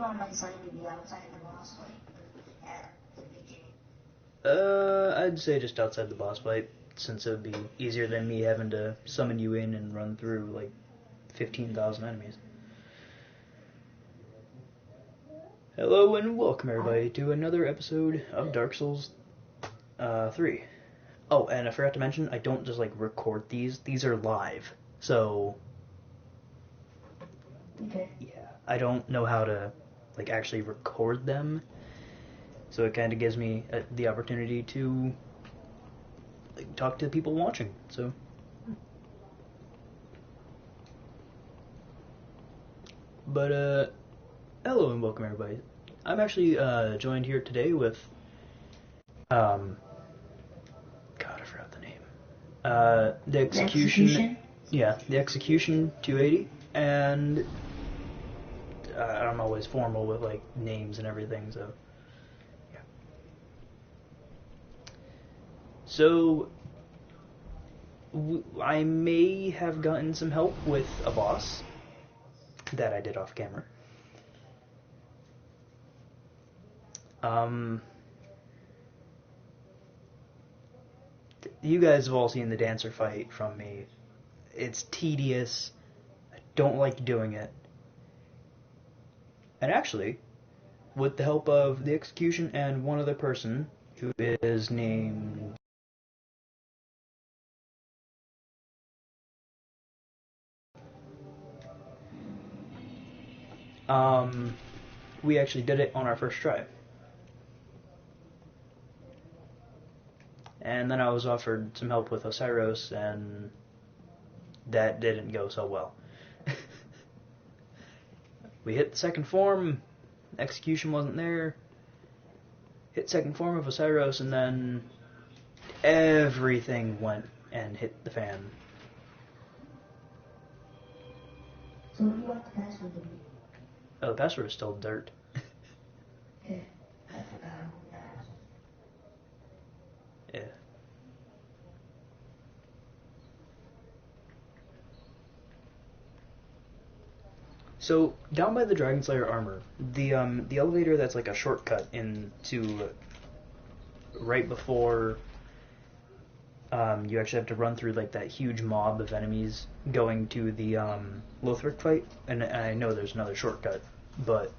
normally decided to be outside the boss fight at the beginning? I'd say just outside the boss fight, since it would be easier than me having to summon you in and run through like 15,000 enemies. Hello and welcome everybody to another episode of Dark Souls 3. Oh, and I forgot to mention, I don't just like record these are live. So Okay. yeah, I don't know how to like actually record them. So it kind of gives me the opportunity to like, talk to the people watching. So but hello and welcome everybody. I'm actually joined here today with God, I forgot the name. The Execution. Yeah, the Execution 280, and I'm always formal with like names and everything, so yeah. So I may have gotten some help with a boss that I did off camera. You guys have all seen the dancer fight from me. It's tedious. I don't like doing it. And actually, with the help of the Execution and one other person who is named we actually did it on our first try. And then I was offered some help with Osiros, and that didn't go so well. We hit the second form, Execution wasn't there, hit second form of Osiros, and then everything went and hit the fan. So what do you want the password to be? Oh, the password is still dirt. Okay. I forgot that. Yeah. So down by the Dragon Slayer armor, the elevator that's like a shortcut into right before you actually have to run through like that huge mob of enemies going to the Lothric fight, and I know there's another shortcut, but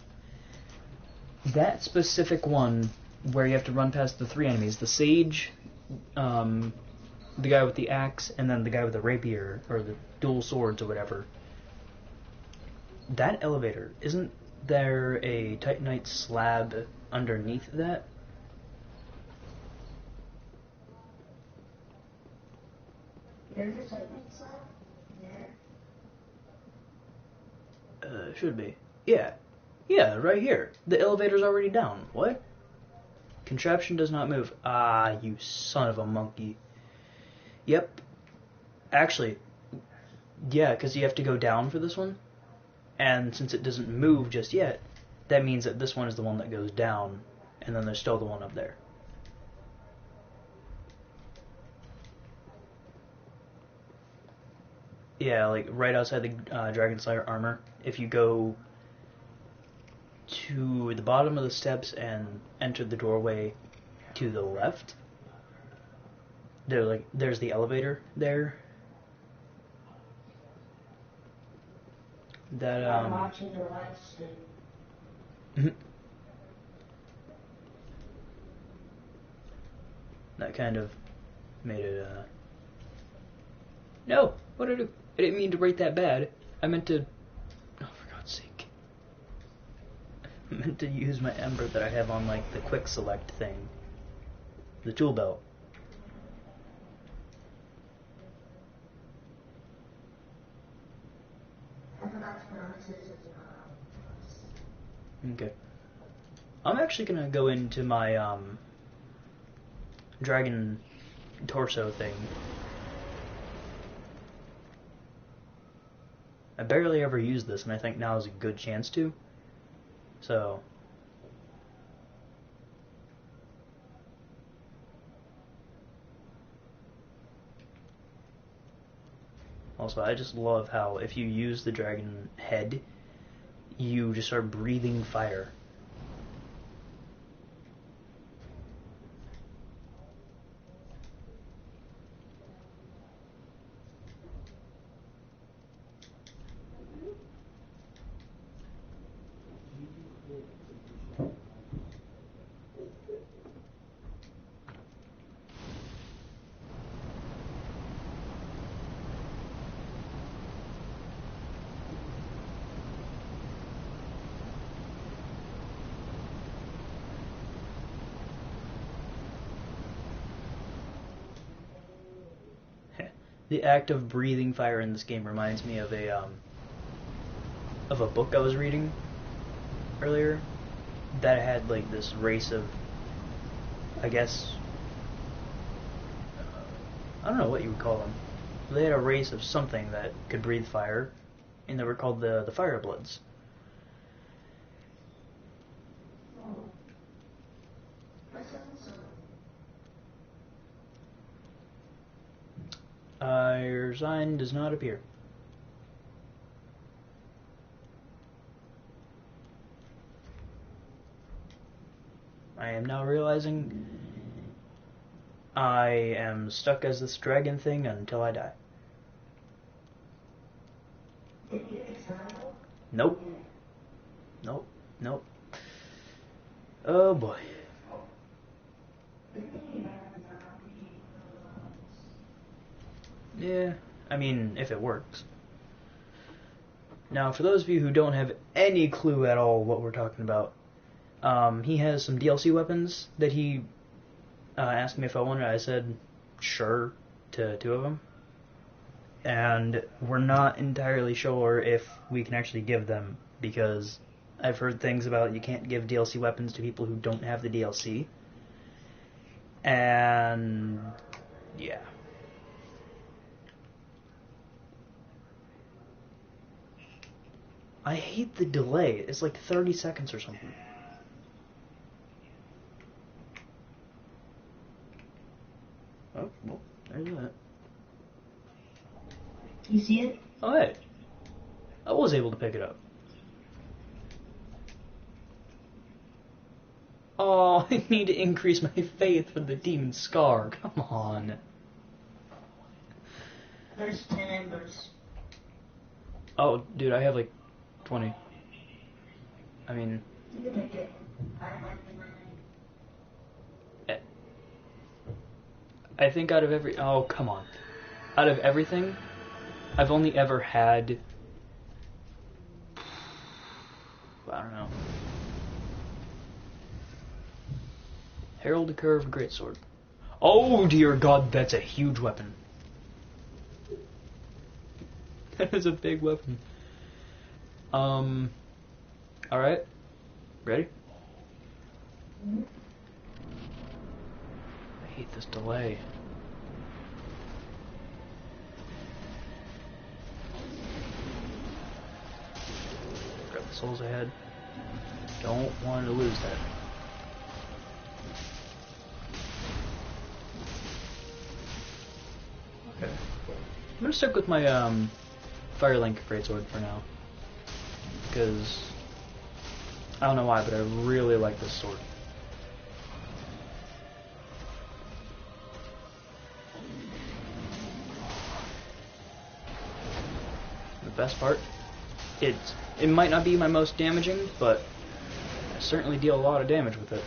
that specific one where you have to run past the three enemies, the sage, the guy with the axe, and then the guy with the rapier or the dual swords or whatever. That elevator, isn't there a Titanite slab underneath that? There's a Titanite slab there. Should be. Yeah. Yeah, right here. The elevator's already down. What? Contraption does not move. Ah, you son of a monkey. Yep. Actually, yeah, because you have to go down for this one. And since it doesn't move just yet, that means that this one is the one that goes down, and then there's still the one up there. Yeah, like right outside the Dragon Slayer armor. If you go to the bottom of the steps and enter the doorway to the left, there's the elevator there. That I'm watching the live stream. That kind of made it No! What did I do? I didn't mean to rate that bad. I meant to... Oh, for God's sake. I meant to use my ember that I have on, like, the quick select thing. The tool belt. Okay. I'm actually gonna go into my, dragon torso thing. I barely ever use this, and I think now is a good chance to. So... Also, I just love how if you use the dragon head, you just start breathing fire. The act of breathing fire in this game reminds me of a book I was reading earlier that had like this race of, I guess, I don't know what you would call them. They had a race of something that could breathe fire, and they were called the Firebloods. Your sign does not appear. I am now realizing I am stuck as this dragon thing until I die. Nope. Nope. Nope. Oh boy. Yeah, I mean, if it works. Now, for those of you who don't have any clue at all what we're talking about, he has some DLC weapons that he asked me if I wanted. I said, sure, to 2 of them. And we're not entirely sure if we can actually give them, because I've heard things about you can't give DLC weapons to people who don't have the DLC. And yeah. I hate the delay. It's like 30 seconds or something. Oh, well, there's that. You see it? Oh, hey. I was able to pick it up. Oh, I need to increase my faith for the Demon Scar. Come on. There's 10 embers. Oh, dude, I have like 20. I mean... You can take it. I think out of every... Oh, come on. Out of everything, I've only ever had... I don't know. Herald Curve Greatsword. Oh, dear God, that's a huge weapon. That is a big weapon. Alright. Ready? I hate this delay. Grab the souls ahead. Don't want to lose that. Okay. I'm gonna stick with my Firelink Greatsword for now. Because I don't know why, but I really like this sword. The best part, it might not be my most damaging, but I certainly deal a lot of damage with it.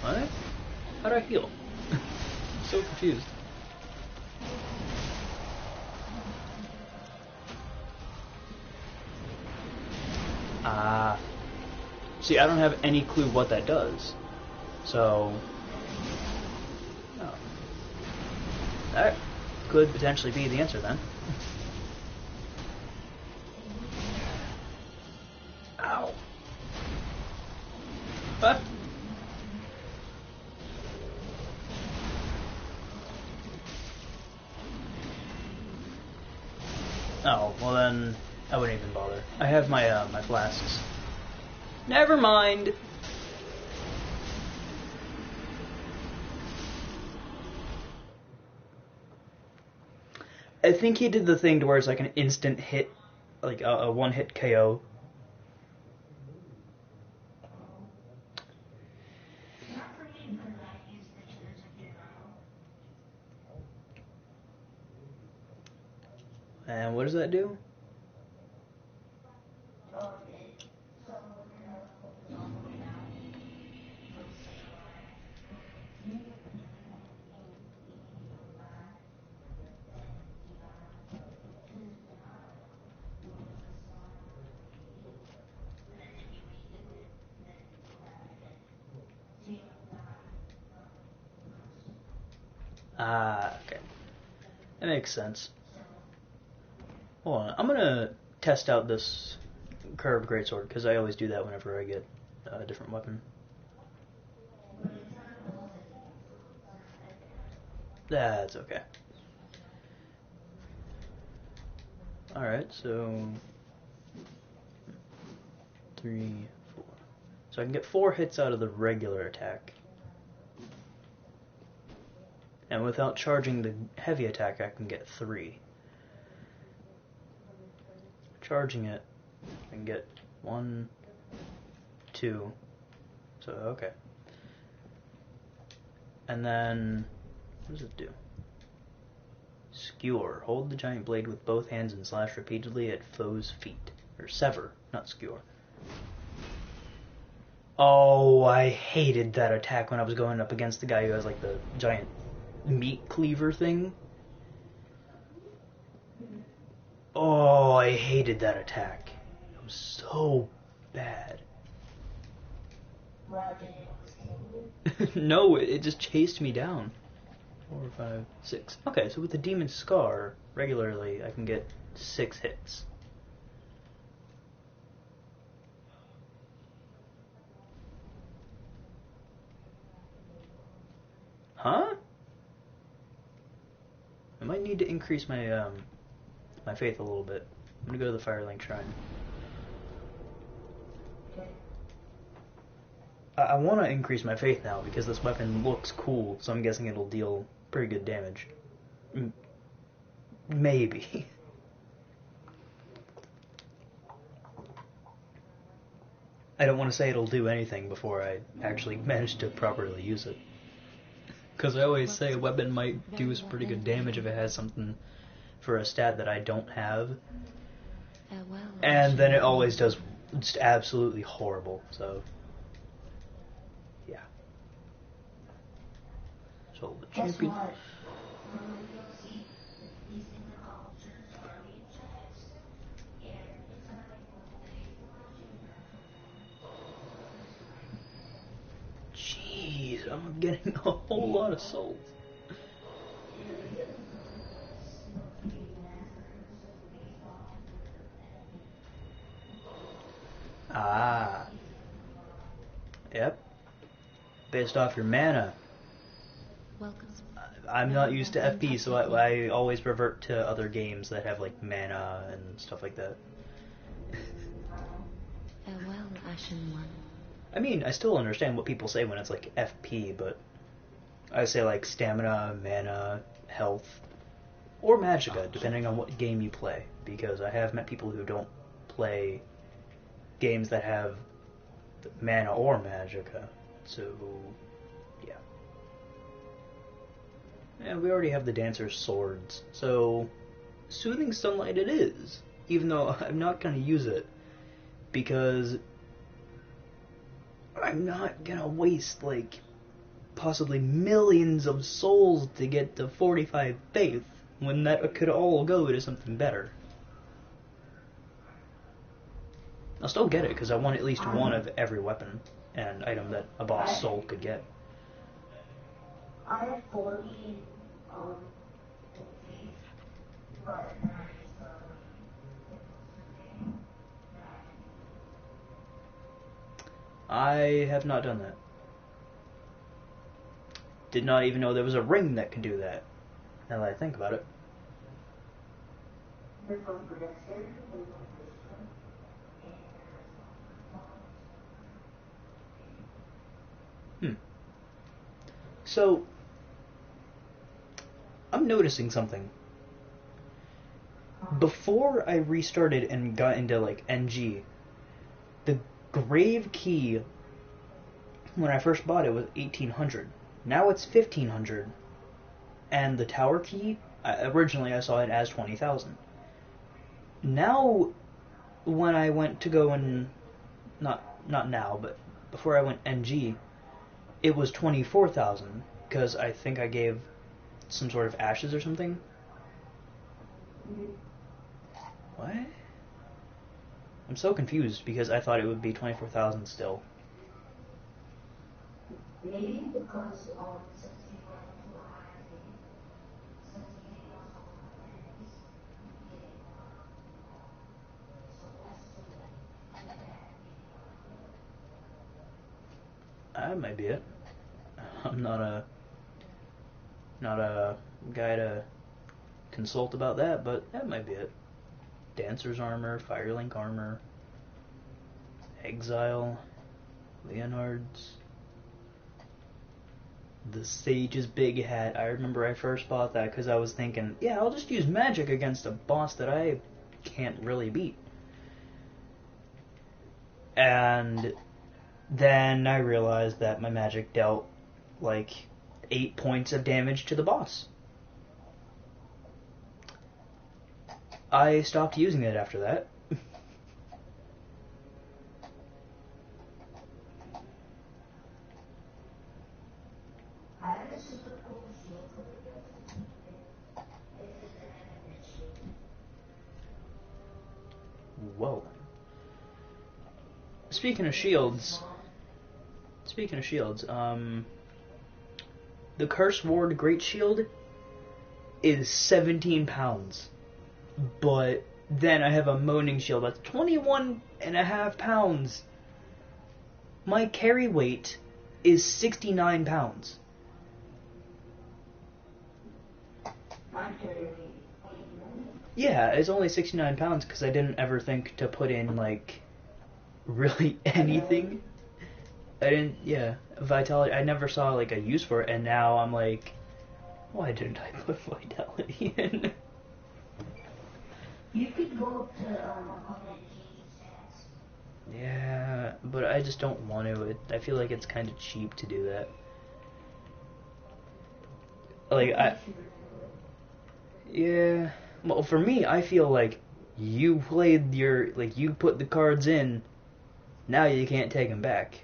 What? How do I heal? I'm so confused. See, I don't have any clue what that does. So... Oh. That could potentially be the answer then. Ow. What? Oh, well then, I wouldn't even bother. I have my, my flasks. Never mind. I think he did the thing to where it's like an instant hit like a one-hit KO. And what does that do? Ah, okay. That makes sense. Hold on, I'm gonna test out this curved greatsword, because I always do that whenever I get a different weapon. That's okay. Alright, so 3, 4. So I can get 4 hits out of the regular attack. And without charging the heavy attack, I can get 3. Charging it, I can get 1, 2. So, okay. And then, what does it do? Skewer. Hold the giant blade with both hands and slash repeatedly at foes' feet. Or sever, not skewer. Oh, I hated that attack when I was going up against the guy who has like the giant meat cleaver thing. Oh, I hated that attack. It was so bad. No, it just chased me down. 4, 5, 6. Okay, so with the Demon Scar, regularly I can get 6 hits. Huh? I might need to increase my my faith a little bit. I'm gonna go to the Firelink Shrine. I want to increase my faith now because this weapon looks cool, so I'm guessing it'll deal pretty good damage. Maybe. I don't want to say it'll do anything before I actually manage to properly use it. Because I always say a weapon might do some pretty good damage if it has something for a stat that I don't have. And then it always does just absolutely horrible, so... yeah. So, the champion... Jeez, I'm getting a whole lot of souls. Ah. Yep. Based off your mana. I'm not used to FP, so I always revert to other games that have like mana and stuff like that. Farewell, Ashen One. I mean, I still understand what people say when it's like FP, but I say like stamina, mana, health, or magicka, depending on what game you play. Because I have met people who don't play games that have mana or magicka, so yeah. And we already have the Dancer's Swords, so Soothing Sunlight it is, even though I'm not going to use it, because I'm not going to waste, like, possibly millions of souls to get to 45 faith, when that could all go to something better. I'll still get it, because I want at least one of every weapon and item that a boss soul could get. I have 40, but I have not done that. Did not even know there was a ring that could do that, now that I think about it. So, I'm noticing something. before I restarted and got into like NG, the Grave Key, when I first bought it, was 1800. Now it's 1500. And the Tower Key, originally I saw it as 20,000. Now, when I went to go and, not now, but before I went NG, it was 24,000, because I think I gave some sort of ashes or something. What? I'm so confused because I thought it would be 24,000 still. Maybe because of That might be it. I'm not a guy to consult about that, but that might be it. Dancer's armor, Firelink armor, Exile, Leonard's, the Sage's big hat. I remember I first bought that because I was thinking, yeah, I'll just use magic against a boss that I can't really beat. And then I realized that my magic dealt like 8 points of damage to the boss. I stopped using it after that. Whoa. Speaking of shields, the Curse Ward Great Shield is 17 pounds. But then I have a Moaning Shield that's 21.5 pounds. My carry weight is 69 pounds. Yeah, it's only 69 pounds because I didn't ever think to put in, like, really anything. Vitality, I never saw, like, a use for it, and now I'm like, why didn't I put Vitality in? you could go to Yeah, but I just don't want to. I feel like it's kind of cheap to do that. Like, yeah. Well, for me, I feel like you played you put the cards in, now you can't take them back.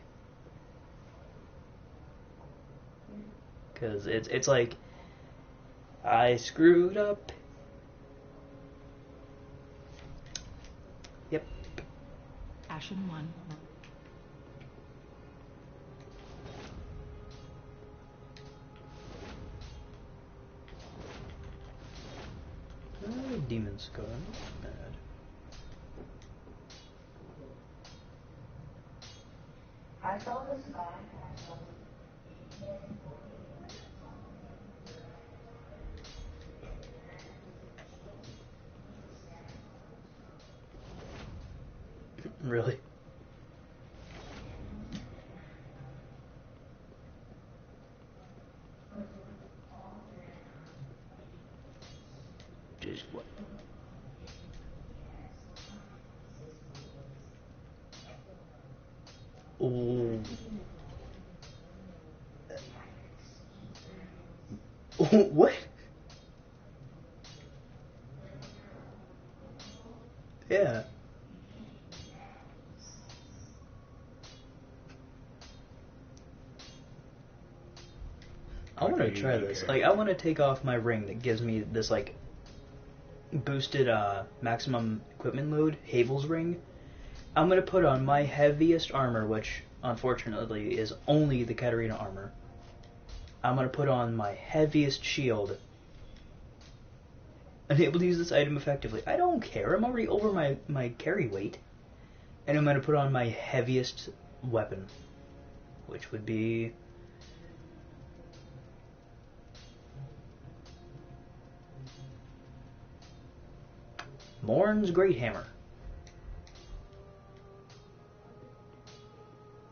Because it's like, I screwed up. Yep. Ashen 1. Demon Scar, not bad. I saw this guy. Really? Just what? Oh. What? Yeah. I want to try this. Like, I want to take off my ring that gives me this, like, boosted maximum equipment load, Havel's ring. I'm going to put on my heaviest armor, which, unfortunately, is only the Katarina armor. I'm going to put on my heaviest shield. I'm able to use this item effectively. I don't care. I'm already over my carry weight. And I'm going to put on my heaviest weapon, which would be... Morn's Great Hammer.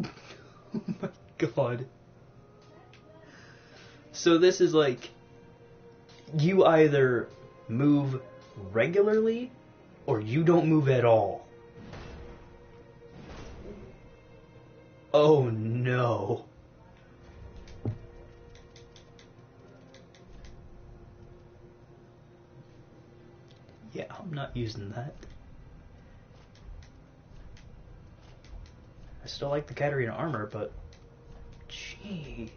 Oh my god. So this is like, you either move regularly or you don't move at all. Oh no. Yeah, I'm not using that. I still like the Katarina armor, but jeez.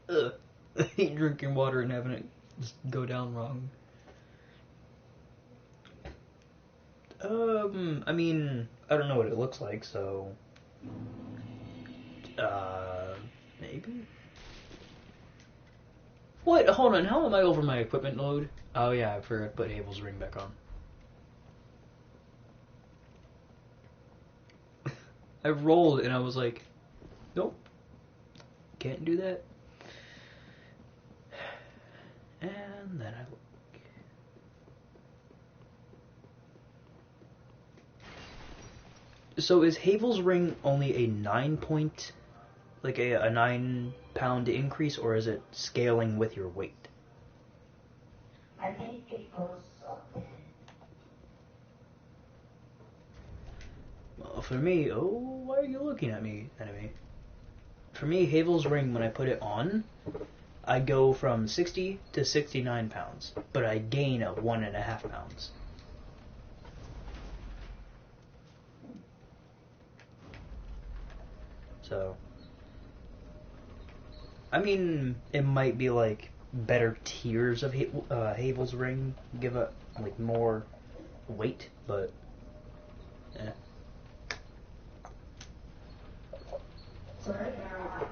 Ugh. I hate drinking water and having it just go down wrong. I mean, I don't know what it looks like, so... maybe? What? Hold on, how am I over my equipment load? Oh yeah, I forgot to put Havel's ring back on. I rolled and I was like, nope, can't do that. And then I look. So is Havel's ring only a 9-point, like a 9-pound increase, or is it scaling with your weight? I think it goes up. Well, for me, oh, why are you looking at me, enemy? For me, Havel's ring, when I put it on, I go from 60 to 69 pounds, but I gain a 1.5 pounds. So, I mean, it might be like better tiers of Havel's ring give it like more weight, but eh. So right now,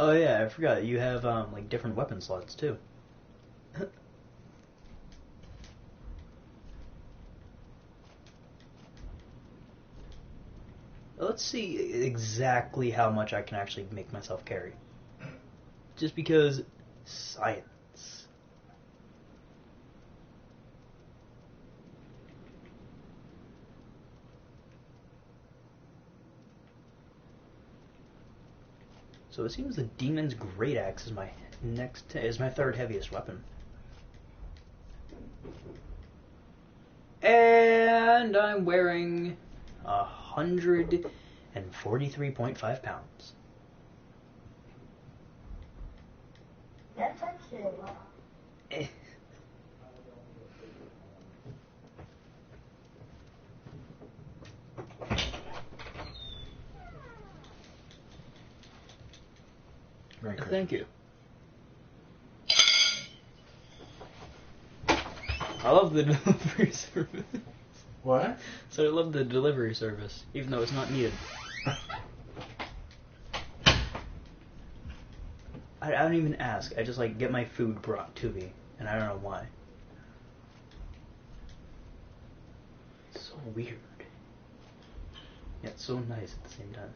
Oh yeah, I forgot. You have like different weapon slots too. Let's see exactly how much I can actually make myself carry. Just because science. So it seems the Demon's Great Axe is my my third heaviest weapon. And I'm wearing 143.5 pounds. that's actually a lot. Eh. Very good. Thank you. I love the delivery service. What? So I love the delivery service, even though it's not needed. I don't even ask. I just like get my food brought to me, and I don't know why. It's so weird. Yet so nice at the same time.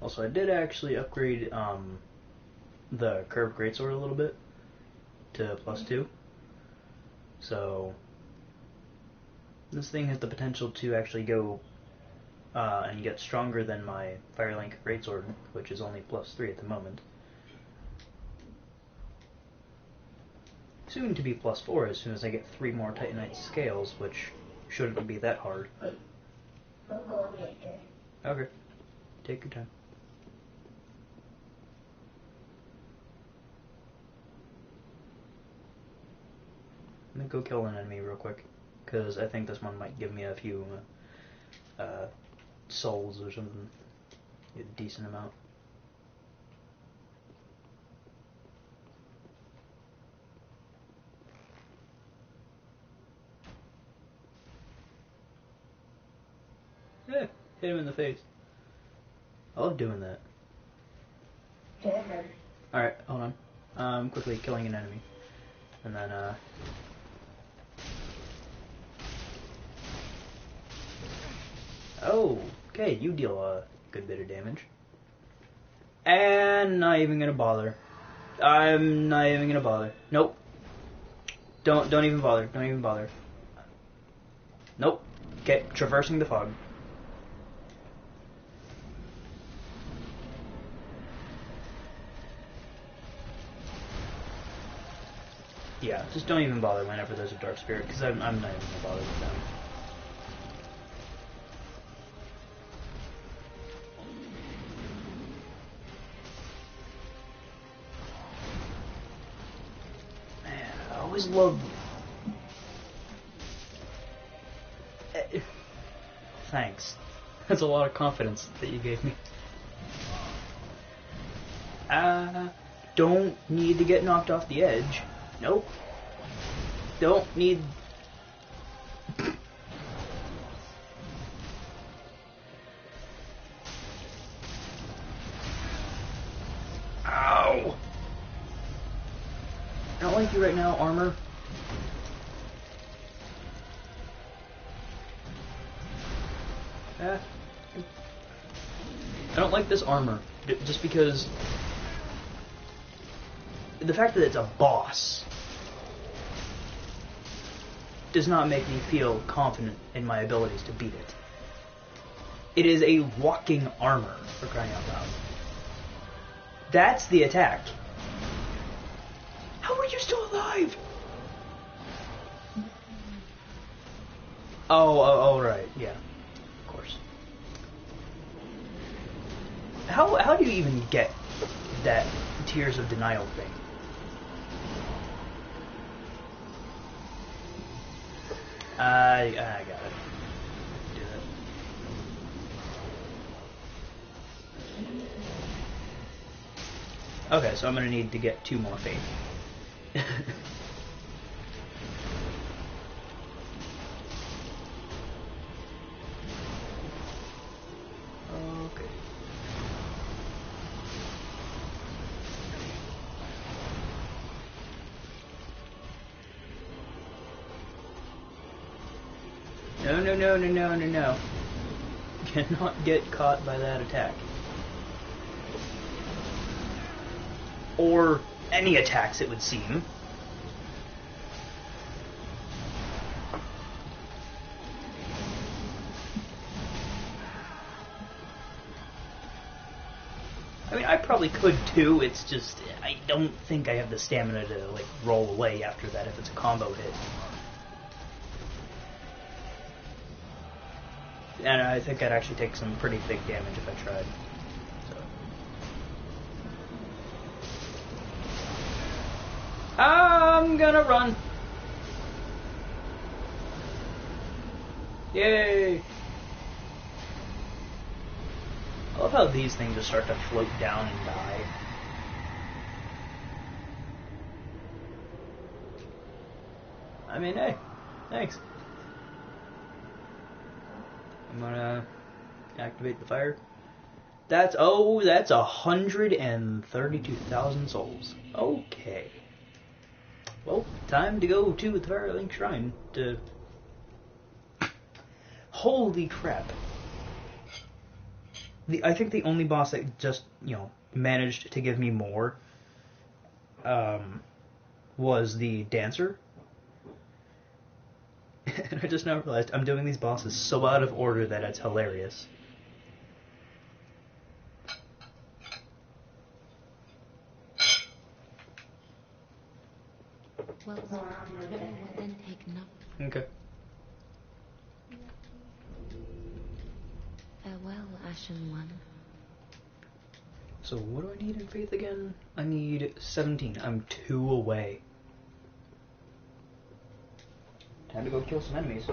Also, I did actually upgrade the curved greatsword a little bit to +2. So this thing has the potential to actually go and get stronger than my Firelink greatsword, which is only +3 at the moment. Soon to be +4 as soon as I get 3 more Titanite scales, which shouldn't be that hard. Okay. Take your time. Let me go kill an enemy real quick, because I think this one might give me a few souls or something. A decent amount. Yeah, hit him in the face. I love doing that. Alright, hold on. Quickly killing an enemy. And then, oh, okay, you deal a good bit of damage. And not even gonna bother. I'm not even gonna bother. Nope. Don't even bother. Don't even bother. Nope. Okay, traversing the fog. Yeah, just don't even bother whenever there's a dark spirit, because I'm not even gonna bother with them. Man, I always love... Thanks. That's a lot of confidence that you gave me. Don't need to get knocked off the edge. Nope. Don't need... Ow! I don't like you right now, armor. I don't like this armor, just because... The fact that it's a boss does not make me feel confident in my abilities to beat it. It is a walking armor, for crying out loud. That's the attack. How are you still alive? Oh, right, yeah. Of course. How do you even get that Tears of Denial thing? I got it. Do that. Okay, so I'm gonna need to get 2 more faith. Okay. No. Cannot get caught by that attack. Or any attacks, it would seem. I mean, I probably could too, it's just, I don't think I have the stamina to, like, roll away after that if it's a combo hit. And I think I'd actually take some pretty big damage if I tried. So. I'm gonna run! Yay! I love how these things just start to float down and die. I mean, hey, thanks. I'm gonna activate the fire. That's 132,000 souls. Okay. Well, time to go to the Firelink Shrine to... Holy crap. I think the only boss that just, managed to give me more was the Dancer. And I just now realized I'm doing these bosses so out of order that it's hilarious. Well, then take nothing. Okay. Ashen One. So what do I need in faith again? I need 17. I'm 2 away. Time to go kill some enemies.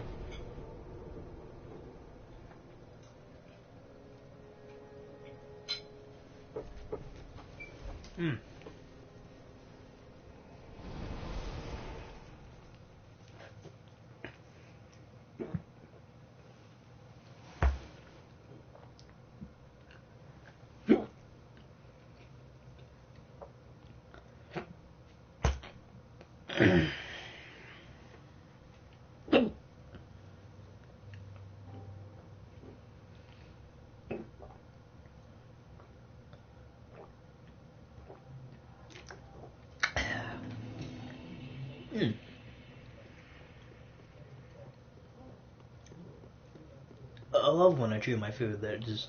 Hmm. I love when I chew my food that it just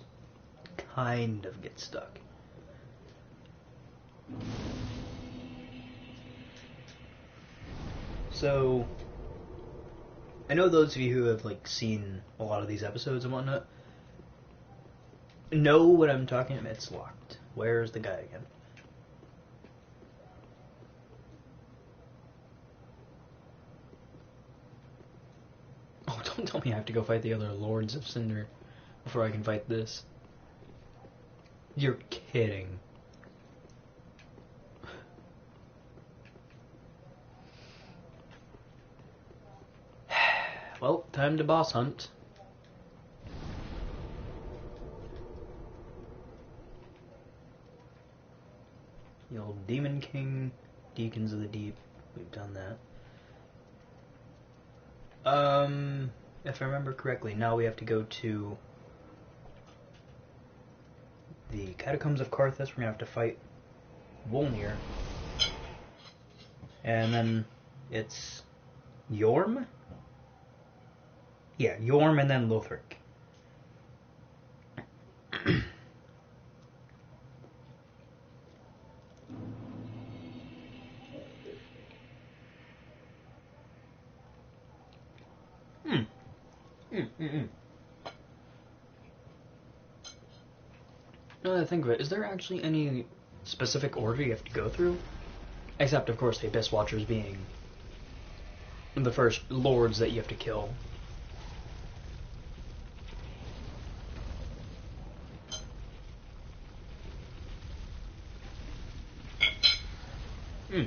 kind of gets stuck. So, I know those of you who have like seen a lot of these episodes and whatnot know what I'm talking about. It's locked. Where's the guy again? Oh, don't tell me I have to go fight the other Lords of Cinder before I can fight this. You're kidding. Well, time to boss hunt. The old Demon King, Deacons of the Deep. We've done that. If I remember correctly, now we have to go to the Catacombs of Karthus. We're gonna have to fight Volnir. And then it's Yorm? Yeah, Yorm and then Lothric. Now that I think of it, is there actually any specific order you have to go through? Except, of course, the Abyss Watchers being the first lords that you have to kill. Hmm.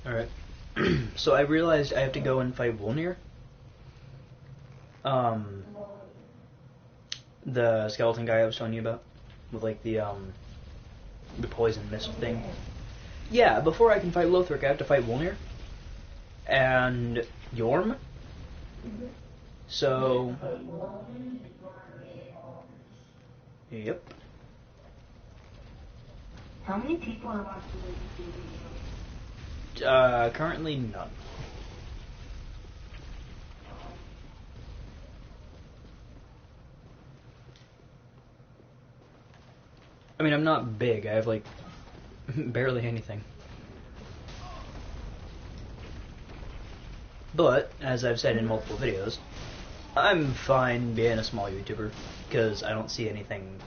Alright. So I realized I have to go and fight Volnir. The skeleton guy I was telling you about. With like the poison mist thing. Yeah, before I can fight Lothric, I have to fight Volnir. And Yorm. So... Yep. How many people are watching this? Currently none. I mean, I'm not big. I have, like, barely anything. But, as I've said in multiple videos, I'm fine being a small YouTuber, because I don't see anything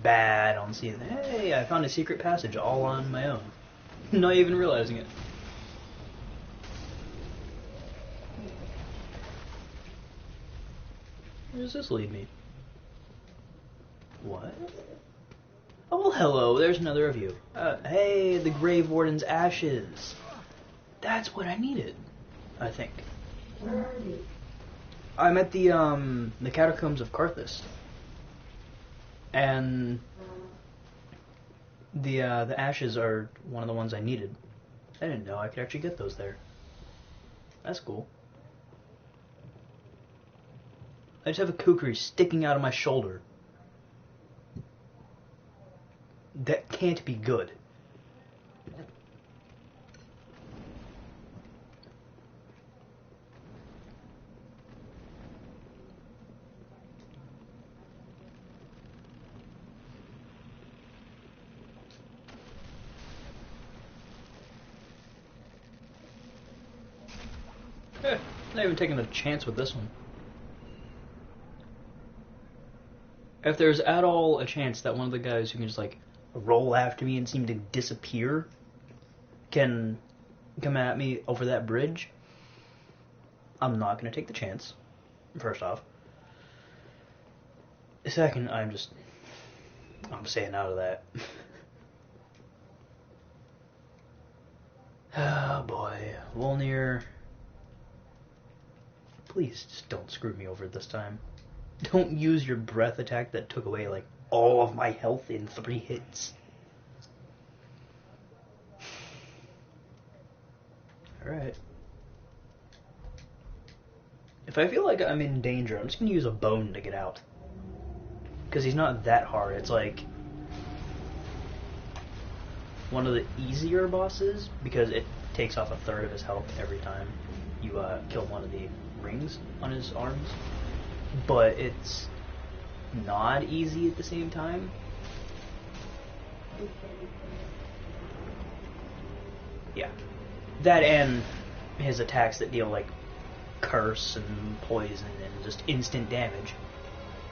bad. I don't see, hey, I found a secret passage all on my own. Not even realizing it. Where does this lead me? What? Oh, well, hello, there's another of you. Hey, the Grave Warden's ashes. That's what I needed, I think. Where are you? I'm at the Catacombs of Karthus. And the ashes are one of the ones I needed. I didn't know I could actually get those there. That's cool. I just have a kukri sticking out of my shoulder. That can't be good. Not even taking a chance with this one. If there's at all a chance that one of the guys who can just like roll after me and seem to disappear can come at me over that bridge, I'm not going to take the chance, first off. Second, I'm staying out of that. Oh boy, Wolnir. Please just don't screw me over this time. Don't use your breath attack that took away like all of my health in 3 hits. Alright. If I feel like I'm in danger, I'm just gonna use a bone to get out. Because he's not that hard. It's like one of the easier bosses because it takes off 1/3 of his health every time you kill one of the rings on his arms. But it's not easy at the same time. Yeah. That and his attacks that deal like curse and poison and just instant damage.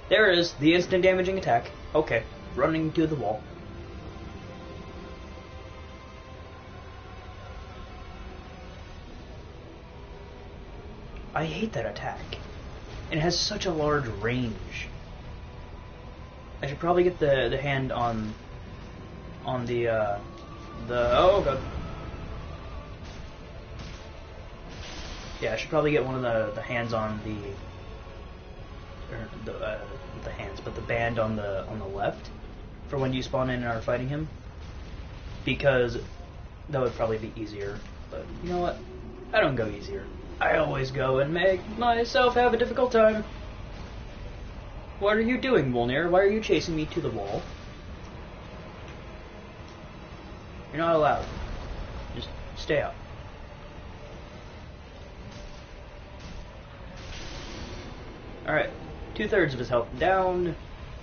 There is the instant damaging attack. Okay, running to the wall. I hate that attack. And it has such a large range. I should probably get the hand on the oh god. Yeah, I should probably get one of the hands on the hands, but the band on the left for when you spawn in and are fighting him, because that would probably be easier. But you know what? I don't go easier. I always go and make myself have a difficult time. What are you doing, Wolnir? Why are you chasing me to the wall? You're not allowed. Just stay out. Alright, 2/3 of his health down.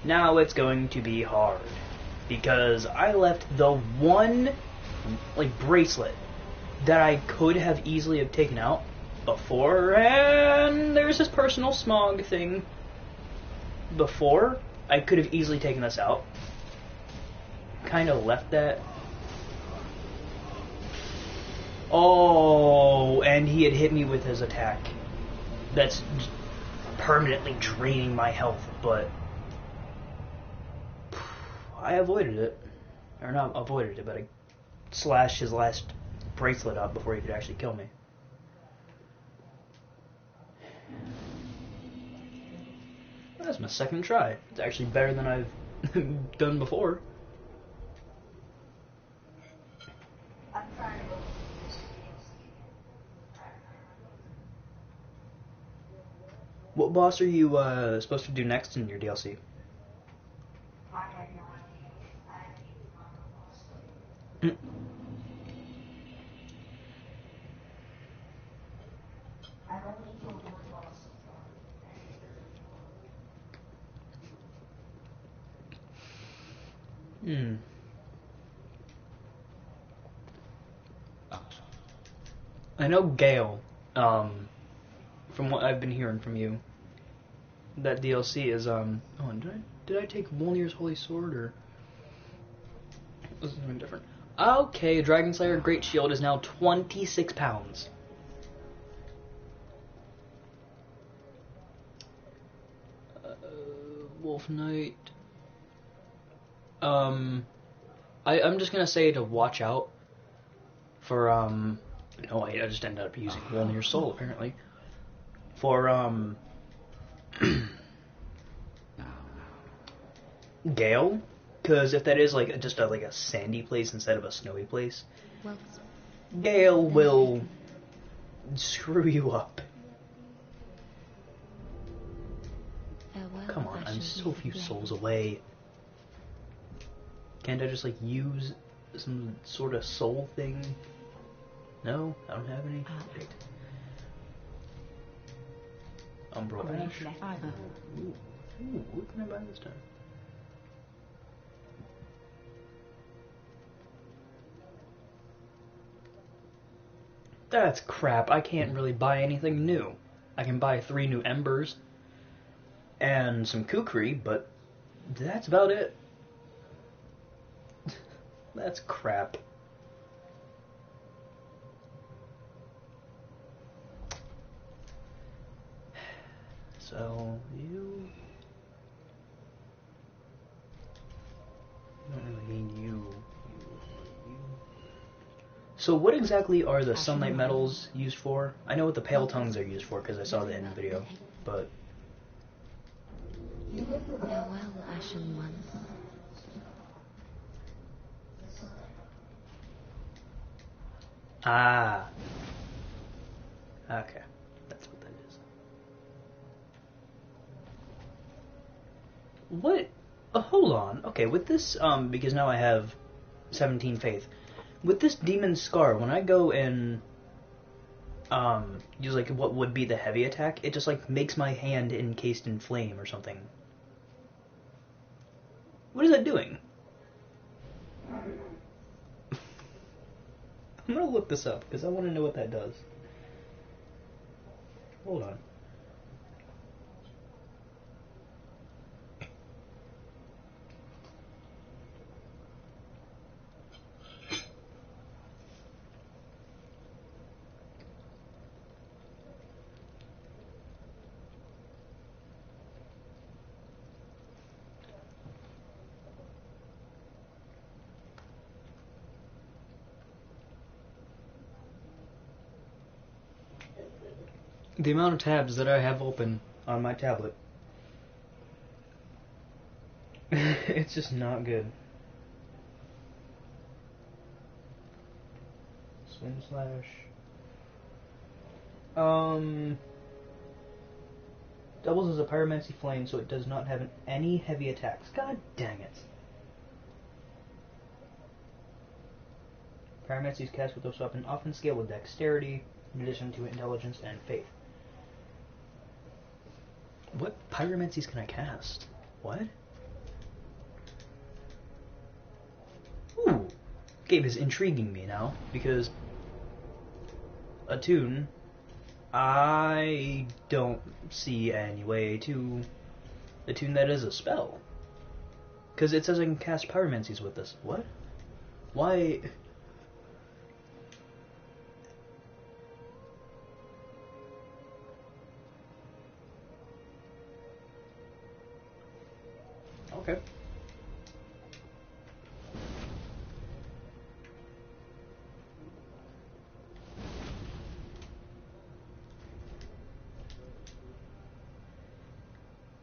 Now it's going to be hard. Because I left the one, like, bracelet that I could have easily have taken out before, and there's this personal smog thing. Before, I could have easily taken us out. Kind of left that. Oh, and he had hit me with his attack. That's permanently draining my health, but I avoided it. Or not avoided it, but I slashed his last bracelet up before he could actually kill me. That's my second try. It's actually better than I've done before. I'm trying to go. What boss are you supposed to do next in your DLC? I have no idea. I've only killed one boss so far. I know Gale, from what I've been hearing from you, that DLC is, oh, did I take Wolnir's Holy Sword, or was it something different? Okay, Dragon Slayer Great Shield is now 26 pounds. Wolf Knight. I'm just gonna say to watch out for, no, I just ended up using Wolnir's Soul, apparently. For, Gale, because if that is like just like a sandy place instead of a snowy place, Well, Gale will screw you up. farewell, Come on, I'm Ashen so few Flame. souls away. Can't I just like use some sort of soul thing? No, I don't have any. Great. Umbral Grave Ash. left either. Ooh, what can I buy this time? That's crap. I can't really buy anything new. I can buy 3 new embers and some kukri, but that's about it. That's crap. So, you don't really need you. So what exactly are the sunlight metals used for? I know what the pale tongues are used for because I saw that in the video, but... Farewell, Ashen One. Ah. Okay. That's what that is. What? Hold on. Okay, with this, because now I have 17 faith. With this demon scar, when I go and use like what would be the heavy attack, it just like makes my hand encased in flame or something. What is that doing? I'm gonna look this up because I want to know what that does. Hold on. The amount of tabs that I have open on my tablet. It's just not good. Spin slash. Doubles as a pyromancy flame, so it does not have any heavy attacks. God dang it. Pyromancy is cast with this weapon, often scaled with dexterity, in addition to intelligence and faith. What pyromancies can I cast? What? Ooh! Game is intriguing me now, because attune, I don't see any way to attune that as a spell. Because it says I can cast pyromancies with this. What? Why? Okay.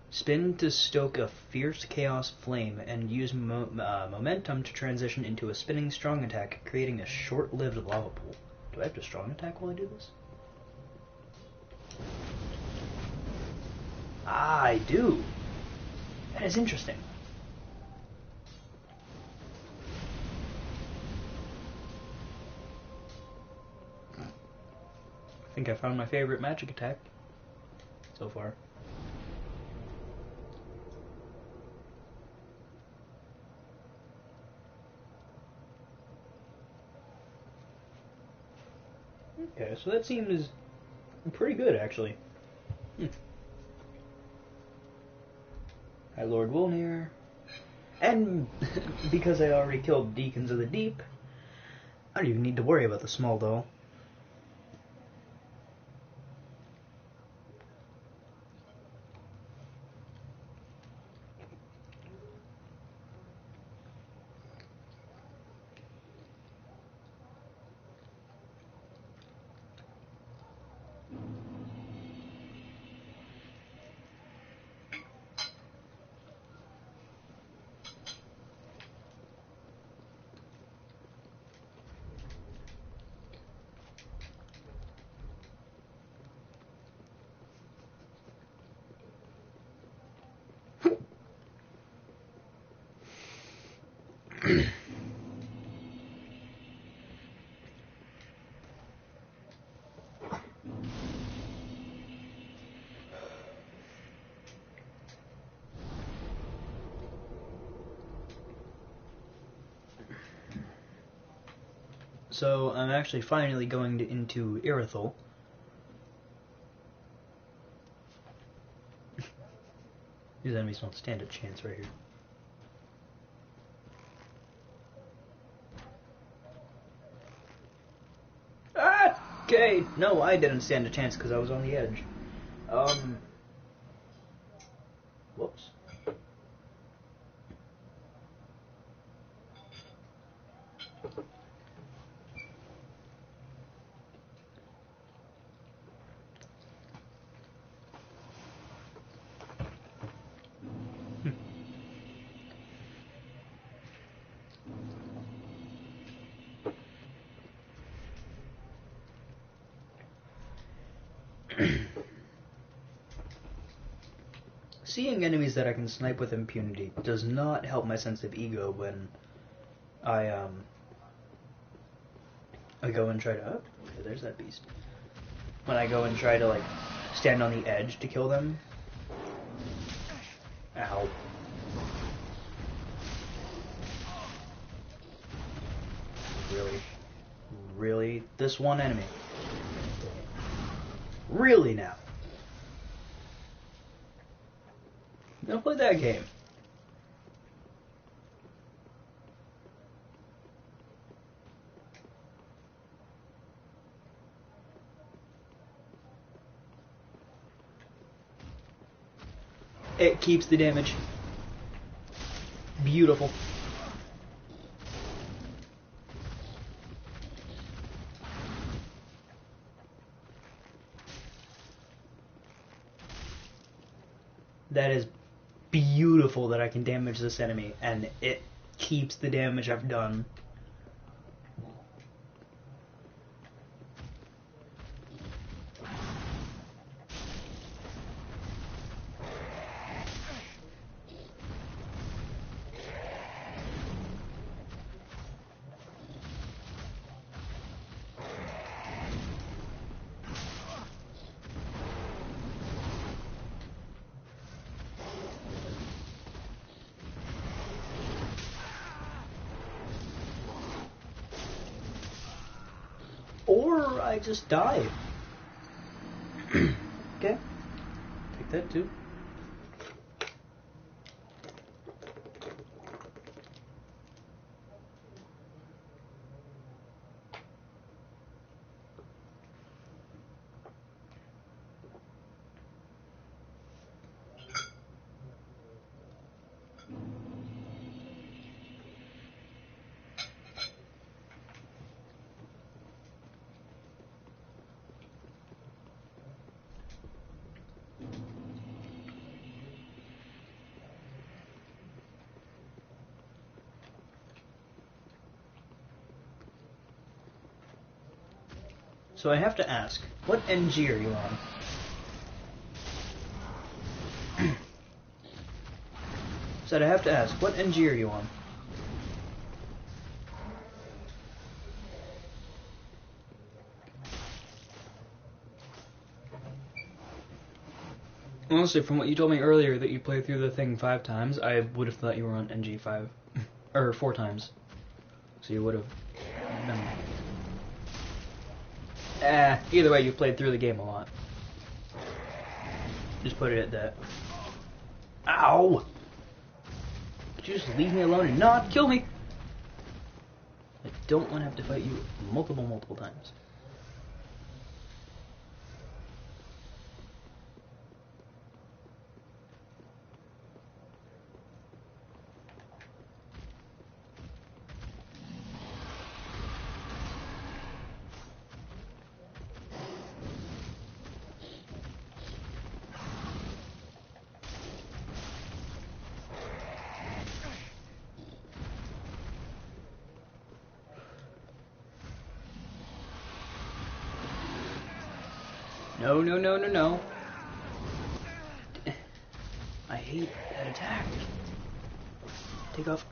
Spin to stoke a fierce chaos flame and use momentum to transition into a spinning strong attack, creating a short-lived lava pool. Do I have to strong attack while I do this? Ah, I do. That is interesting. I think I found my favorite magic attack so far. Okay, so that seems pretty good, actually. Hi, Lord Wolnir. And because I already killed Deacons of the Deep, I don't even need to worry about the small doll. So I'm actually finally going into Irithyll. These enemies don't stand a chance right here. Ah! Okay, no, I didn't stand a chance because I was on the edge. Whoops. Seeing enemies that I can snipe with impunity does not help my sense of ego when I go and try to... Oh, okay, there's that beast. When I go and try to, like, stand on the edge to kill them. Ow. Really? Really? This one enemy? Really now? Don't play that game. It keeps the damage. Beautiful. That is beautiful that I can damage this enemy, and it keeps the damage I've done. Or I just die. Okay. Take that too. So I have to ask, what NG are you on? Said I have to ask, what NG are you on? Honestly, from what you told me earlier that you played through the thing 5 times, I would have thought you were on NG 5. Or 4 times. So you would have... either way, you played through the game a lot. Just put it at that. Ow! Could you just leave me alone and not kill me? I don't want to have to fight you multiple times. No, no, no, no, no. I hate that attack. Take off.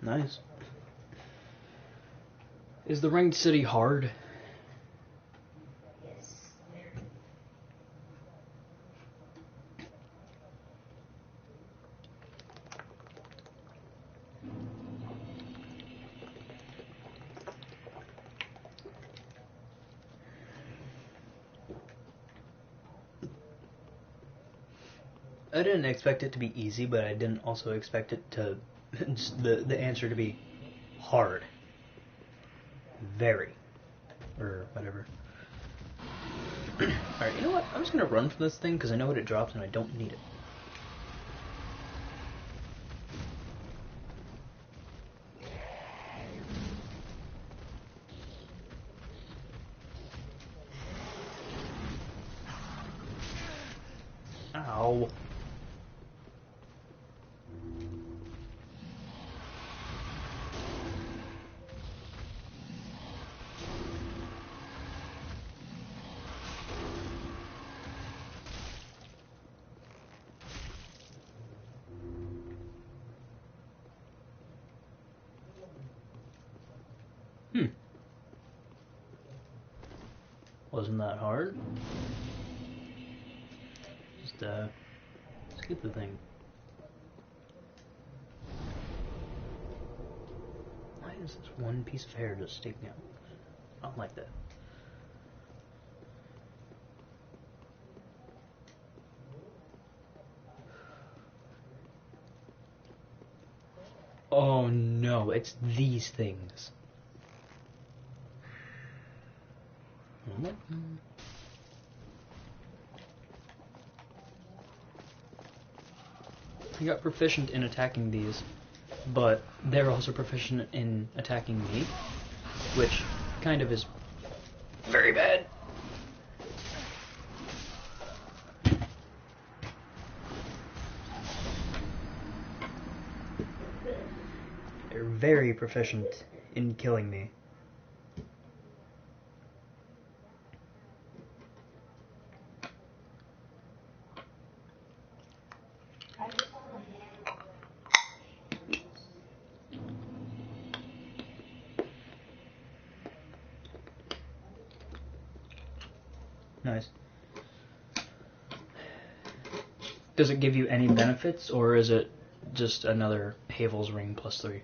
Nice. Is the Ringed City hard? Yes. I didn't expect it to be easy, but I didn't also expect it to the answer to be hard. Very. Or whatever. Alright, you know what? I'm just gonna run from this thing because I know what it drops and I don't need it. Ow. Wasn't that hard? Just, skip the thing. Why is this one piece of hair just sticking out? I don't like that. Oh no, it's these things. I got proficient in attacking these, but they're also proficient in attacking me, which kind of is very bad. They're very proficient in killing me. Nice. Does it give you any benefits, or is it just another Havel's Ring plus 3?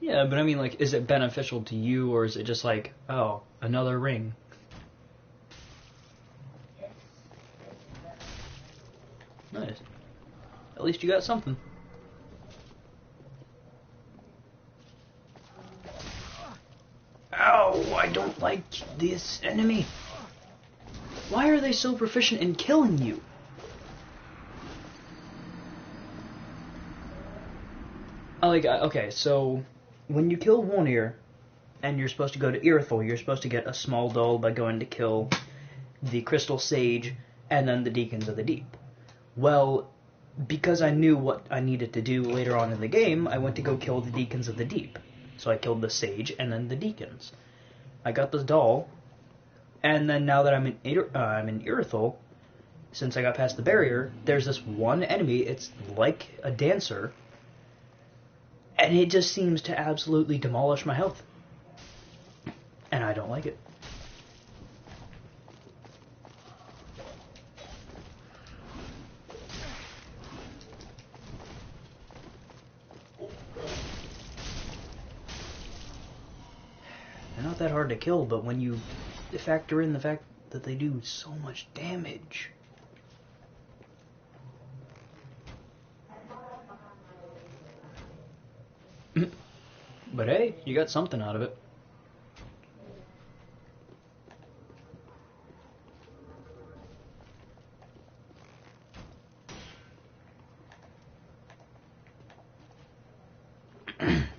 Yeah, but I mean, like, is it beneficial to you, or is it just like, oh, another ring? Nice. At least you got something. Ow, I don't like this enemy. Why are they so proficient in killing you? Okay, so when you kill Wonir, and you're supposed to go to Irithyll, you're supposed to get a small doll by going to kill the Crystal Sage and then the Deacons of the Deep. Well, because I knew what I needed to do later on in the game, I went to go kill the Deacons of the Deep. So I killed the Sage and then the Deacons. I got this doll, and then now that I'm in Irithyll, since I got past the barrier, there's this one enemy, it's like a dancer, and it just seems to absolutely demolish my health. And I don't like it. They're not that hard to kill, but when you factor in the fact that they do so much damage. But hey, you got something out of it.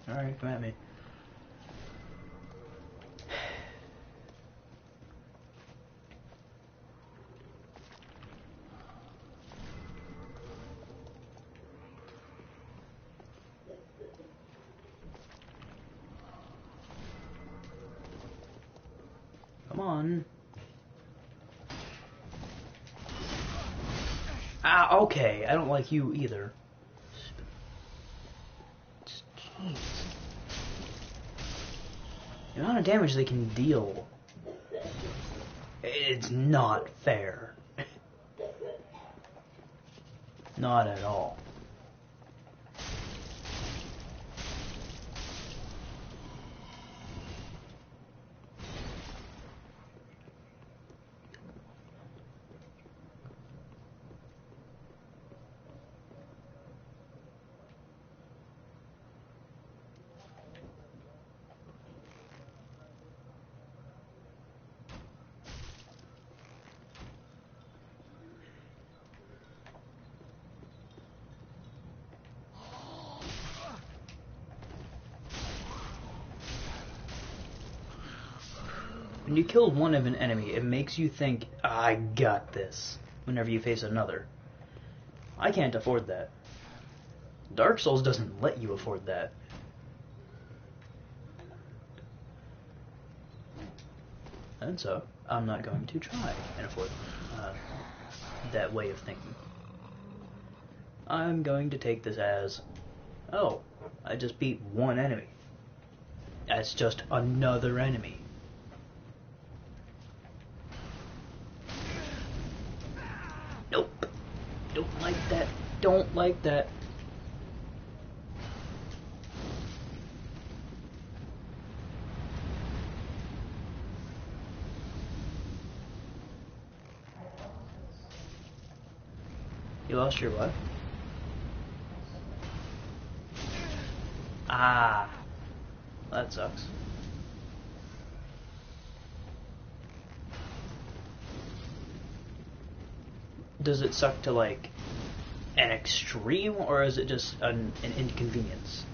Alright, come at me. Come on. Ah, okay. I don't like you either. Jeez. The amount of damage they can deal. It's not fair. Not at all. When you kill one of an enemy, it makes you think, I got this, whenever you face another. I can't afford that. Dark Souls doesn't let you afford that. And so, I'm not going to try and afford that way of thinking. I'm going to take this as, oh, I just beat one enemy. That's just another enemy. Nope. Don't like that. Don't like that. You lost your what? Ah. That sucks. Does it suck to, like, an extreme, or is it just an inconvenience?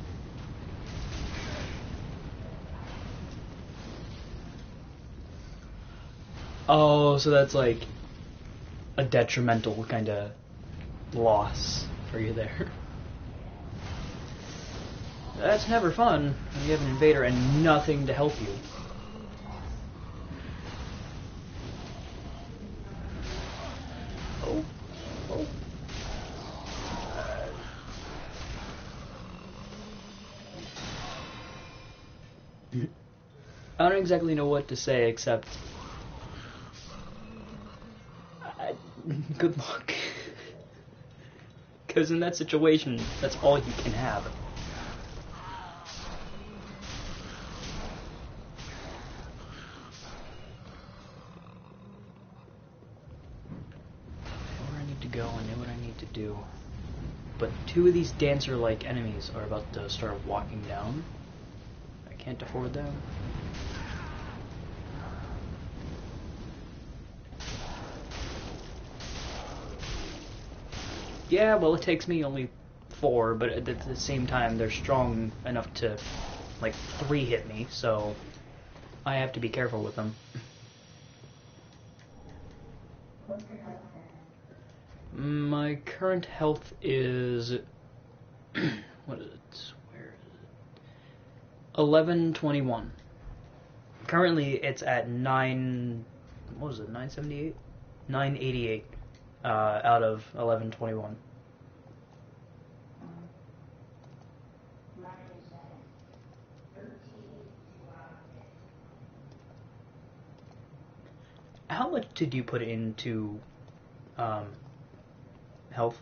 Oh, so that's like a detrimental kind of loss for you there. That's never fun when you have an invader and nothing to help you. Oh. Oh. I don't exactly know what to say except good luck. Because in that situation, that's all you can have. Where I need to go, I know what I need to do. But two of these dancer-like enemies are about to start walking down. I can't afford them. Yeah, well, it takes me only 4, but at the same time, they're strong enough to, like, 3 hit me, so I have to be careful with them. My current health is... what is it? Where is it? 1121. Currently, it's at 9... what was it? 978? 988 out of 1121. How much did you put into health?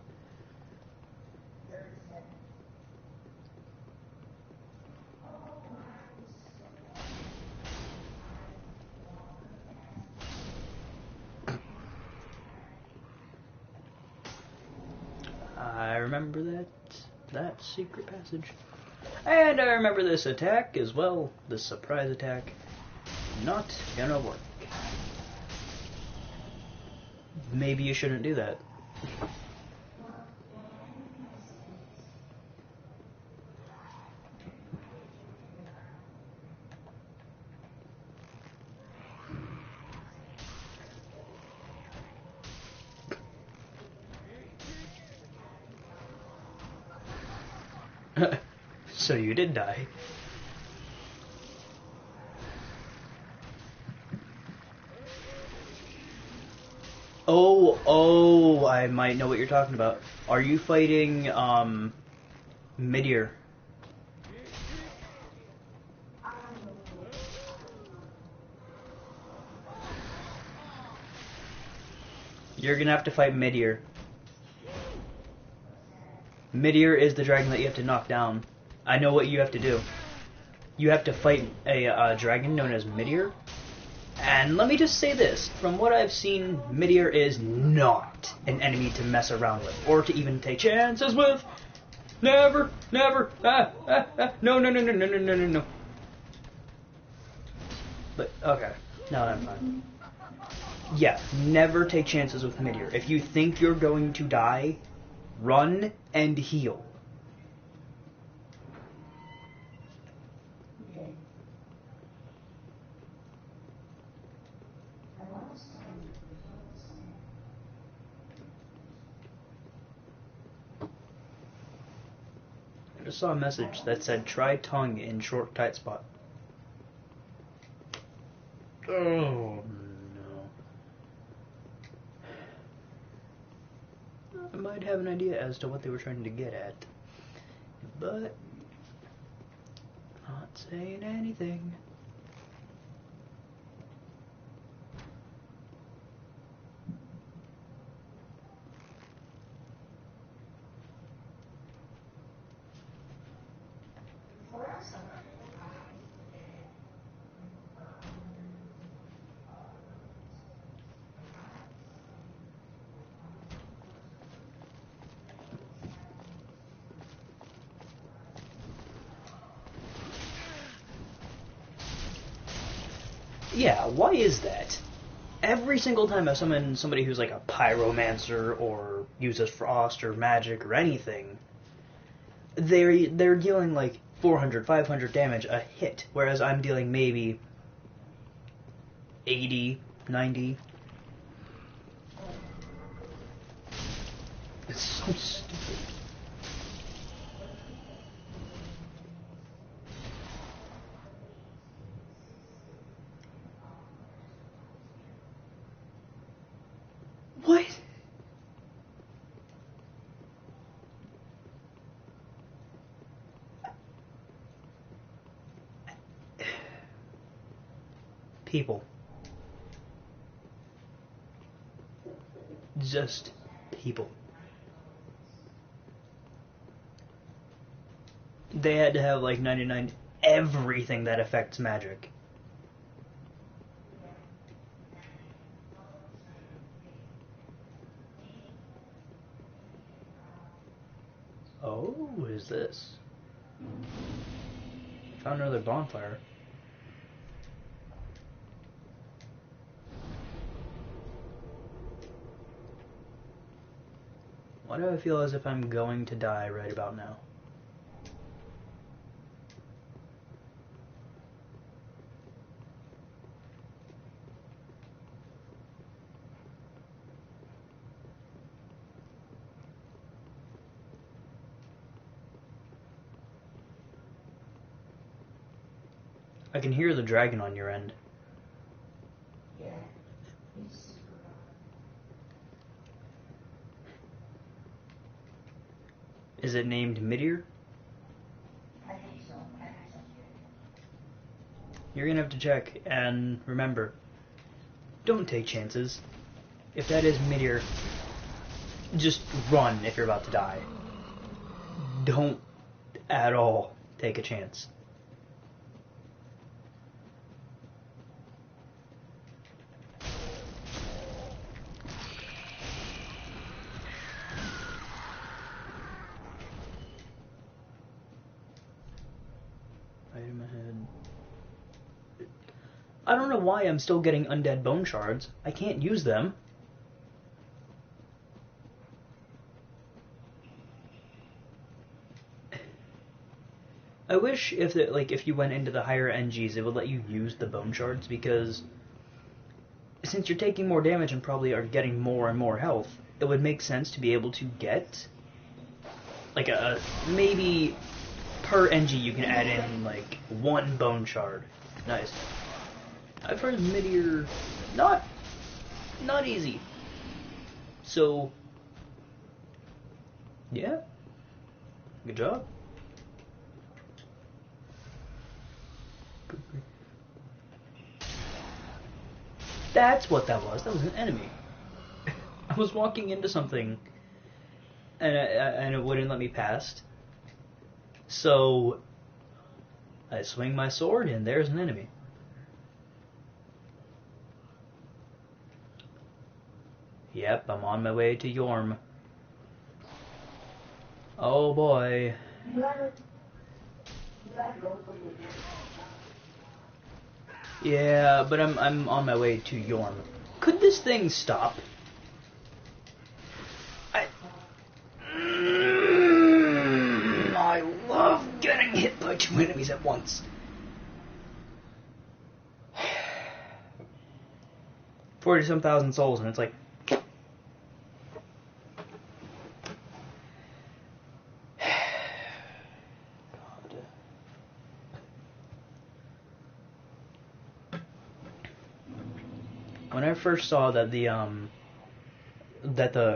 I remember that secret passage. And I remember this attack as well, this surprise attack. Not gonna work. Maybe you shouldn't do that. So you did die. Oh, I might know what you're talking about. Are you fighting, Midir? You're gonna have to fight Midir. Midir is the dragon that you have to knock down. I know what you have to do. You have to fight a dragon known as Midir. And let me just say this, from what I've seen, Midir is not an enemy to mess around with, or to even take chances with. Never, never, no. But, okay, no, I'm fine. Yeah, never take chances with Midir. If you think you're going to die, run and heal. just saw a message that said try tongue in short tight spot. Oh no. I might have an idea as to what they were trying to get at, but not saying anything. Yeah, why is that? Every single time I summon somebody who's like a pyromancer or uses frost or magic or anything, they're dealing like 400, 500 damage a hit, whereas I'm dealing maybe 80, 90. It's so stupid. What? People. Just people. They had to have like 99 everything that affects magic. Oh, what is this? Found another bonfire. Why do I feel as if I'm going to die right about now? I can hear the dragon on your end. Is it named Midir? You're gonna have to check, and remember, don't take chances. If that is Midir, just run if you're about to die. Don't at all take a chance. Item ahead. I don't know why I'm still getting undead bone shards. I can't use them. I wish if you went into the higher NGs, it would let you use the bone shards, because since you're taking more damage and probably are getting more and more health, it would make sense to be able to get like a maybe per NG you can add in like one bone shard. Nice. I've heard Midir not easy. So yeah. Good job. That's what that was. That was an enemy. I was walking into something, and it wouldn't let me past. So I swing my sword, and there's an enemy. Yep, I'm on my way to Yorm. Oh boy. Yeah, but I'm on my way to Yorm. Could this thing stop? I love getting hit by two enemies at once. 40-some thousand souls, and it's like... when I first saw that the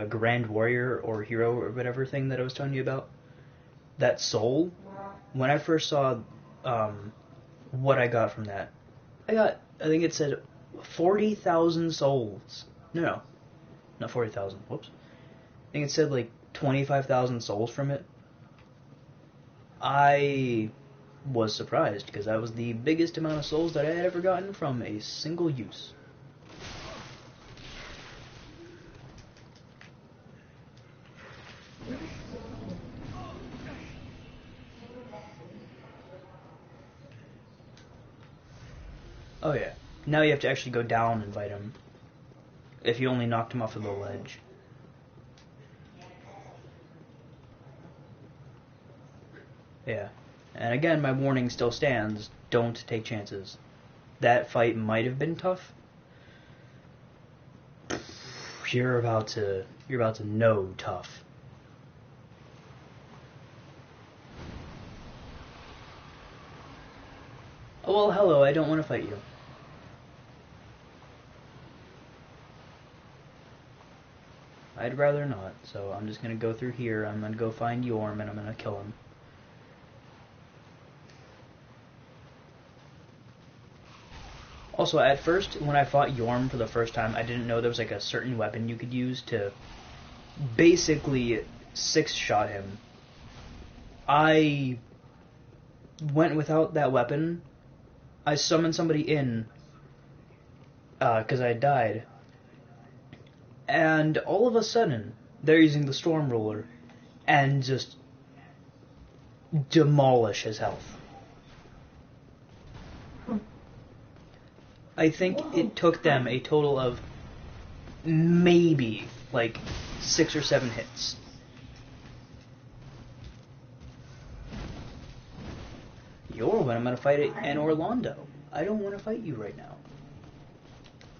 Grand Warrior or Hero or whatever thing that I was telling you about, that soul, when I first saw what I got from that, I think it said 40,000 souls. No, not 40,000. Whoops. I think it said like 25,000 souls from it. I was surprised because that was the biggest amount of souls that I had ever gotten from a single use. Oh yeah. Now you have to actually go down and fight him. If you only knocked him off of the ledge. Yeah. And again, my warning still stands. Don't take chances. That fight might have been tough. You're about to know tough. Oh, well, hello, I don't want to fight you. I'd rather not, so I'm just gonna go through here, I'm gonna go find Yorm, and I'm gonna kill him. Also, at first, when I fought Yorm for the first time, I didn't know there was like a certain weapon you could use to basically 6-shot him. I went without that weapon. I summoned somebody in, because I had died. And all of a sudden, they're using the Storm Ruler and just demolish his health. I think it took them a total of maybe like 6 or 7 hits. You're when I'm going to fight it in Orlando. I don't want to fight you right now.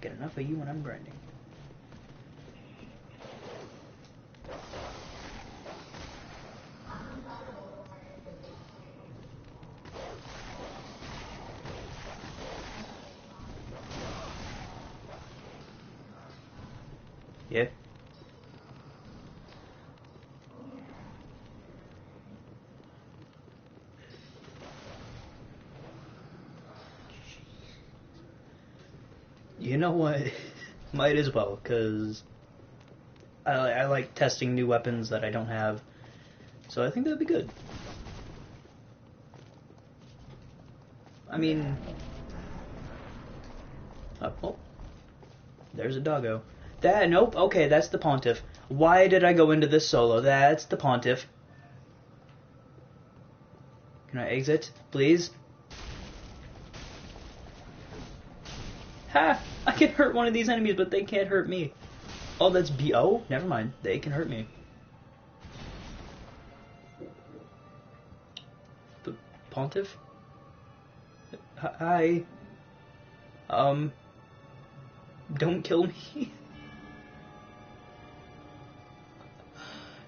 Get enough of you when I'm grinding. Yeah. You know what? Might as well, because I like testing new weapons that I don't have. So I think that'd be good. I mean... Oh. There's a doggo. Nope, okay, that's the Pontiff. Why did I go into this solo? That's the Pontiff. Can I exit, please? Ha! I can hurt one of these enemies, but they can't hurt me. Oh, that's Oh, never mind. They can hurt me. The Pontiff? Hi. Don't kill me.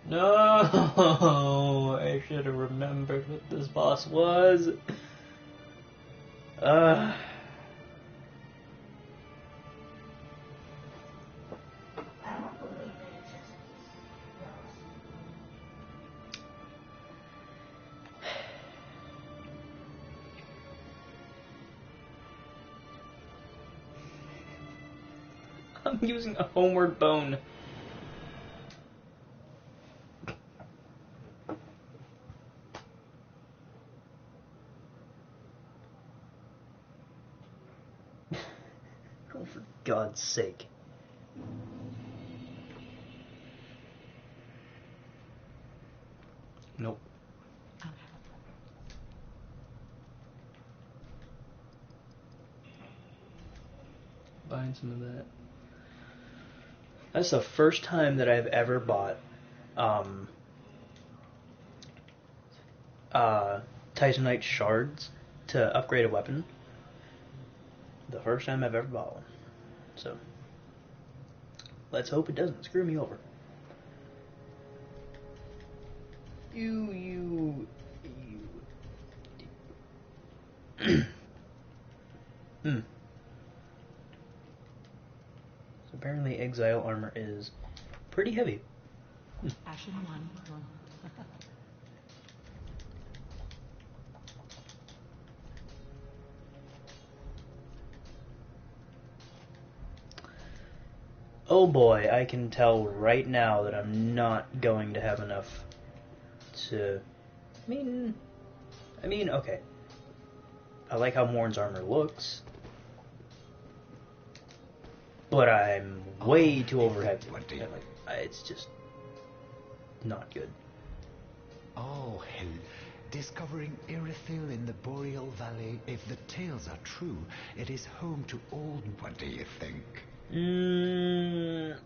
No, I should have remembered what this boss was. I'm using a homeward bone. Oh, for God's sake. Nope. Buying some of that. That's the first time that I've ever bought Titanite shards to upgrade a weapon. The first time I've ever bought one. So, let's hope it doesn't screw me over. You. apparently exile armor is pretty heavy. Ashen 1. Oh boy, I can tell right now that I'm not going to have enough to... I mean, okay. I like how Morn's armor looks, but I'm way too overhead. It's just not good. Oh, hell. Discovering Irithyll in the Boreal Valley, if the tales are true, it is home to all... What do you think?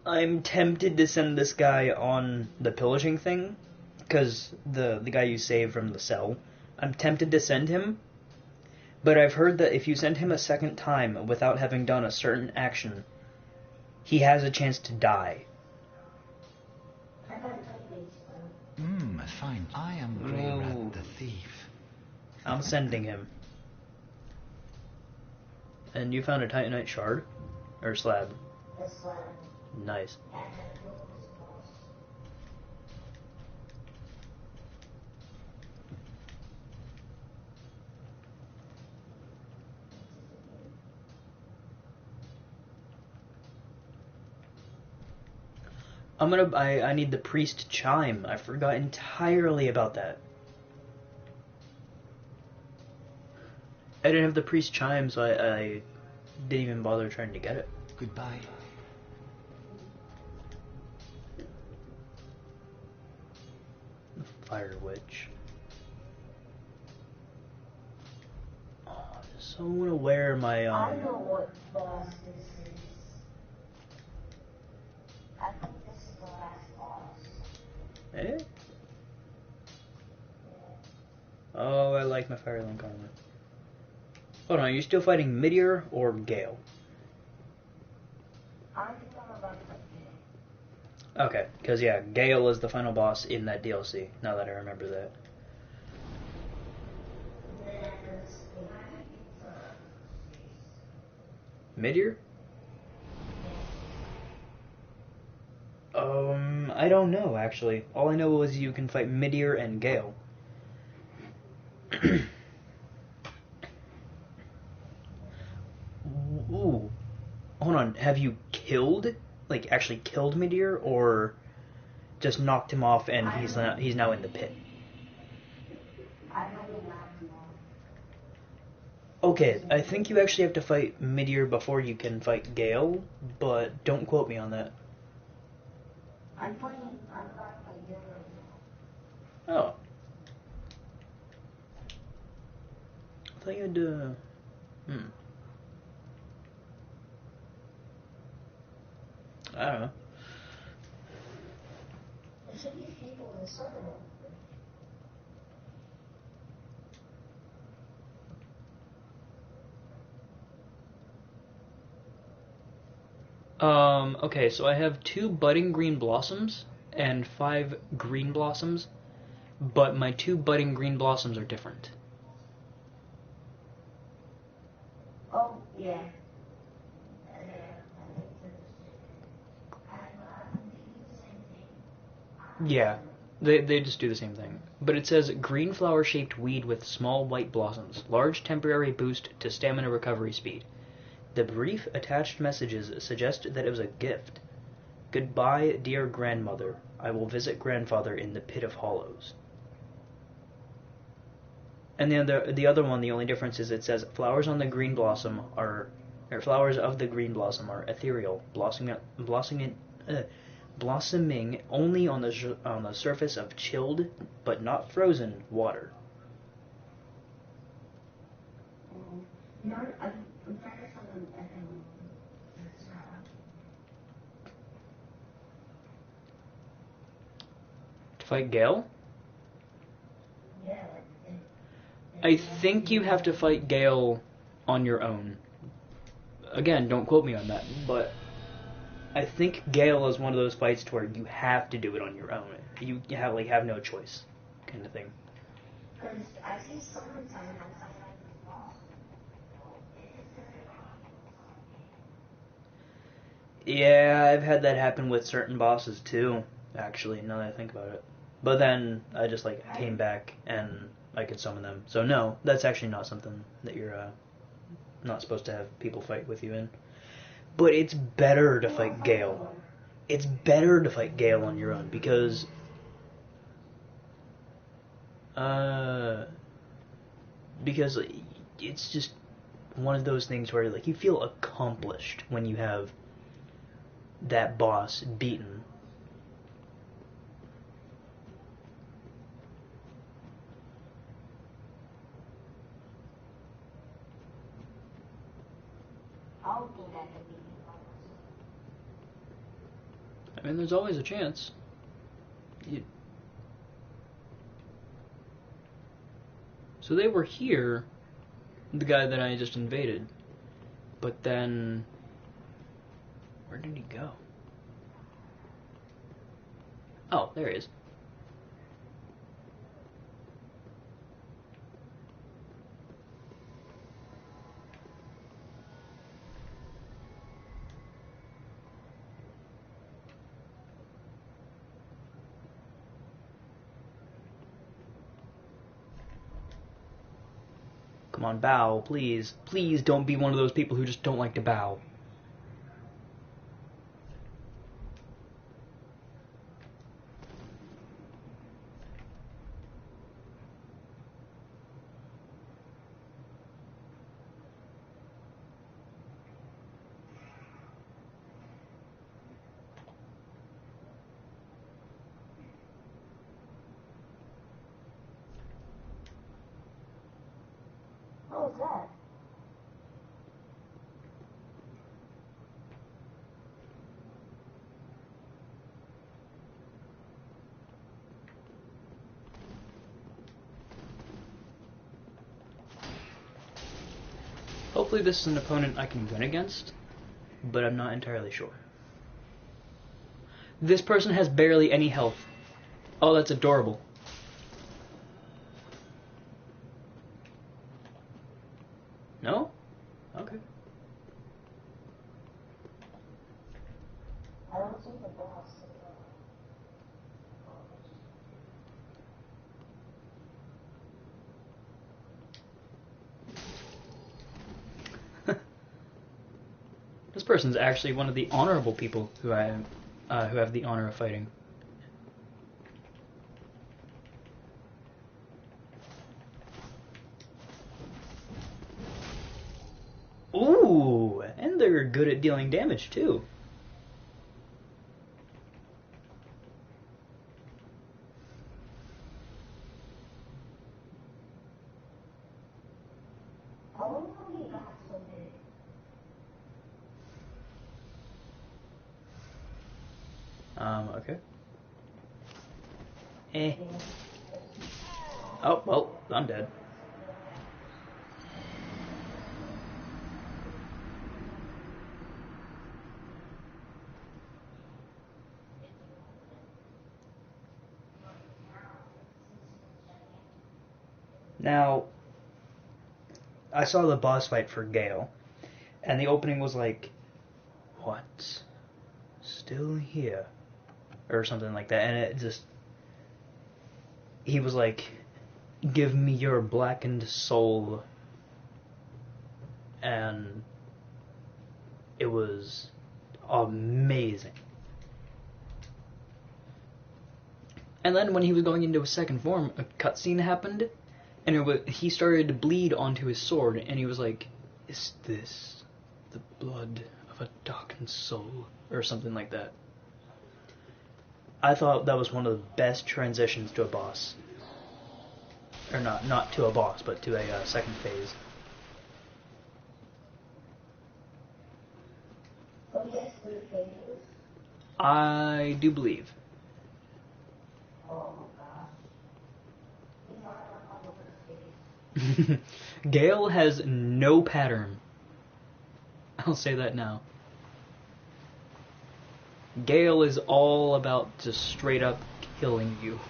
I'm tempted to send this guy on the pillaging thing, because the guy you saved from the cell, I'm tempted to send him, but I've heard that if you send him a second time without having done a certain action, he has a chance to die. Fine. I am Greyrat the Thief. I'm sending him. And you found a Titanite shard? Or slab? The slab. Nice. I need the priest chime. I forgot entirely about that. I didn't have the priest chime, so I didn't even bother trying to get it. Goodbye. The Fire Witch. Oh, I just want to wear my I know what boss this is. I think this is the last boss. Eh? Oh, I like my Firelink armor. Hold on, are you still fighting Midir or Gale? I think I'm about to get Okay, because yeah, Gale is the final boss in that DLC, now that I remember that. Midir? I don't know, actually. All I know is you can fight Midir and Gale. Ooh. Hold on, have you killed, like, actually killed Midir, or just knocked him off and he's now in the pit? Okay, I think you actually have to fight Midir before you can fight Gale, but don't quote me on that. I'm fighting Gale. Oh. I thought you had to... I don't know. There should be people in the circle. Okay, so I have 2 budding green blossoms and 5 green blossoms, but my 2 budding green blossoms are different. Oh, yeah. Yeah, they just do the same thing. But it says green flower-shaped weed with small white blossoms, large temporary boost to stamina recovery speed. The brief attached messages suggest that it was a gift. Goodbye, dear grandmother. I will visit grandfather in the Pit of Hollows. And the other one, the only difference is it says flowers on the green blossom are, or flowers of the green blossom are ethereal, blossoming only on the surface of chilled but not frozen water. I'm trying to find an To fight Gale? Yeah. I think you have to fight Gale on your own. Again, don't quote me on that, but I think Gale is one of those fights to where you have to do it on your own. You have no choice, kind of thing. Because I see someone telling outside the boss. Yeah, I've had that happen with certain bosses too, actually, now that I think about it. But then I just like came back and I could summon them. So no, that's actually not something that you're not supposed to have people fight with you in. But it's better to fight Gale. It's better to fight Gale on your own because it's just one of those things where like you feel accomplished when you have that boss beaten. I mean, there's always a chance. So they were here, the guy that I just invaded. But then... where did he go? Oh, there he is. Come on, bow, please. Please don't be one of those people who just don't like to bow. What was that? Hopefully this is an opponent I can win against, but I'm not entirely sure. This person has barely any health. Oh, that's adorable. No? Okay. I don't see the boss. This person's actually one of the honorable people who who have the honor of fighting. Ooh, and they're good at dealing damage too. I wonder how he got so big. Okay. Eh. Oh, well, I'm dead. Now, I saw the boss fight for Gale, and the opening was like, what? Still here? Or something like that, and it just... he was like, give me your blackened soul. And it was amazing. And then when he was going into his second form, a cutscene happened, and he started to bleed onto his sword, and he was like, is this the blood of a darkened soul? Or something like that. I thought that was one of the best transitions to a boss. Or not to a boss, but to a second phase. So he has 3 phases. I do believe. Oh my god. He's not on the phase. Gale has no pattern. I'll say that now. Gale is all about just straight up killing you.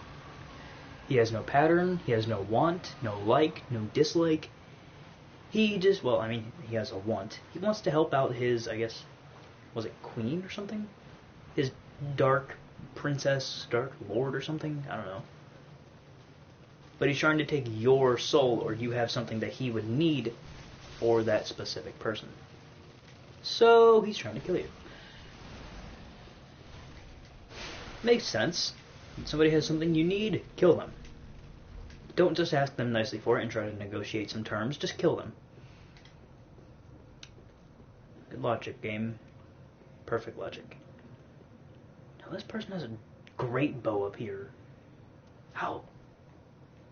He has no pattern, he has no want, no like, no dislike. He just, well, I mean, he has a want. He wants to help out his, I guess, was it queen or something? His dark princess, dark lord or something? I don't know. But he's trying to take your soul, or you have something that he would need for that specific person. So he's trying to kill you. Makes sense. When somebody has something you need, kill them. Don't just ask them nicely for it and try to negotiate some terms, just kill them. Good logic, game. Perfect logic. Now this person has a great bow up here. How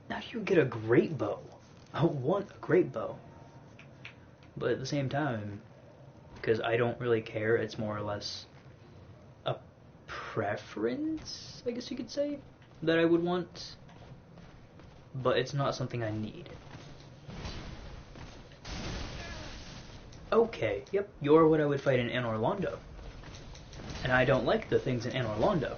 do you get a great bow? I want a great bow. But at the same time, because I don't really care, it's more or less a preference, I guess you could say, that I would want. But it's not something I need. Okay, yep, you're what I would fight in Anor Londo. And I don't like the things in Anor Londo.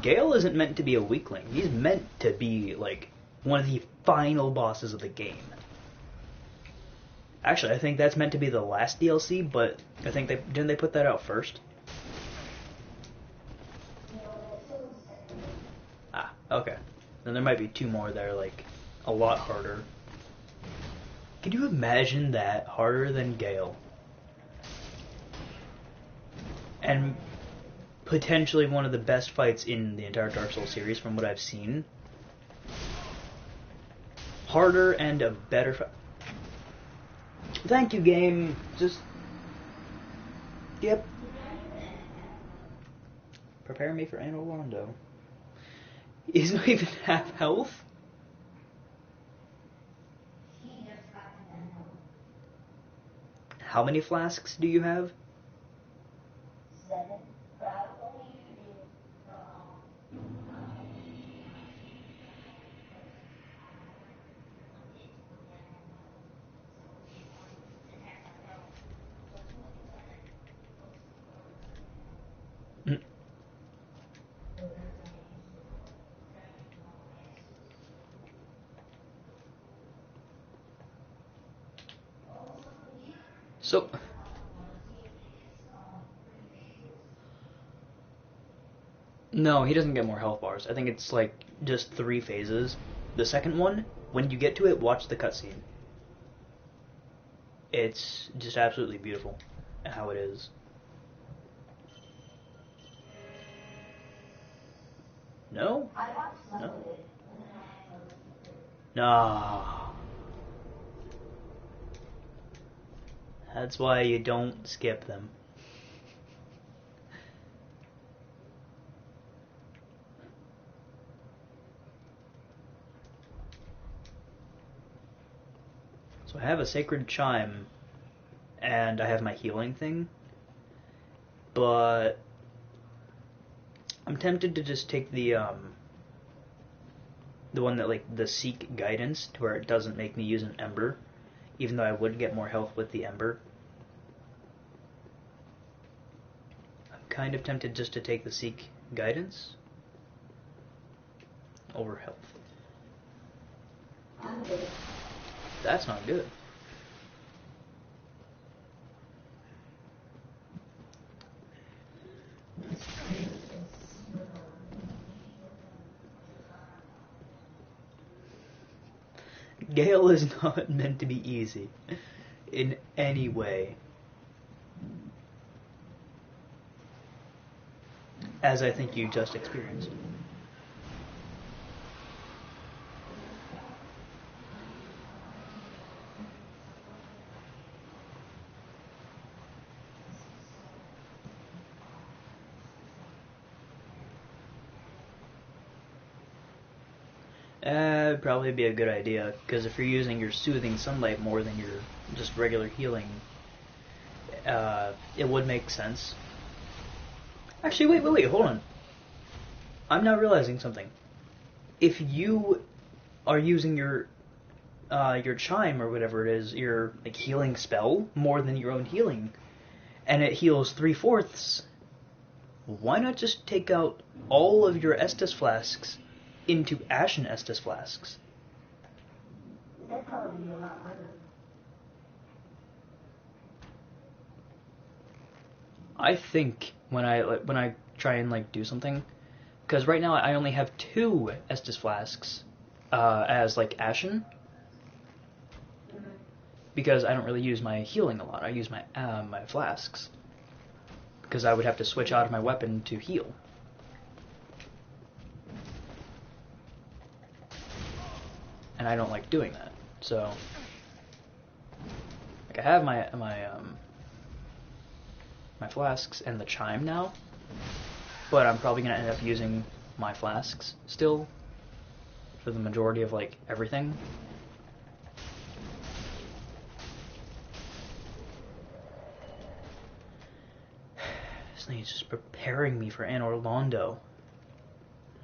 Gale isn't meant to be a weakling. He's meant to be, like, one of the final bosses of the game. Actually, I think that's meant to be the last DLC, but I think didn't they put that out first? Ah, okay. Then there might be 2 more that are, like, a lot harder. Could you imagine that? Harder than Gale? And potentially one of the best fights in the entire Dark Souls series from what I've seen. Harder and a better fight. Thank you, game. Just... Yep. Prepare me for Anor Londo. He's not even half health? How many flasks do you have? 7. So, no, he doesn't get more health bars. I think it's like just 3 phases. The second one, when you get to it, watch the cutscene. It's just absolutely beautiful how it is. No? No. Nah. That's why you don't skip them. So I have a sacred chime, and I have my healing thing, but I'm tempted to just take the one that, like, the Seek Guidance, to where it doesn't make me use an Ember, even though I would get more health with the Ember. I'm kind of tempted just to take the Seek Guidance over health. That's not good. Gale is not meant to be easy in any way. As I think you just experienced. It'd probably be a good idea, because if you're using your soothing sunlight more than your just regular healing, it would make sense. Actually, wait, hold on. I'm now realizing something. If you are using your chime or whatever it is, your like healing spell more than your own healing, and it heals 3/4, why not just take out all of your Estus flasks into Ashen Estus flasks? That'd probably be a lot harder. I think when I try and like do something, because right now I only have 2 Estus flasks as like Ashen, because I don't really use my healing a lot. I use my my flasks because I would have to switch out of my weapon to heal. And I don't like doing that. So like I have my flasks and the chime now, but I'm probably gonna end up using my flasks still for the majority of like everything. This thing is just preparing me for Anor Londo,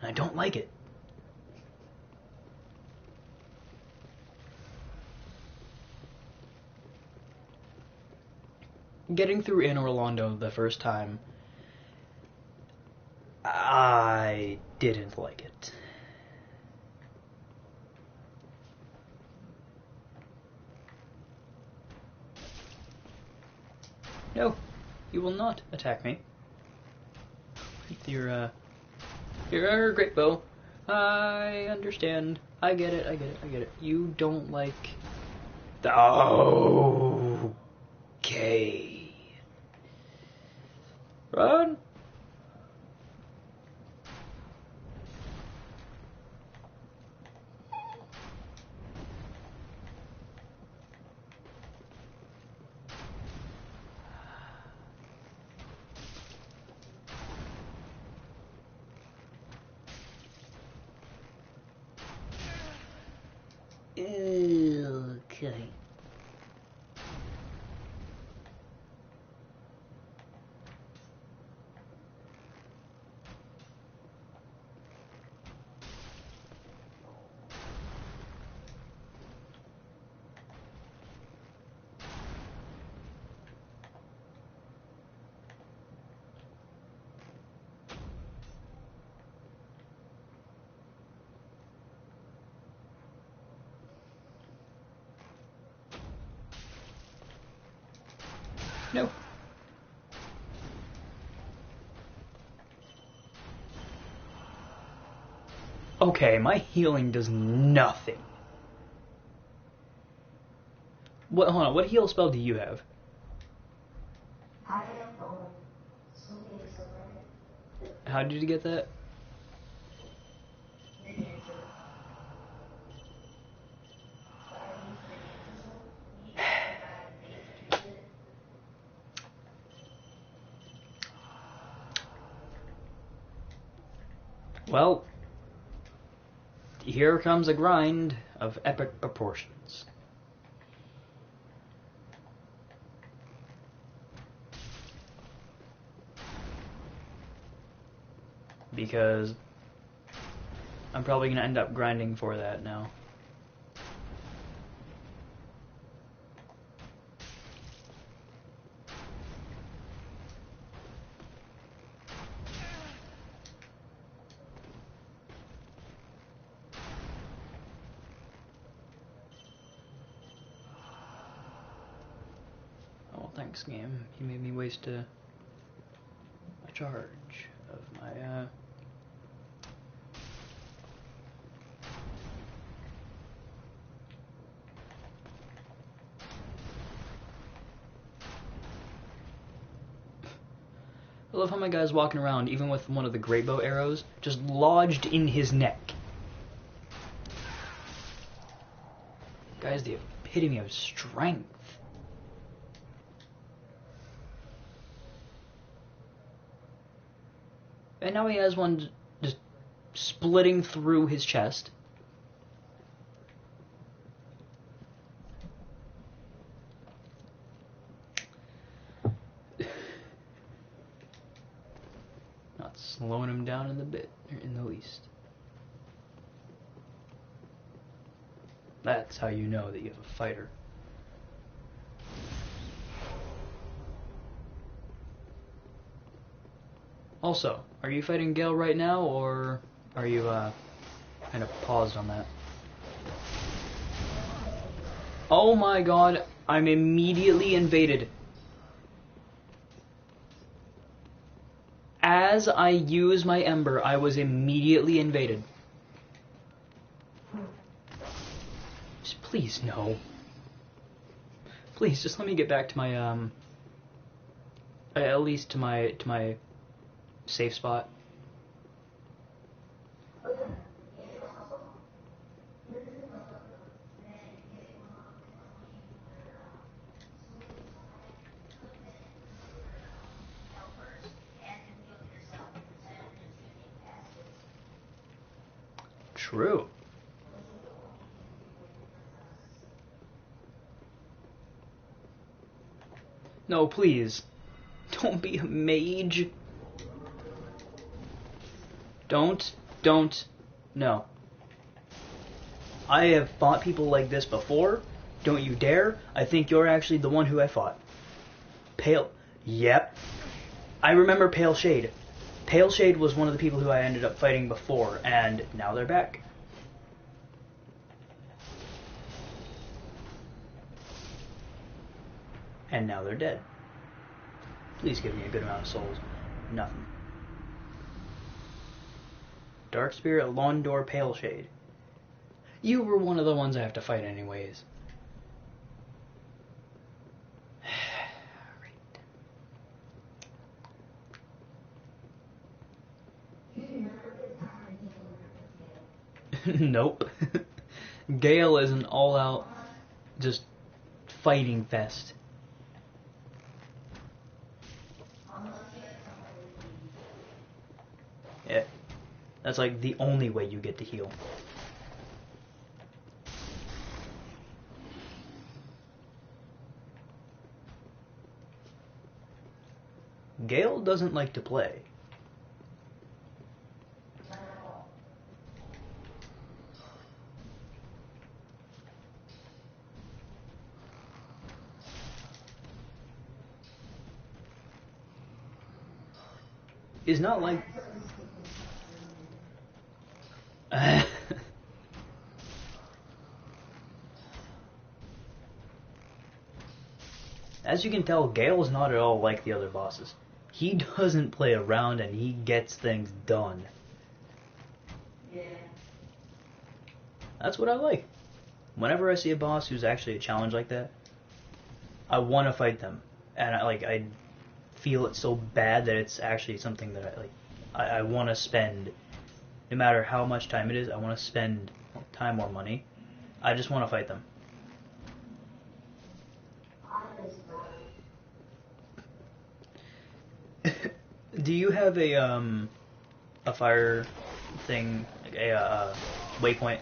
and I don't like it. Getting through Anor Londo the first time, I didn't like it. No, you will not attack me with your great bow. I understand. I get it. I get it. I get it. You don't like the. Okay. Run. Okay. No. Okay, my healing does nothing. What? Hold on. What heal spell do you have? I don't know. Something is over. How did you get that? Well, here comes a grind of epic proportions. Because I'm probably going to end up grinding for that now. Oh, thanks, game. You made me waste a charge of my, I love how my guy's walking around, even with one of the great bow arrows, just lodged in his neck. Guy's the epitome of strength. And now he has one just splitting through his chest. Nuts. slowing him down in the least. That's how you know that you have a fighter. Also, are you fighting Gale right now, or are you kind of paused on that? Oh my god, I'm immediately invaded. As I use my Ember, I was immediately invaded. Just please, no. Please, just let me get back to my, at least to my safe spot. True. No, please. Don't be a mage. Don't. No. I have fought people like this before. Don't you dare. I think you're actually the one who I fought. Pale. Yep. I remember Pale Shade. Pale Shade was one of the people who I ended up fighting before, and now they're back. And now they're dead. Please give me a good amount of souls. Nothing. Dark Spirit, Londor, Pale Shade. You were one of the ones I have to fight anyways. Nope. Gale is an all-out, just fighting fest. Yeah, that's like the only way you get to heal. Gale doesn't like to play. Is not like... As you can tell, Gale is not at all like the other bosses. He doesn't play around and he gets things done. That's what I like. Whenever I see a boss who's actually a challenge like that, I want to fight them. And I feel it so bad that it's actually something that I want to spend. No matter how much time it is, I want to spend time or money. I just want to fight them. Do you have a fire thing, like a waypoint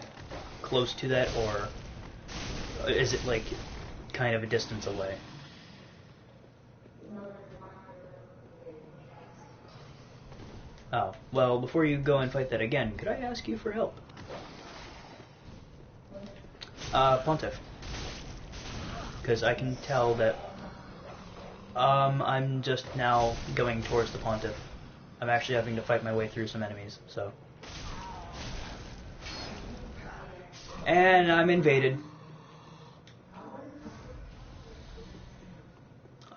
close to that, or is it like kind of a distance away? Oh, well, before you go and fight that again, could I ask you for help? Pontiff. Because I can tell that I'm just now going towards the Pontiff. I'm actually having to fight my way through some enemies, so. And I'm invaded.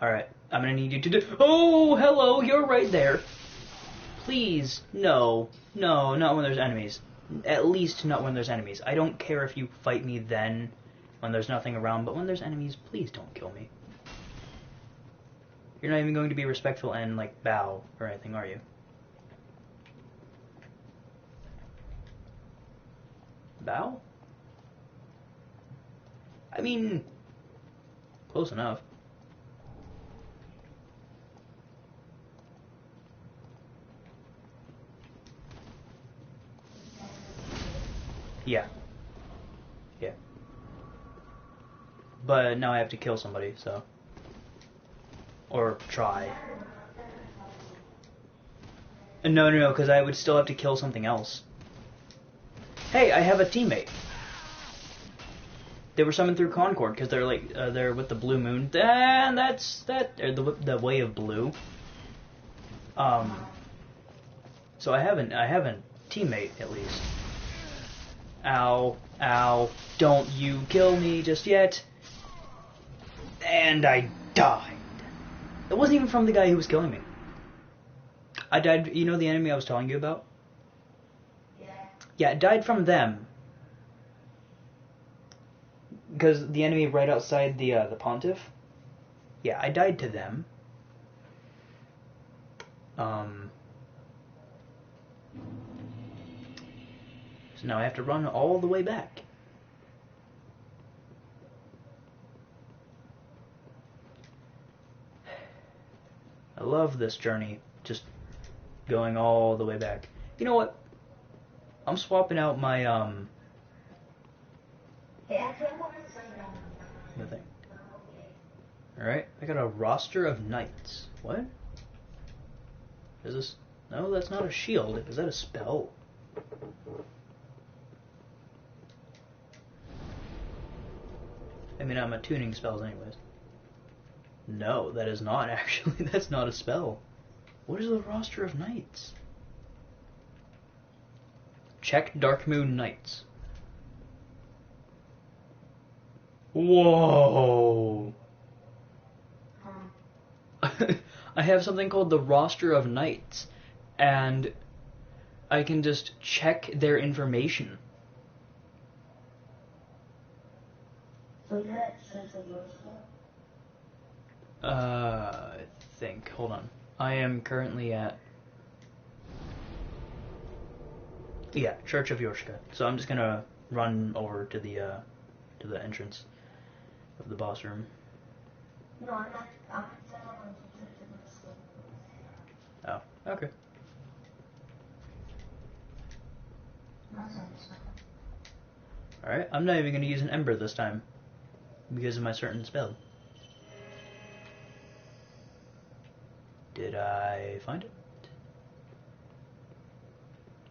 Alright, I'm gonna need you to do... Oh, hello, you're right there. Please, no, not when there's enemies. At least not when there's enemies. I don't care if you fight me then, when there's nothing around, but when there's enemies, please don't kill me. You're not even going to be respectful and, like, bow or anything, are you? Bow? I mean, close enough. Yeah. Yeah. But now I have to kill somebody, so. Or try. No, because I would still have to kill something else. Hey, I have a teammate. They were summoned through Concord because they're like they're with the Blue Moon, and that's or the Way of Blue. So I have a teammate at least. Ow, ow! Don't you kill me just yet! And I died. It wasn't even from the guy who was killing me. I died. You know the enemy I was telling you about? Yeah, it died from them. Because the enemy right outside the Pontiff. Yeah, I died to them. So now I have to run all the way back. I love this journey, just going all the way back. You know what? I'm swapping out my nothing. Alright, I got a roster of knights. What? Is this? No, that's not a shield. Is that a spell? I mean, I'm attuning spells anyways. No, that is not actually. That's not a spell. What is the roster of knights? Check Darkmoon Knights. Whoa! I have something called the roster of knights, and I can just check their information. I think. Hold on. I am currently at... Yeah, Church of Yorshka. So I'm just gonna run over to the entrance of the boss room. No, I'm not. Oh, okay. Alright, I'm not even gonna use an Ember this time because of my certain spell. Did I find it?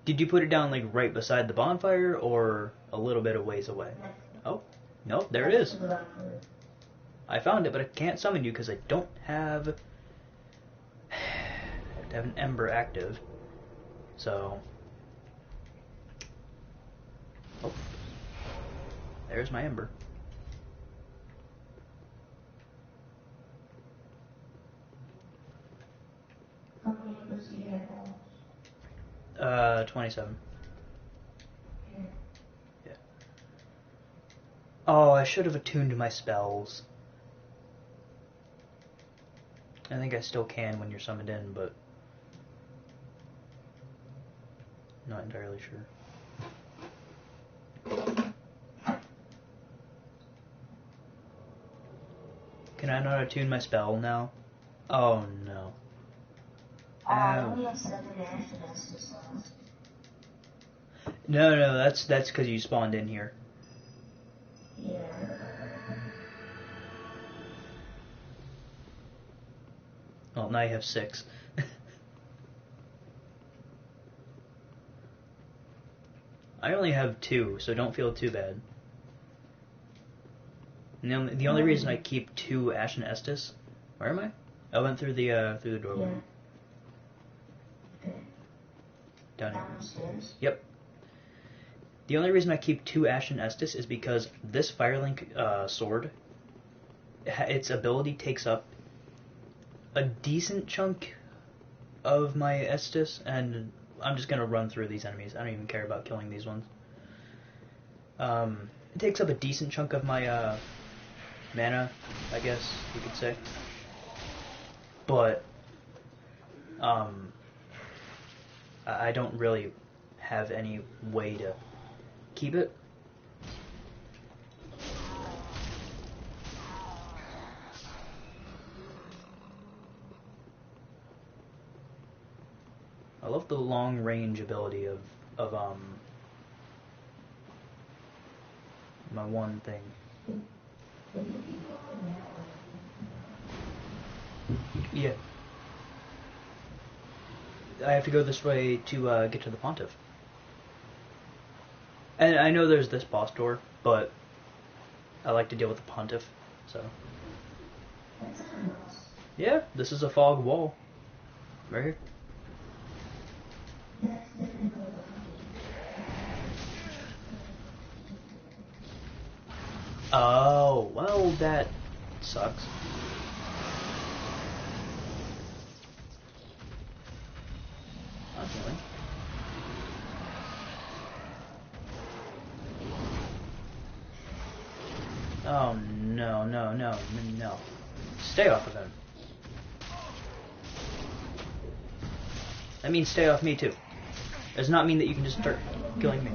Did you put it down like right beside the bonfire or a little bit of ways away? Oh, no, there it is. I found it, but I can't summon you because I don't have... I have to have an Ember active. So... Oh. There's my Ember. How many Embers do you have? 27. Yeah. Oh, I should have attuned my spells. I think I still can when you're summoned in, but not entirely sure. Can I not attune my spell now? Oh no. I only have 7 Ashen Estus left. No, that's because you spawned in here. Yeah. Well, now you have 6. I only have 2, so don't feel too bad. And the only reason I keep 2 Ashen Estus... Where am I? I went through the doorway. Yeah. Down here. Downstairs? Yep. The only reason I keep 2 Ashen Estus is because this Firelink sword, its ability takes up a decent chunk of my Estus, and I'm just going to run through these enemies. I don't even care about killing these ones. It takes up a decent chunk of my mana, I guess you could say. But I don't really have any way to keep it. I love the long range ability of my one thing. Yeah. I have to go this way to get to the Pontiff. And I know there's this boss door, but I like to deal with the Pontiff, so. Yeah, this is a fog wall. Right here. Oh, well, that sucks. Okay. Oh, no, no, no, no. Stay off of him. That means stay off me, too. Does not mean that you can just start killing me.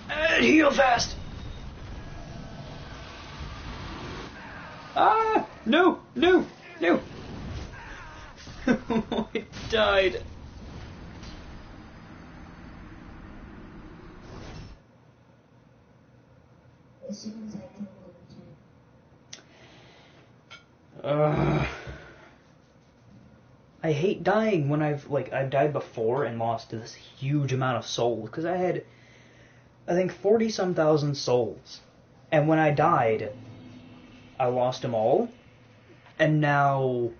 And heal fast! Ah! No! No! No! I died. I hate dying when I've died before and lost this huge amount of souls, because I had, I think, 40-some thousand souls, and when I died, I lost them all, and now,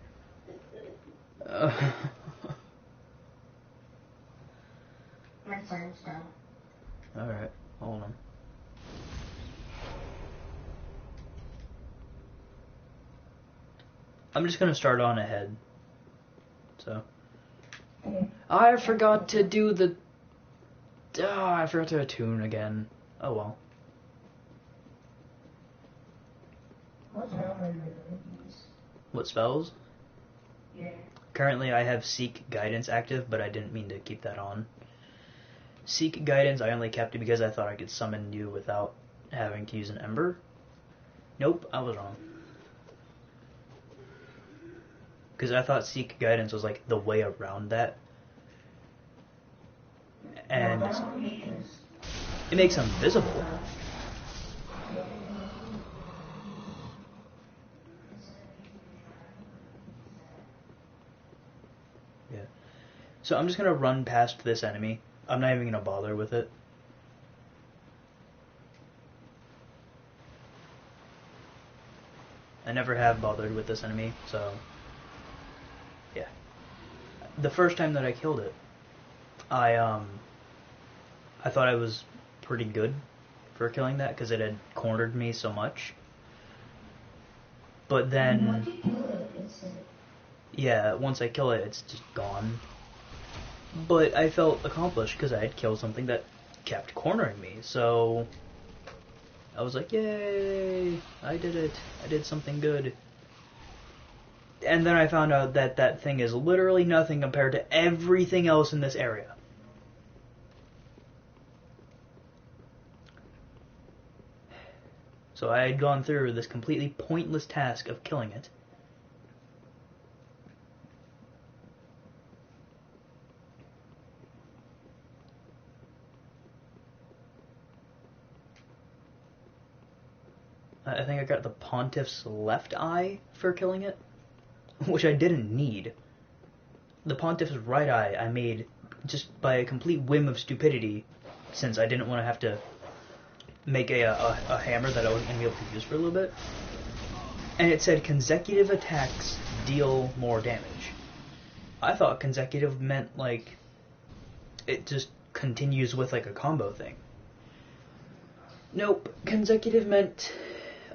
My friend's done. alright, hold on. I'm just gonna start on ahead. So. I forgot to do the... Oh, I forgot to attune again. Oh well. What spells? Yeah. Currently I have Seek Guidance active, but I didn't mean to keep that on. Seek Guidance I only kept it because I thought I could summon you without having to use an Ember. Nope, I was wrong. Because I thought Seek Guidance was like the way around that. And it makes them visible. Yeah. So I'm just going to run past this enemy. I'm not even going to bother with it. I never have bothered with this enemy, so... Yeah. The first time that I killed it, I thought I was pretty good for killing that because it had cornered me so much. But then, yeah, once I kill it, it's just gone. But I felt accomplished because I had killed something that kept cornering me. So I was like, yay, I did it. I did something good. And then I found out that that thing is literally nothing compared to everything else in this area. So I had gone through this completely pointless task of killing it. I think I got the Pontiff's left eye for killing it, which I didn't need. The Pontiff's right eye I made just by a complete whim of stupidity, since I didn't want to have to make a hammer that I wasn't going to be able to use for a little bit. And it said consecutive attacks deal more damage. I thought consecutive meant like it just continues with like a combo thing. Nope, consecutive meant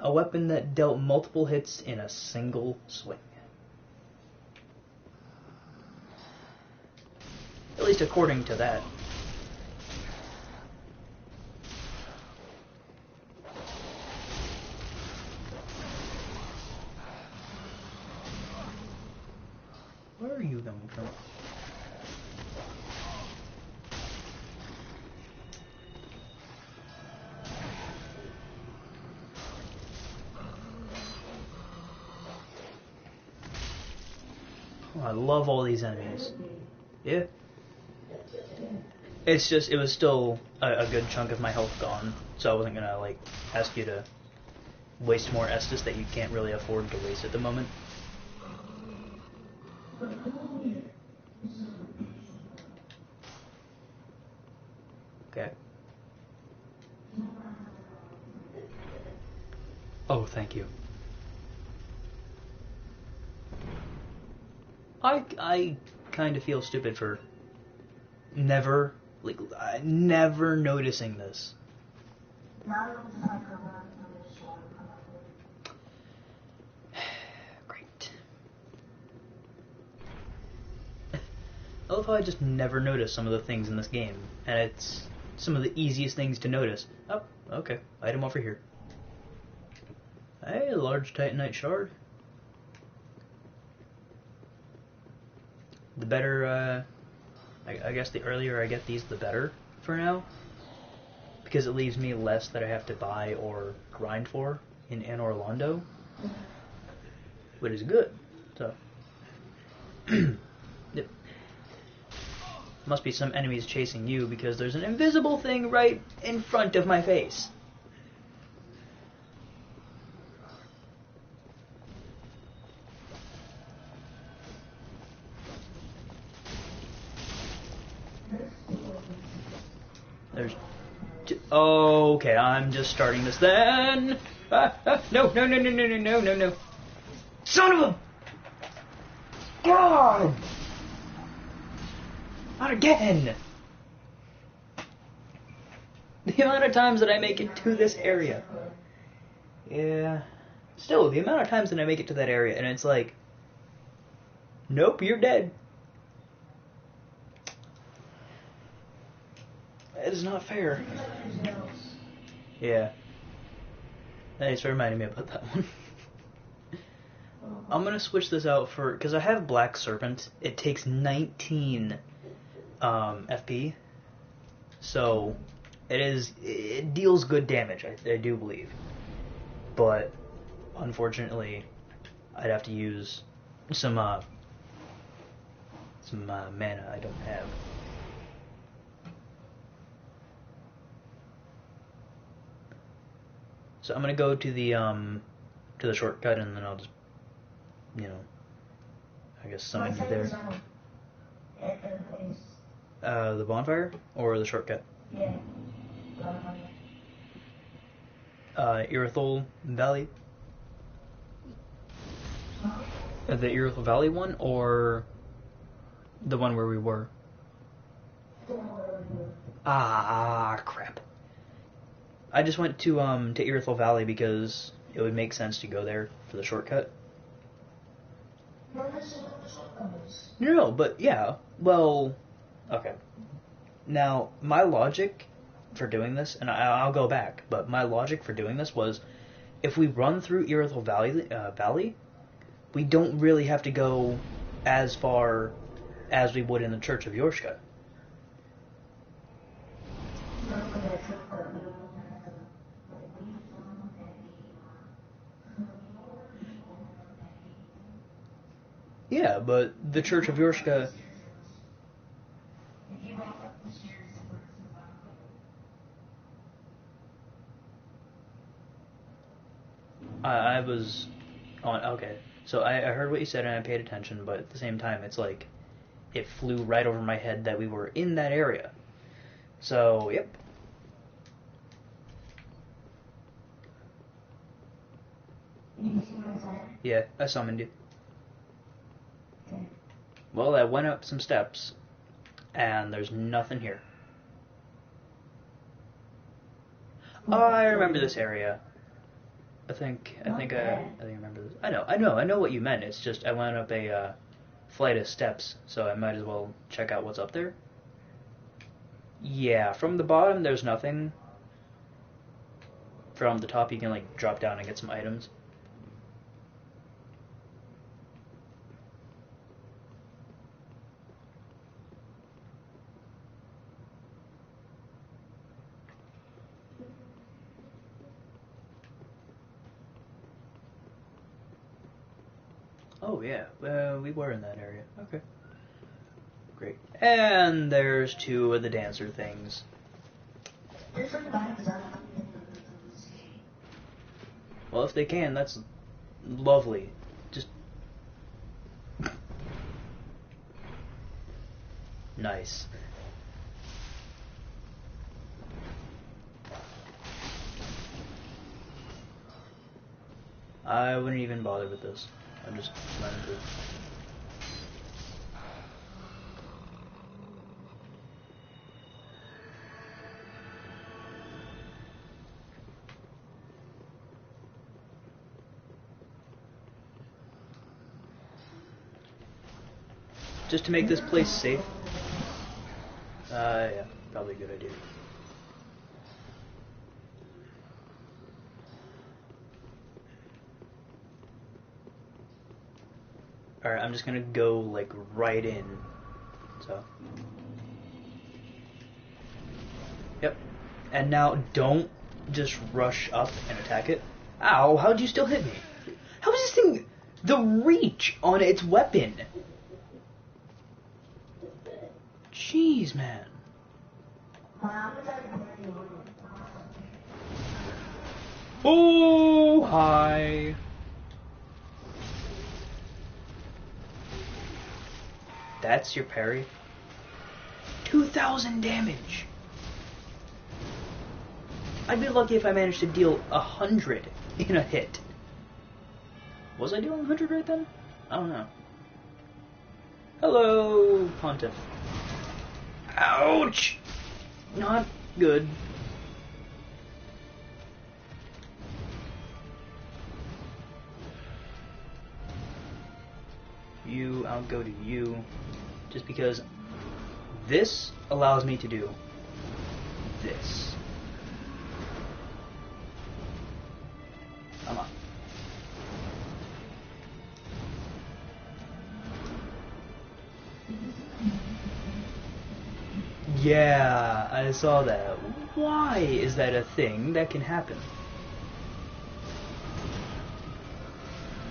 a weapon that dealt multiple hits in a single swing. At least according to that. Where are you coming from? Oh, I love all these enemies. Yeah. It's just, it was still a good chunk of my health gone, so I wasn't gonna, like, ask you to waste more Estus that you can't really afford to waste at the moment. Okay. Oh, thank you. I kind of feel stupid for never noticing this. Great. I love how I just never notice some of the things in this game, and it's some of the easiest things to notice. Oh, okay. Item over here. Hey, large Titanite shard. The better, I guess the earlier I get these, the better for now. Because it leaves me less that I have to buy or grind for in Anor Londo. Which is good. So. Yep. Must be some enemies chasing you because there's an invisible thing right in front of my face. There's... Oh, okay, I'm just starting this then. No. Son of a... God! Not again! The amount of times that I make it to this area. Yeah. Still, the amount of times that I make it to that area, and it's like... Nope, you're dead. That is not fair. Yeah. Thanks for reminding me about that one. I'm gonna switch this out for... Because I have Black Serpent. It takes 19 FP. So, it deals good damage, I do believe. But, unfortunately, I'd have to use some mana I don't have. So I'm gonna go to the shortcut, and then I'll just, I guess summon you there. The bonfire or the shortcut? Yeah. Irithyll Valley. The Irithyll Valley one, or the one where we were? Ah, crap. I just went to Irithyll Valley because it would make sense to go there for the shortcut. No, but yeah. Well, okay. Now, my logic for doing this, and I'll go back, but my logic for doing this was, if we run through Irithyll Valley, we don't really have to go as far as we would in the Church of Yorshka. Yeah, but the Church of Yorshka... I was on... Okay, so I heard what you said and I paid attention, but at the same time, it's like, it flew right over my head that we were in that area. So, yep. Yeah, I summoned you. Well, I went up some steps, and there's nothing here. Oh, I remember this area. I think I remember this. I know what you meant. It's just I went up a flight of steps, so I might as well check out what's up there. Yeah, from the bottom there's nothing. From the top you can like drop down and get some items. Oh yeah, we were in that area. Okay. Great. And there's two of the dancer things. Well, if they can, that's lovely. Just... Nice. I wouldn't even bother with this. I'm just running through. Just to make this place safe. Yeah, probably a good idea. Alright, I'm just gonna go, like, right in. So. Yep. And now, don't just rush up and attack it. Ow, how'd you still hit me? How is this thing... The reach on its weapon? Jeez, man. Oh, hi. That's your parry? 2,000 damage. I'd be lucky if I managed to deal 100 in a hit. Was I doing 100 right then? I don't know. Hello, Pontiff. Ouch! Not good. You, I'll go to you. Just because this allows me to do this. Come on. Yeah, I saw that. Why is that a thing that can happen?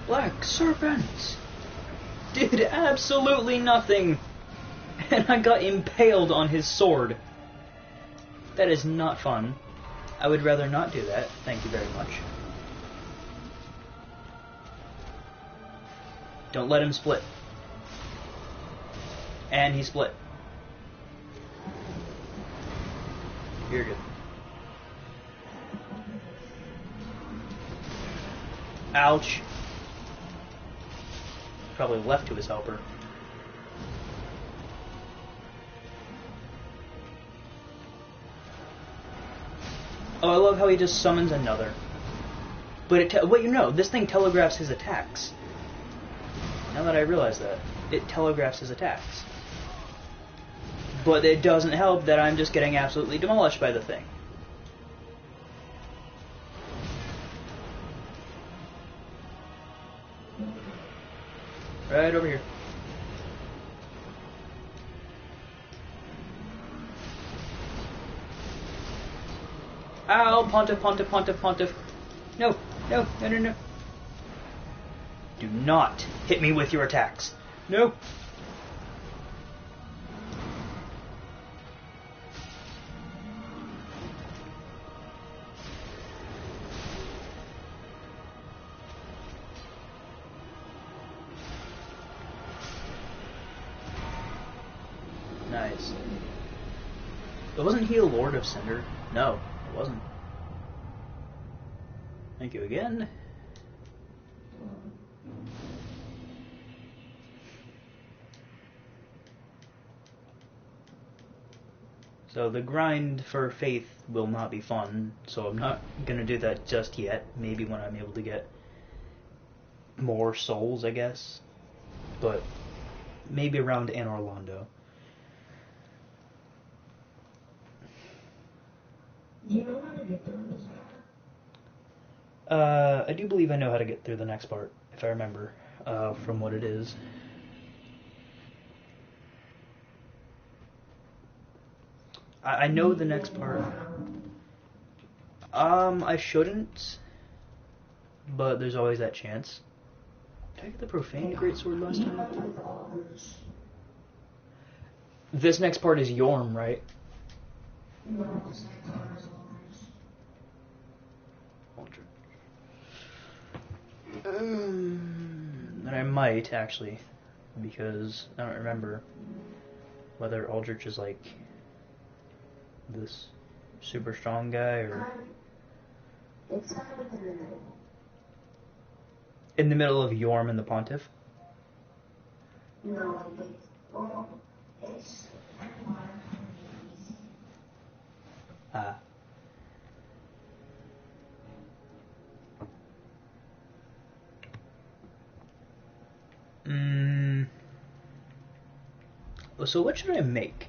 Black serpents did absolutely nothing, and I got impaled on his sword. That is not fun. I would rather not do that. Thank you very much. Don't let him split. And he split. You're good. Ouch. Probably left to his helper. Oh, I love how he just summons another. But wait, you know, this thing telegraphs his attacks. Now that I realize that, it telegraphs his attacks. But it doesn't help that I'm just getting absolutely demolished by the thing. Right over here. Ow, Pontiff, Pontiff, Pontiff, Pontiff. No, no, no, no, no. Do not hit me with your attacks. No. Nice. But wasn't he a Lord of Cinder? No, it wasn't. Thank you again. So the grind for faith will not be fun, so I'm not gonna do that just yet. Maybe when I'm able to get more souls, I guess. But maybe around Anor Londo. You know how to get through this? I do believe I know how to get through the next part, if I remember, from what it is. I know the next part. I shouldn't, but there's always that chance. Did I get the Profane Greatsword last time? This next part is Yorm, right? And I might, actually, because I don't remember. whether Aldrich is like this super strong guy or It's kind of in the middle. in the middle of Yorm and the Pontiff. No, like it's Ah. So what should I make?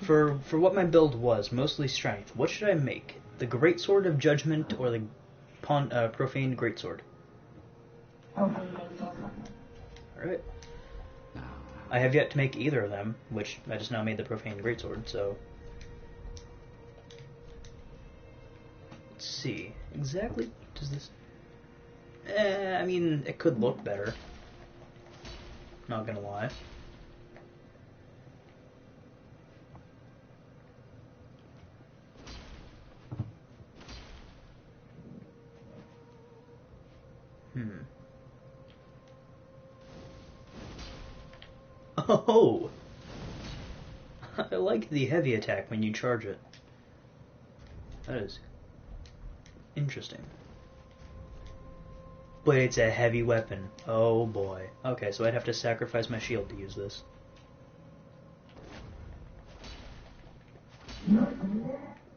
For what my build was, mostly strength, what should I make? The Greatsword of Judgment or the Profane Greatsword? Alright. I have yet to make either of them, which I just now made the Profane Greatsword, so... Let's see. Exactly does this... I mean, it could look better. Not gonna lie. Oh! I like the heavy attack when you charge it. That is interesting. But it's a heavy weapon. Oh boy. Okay, so I'd have to sacrifice my shield to use this.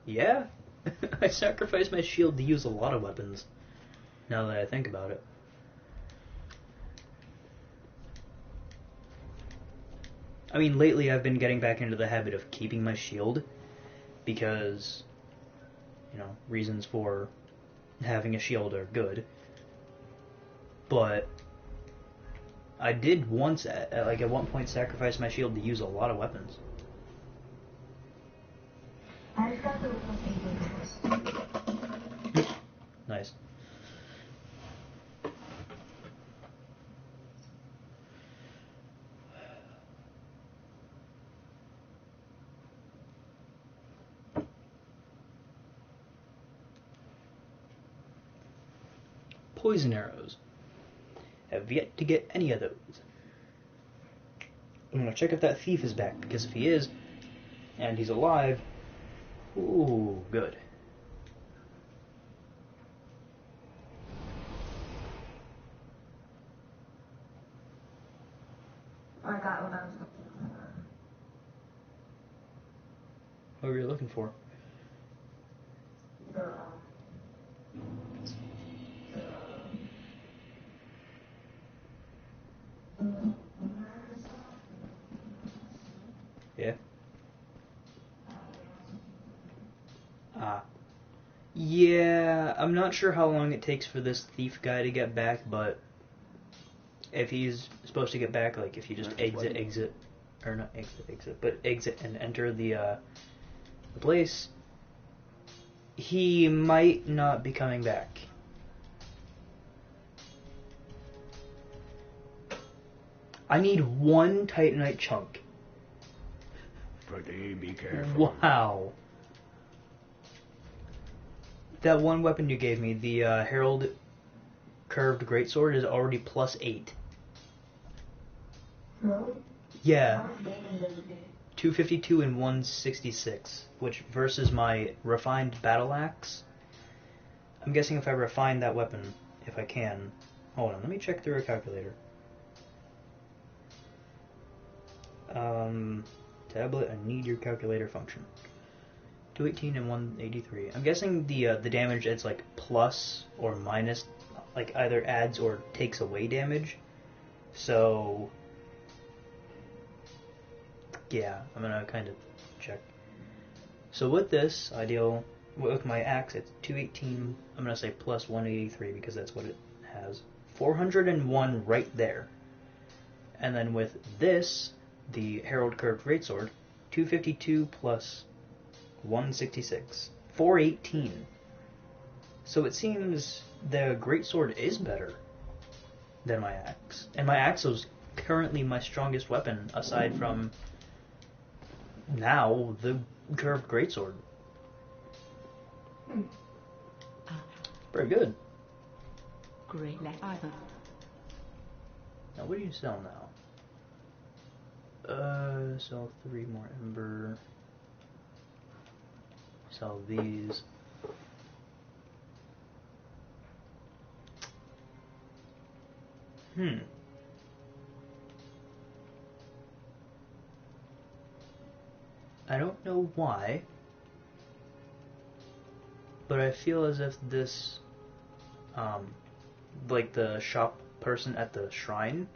Yeah? I sacrificed my shield to use a lot of weapons. Now that I think about it. I mean, lately I've been getting back into the habit of keeping my shield because, you know, reasons for having a shield are good. But I did once, at one point, sacrifice my shield to use a lot of weapons. I've got the favorite. Nice. Poison arrows. Have yet to get any of those. I'm gonna check if that thief is back, because if he is, and he's alive, ooh, good. I got what I was looking for. What were you looking for? Yeah. Yeah, I'm not sure how long it takes for this thief guy to get back, but if he's supposed to get back, like if you just exit, or not exit, but exit and enter the place, he might not be coming back. I need one Titanite chunk. Freddy, be careful. Wow. That one weapon you gave me, the Herald Curved Greatsword, is already +8. Really? Yeah. 252 and 166, which versus my refined battle axe. I'm guessing if I refine that weapon, if I can. Hold on, let me check through a calculator. Tablet, I need your calculator function. 218 and 183. I'm guessing the damage, it's like plus or minus, like either adds or takes away damage. So yeah, I'm gonna kind of check. So with this, with my axe, it's 218. I'm gonna say plus 183 because that's what it has. 401 right there. And then with this, the Herald Curved Greatsword, 252 plus 166. 418. So it seems the Greatsword is better than my axe. And my axe is currently my strongest weapon, aside from now the Curved Greatsword. Very good. Great left either. Now what do you sell now? Sell 3 more ember. Sell these. I don't know why, but I feel as if this, like the shop person at the shrine,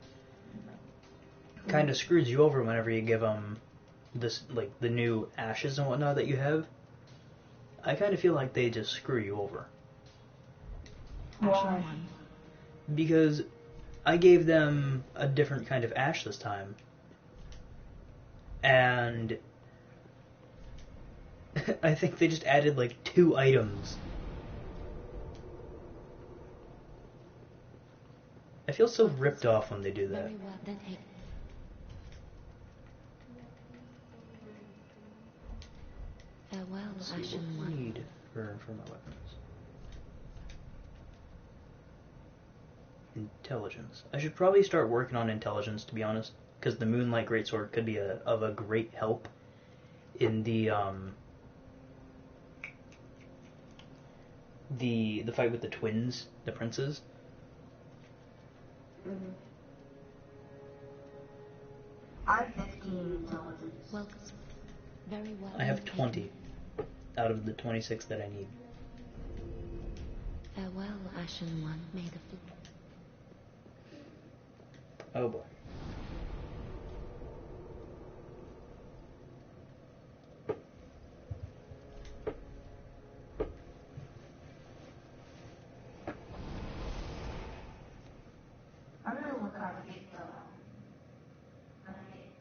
kind of screws you over whenever you give them this, like the new ashes and whatnot that you have. I kind of feel like they just screw you over. Ashen 1. Because I gave them a different kind of ash this time. And I think they just added like 2 items. I feel so ripped off when they do that. Very well, then take. Farewell, Let's see what Ashen we One. need for my weapons. Intelligence. I should probably start working on intelligence, to be honest, because the Moonlight Greatsword could be of a great help in the fight with the twins, the princes. I have 15 intelligence. Welcome. Very well. I have then 20 out of the 26 that I need. Farewell, Ashen One. May the Oh boy. I'm gonna look how to get how to get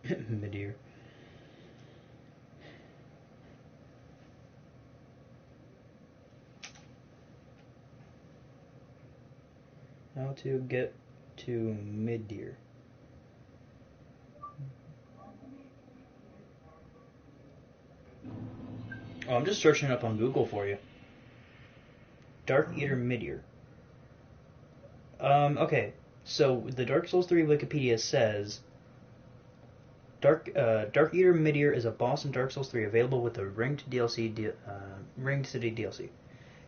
to the Midir. How to get to Midir. Oh, I'm just searching it up on Google for you. Dark Eater Midir. Okay. So the Dark Souls 3 Wikipedia says Dark Eater Midir is a boss in Dark Souls 3 available with the Ringed DLC, Ringed City DLC.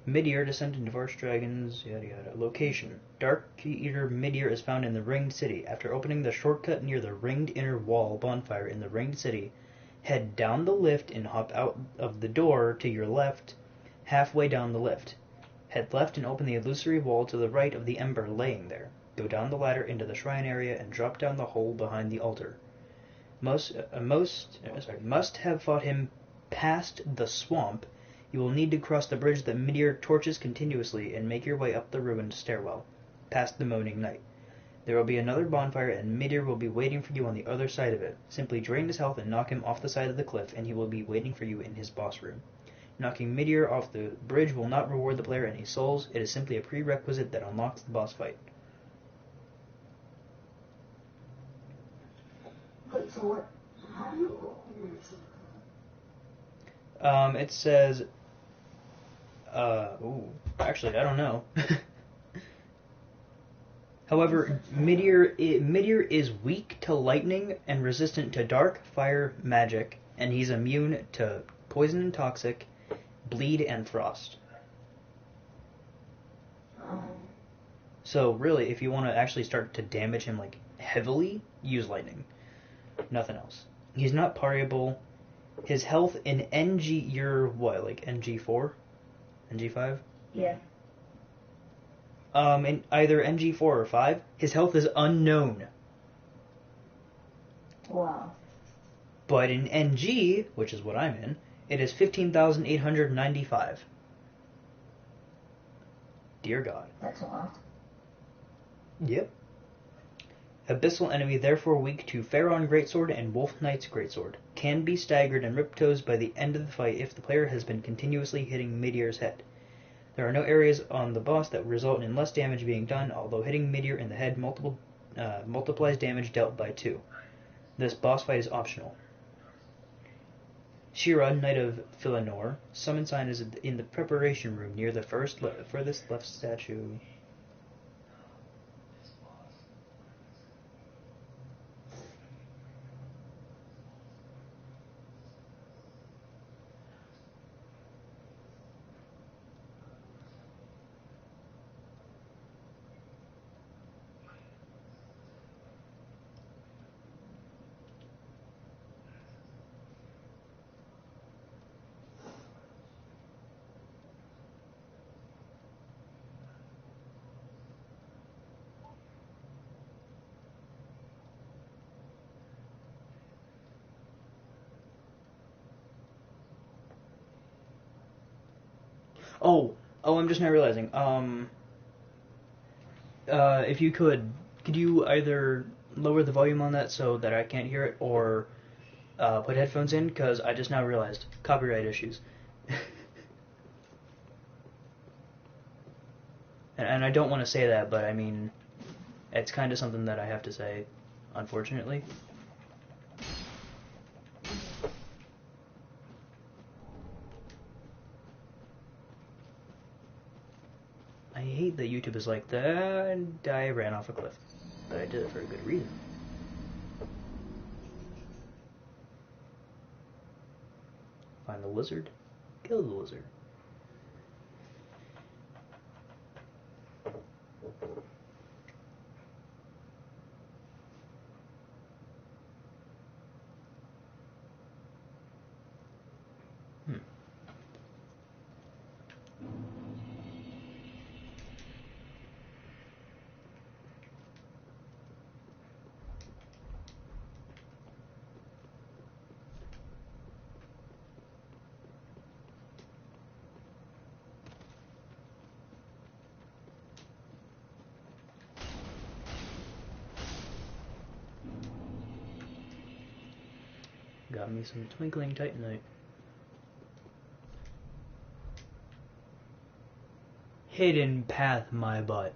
Midir, descendant of Archdragons, yada yada. Location. Dark Eater Midir is found in the Ringed City. After opening the shortcut near the Ringed Inner Wall bonfire in the Ringed City, head down the lift and hop out of the door to your left, halfway down the lift. Head left and open the illusory wall to the right of the ember laying there. Go down the ladder into the shrine area and drop down the hole behind the altar. Must have fought him past the swamp. You will need to cross the bridge that Midir torches continuously and make your way up the ruined stairwell, past the Moaning Knight. There will be another bonfire and Midir will be waiting for you on the other side of it. Simply drain his health and knock him off the side of the cliff and he will be waiting for you in his boss room. Knocking Midir off the bridge will not reward the player any souls. It is simply a prerequisite that unlocks the boss fight. Wait, so what? How do you go? It says, actually, I don't know. However, Midir is weak to lightning and resistant to dark, fire, magic, and he's immune to poison and toxic, bleed, and frost. So really, if you want to actually start to damage him like heavily, use lightning. Nothing else. He's not pariable. His health in NG, you're what, like NG4? NG5? Yeah. In either NG4 or 5, his health is unknown. Wow. But in NG, which is what I'm in, it is 15,895. Dear God. That's a lot. Yep. Abyssal enemy therefore weak to Pharaon Greatsword and Wolf Knight's Greatsword. Can be staggered and riptoes by the end of the fight if the player has been continuously hitting Midir's head. There are no areas on the boss that result in less damage being done, although hitting Midir in the head multiplies damage dealt by 2. This boss fight is optional. Shira, Knight of Philanor, summon sign is in the preparation room near the furthest left statue. Oh, I'm just now realizing. If you could you either lower the volume on that so that I can't hear it, or put headphones in? Because I just now realized copyright issues. and I don't want to say that, but I mean, it's kind of something that I have to say, unfortunately. I hate that YouTube is like that, and I ran off a cliff. But I did it for a good reason. Find the lizard, kill the lizard. Got me some twinkling titanite. Hidden path, my butt.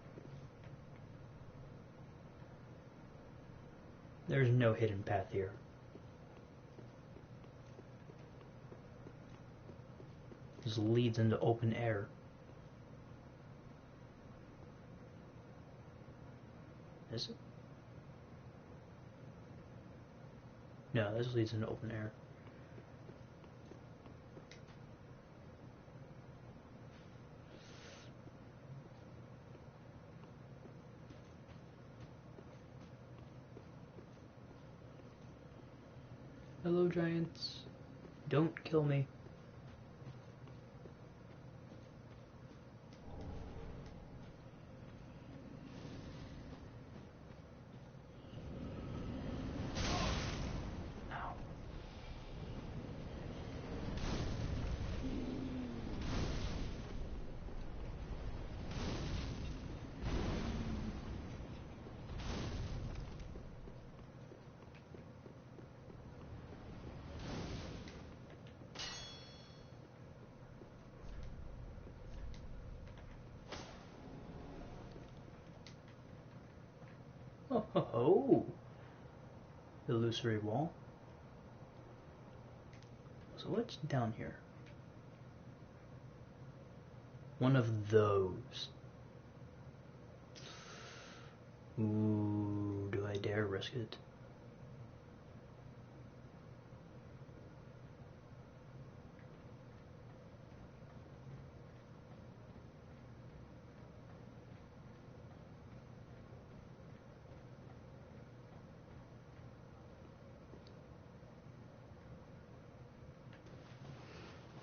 There's no hidden path here. This leads into open air. Is it? No, this leads into open air. Hello, giants. Don't kill me. Oh, illusory wall. So what's down here? One of those. Ooh, do I dare risk it?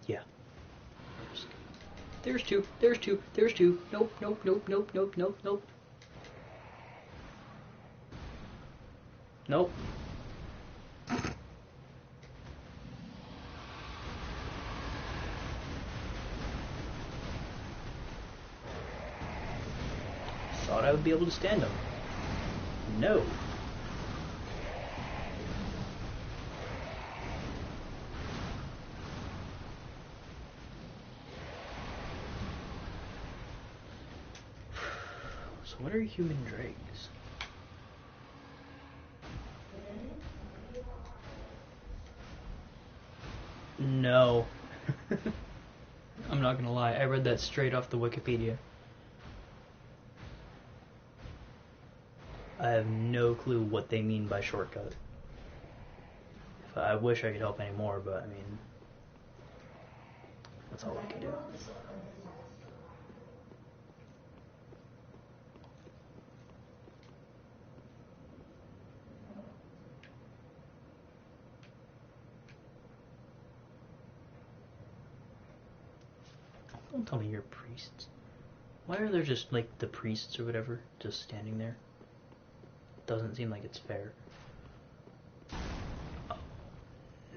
Yeah. There's two. There's two. There's two. Nope, nope, nope, nope, nope, nope, nope. Nope. Thought I would be able to stand them. No. So what are human dregs? No. I'm not gonna lie, I read that straight off the Wikipedia. I have no clue what they mean by shortcut. I wish I could help any more, but I mean, that's all I can do. Don't tell me you're priests. Why are there just, like, the priests or whatever just standing there? Doesn't seem like it's fair. Oh.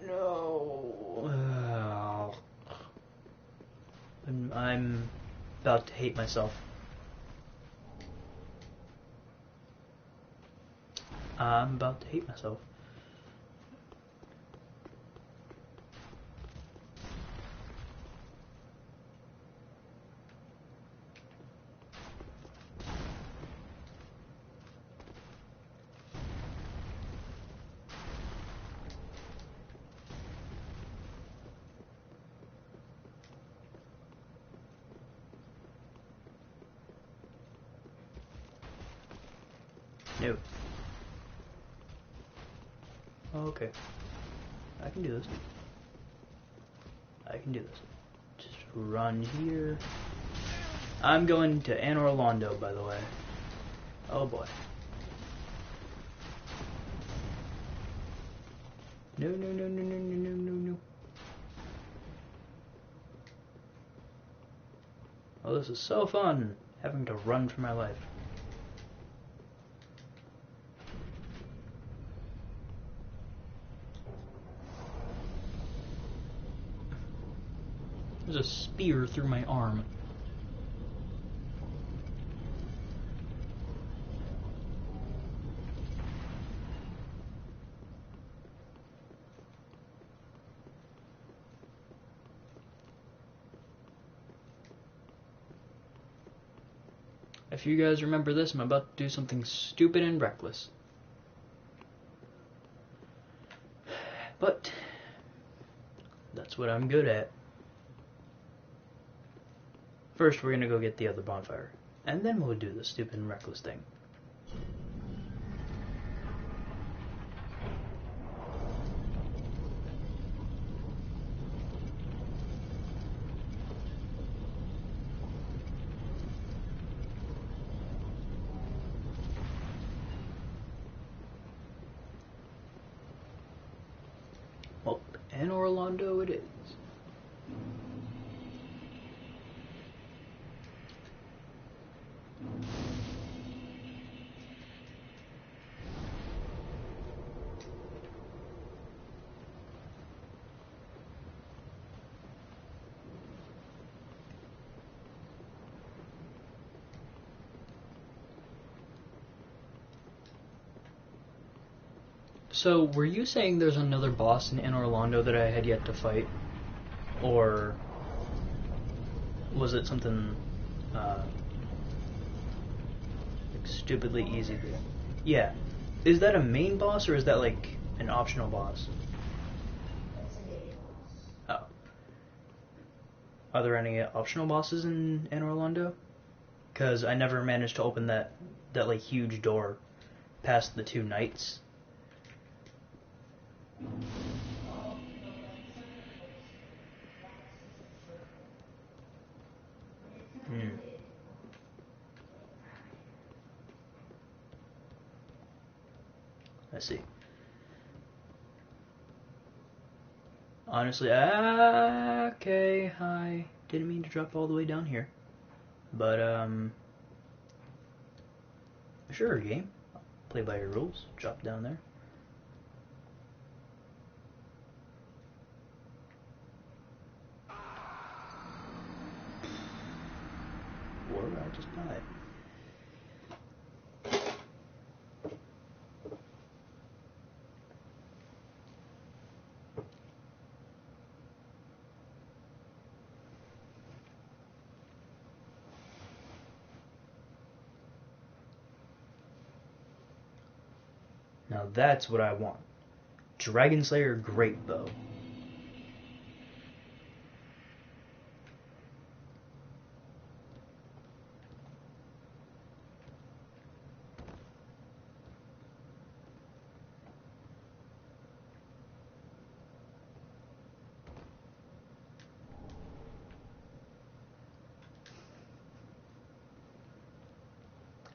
No. And I'm about to hate myself. I'm about to hate myself. No. Okay. I can do this. I can do this. Just run here. I'm going to Anor Londo, by the way. Oh boy. No, no, no, no, no, no, no, no, no. Oh, this is so fun, having to run for my life. There's a spear through my arm. If you guys remember this, I'm about to do something stupid and reckless. But that's what I'm good at. First, we're gonna go get the other bonfire, and then we'll do the stupid and reckless thing. Well, Anor Londo it is. So, were you saying there's another boss in Anor Londo that I had yet to fight? Or was it something like stupidly easy? Yeah. Is that a main boss or is that like an optional boss? Oh. Are there any optional bosses in Anor Londo? Because I never managed to open that like huge door past the two knights. I see. Honestly, okay, I didn't mean to drop all the way down here. But, sure, game. Play by your rules. Drop down there. Or I'll just die. Now that's what I want. Dragon Slayer Great Bow.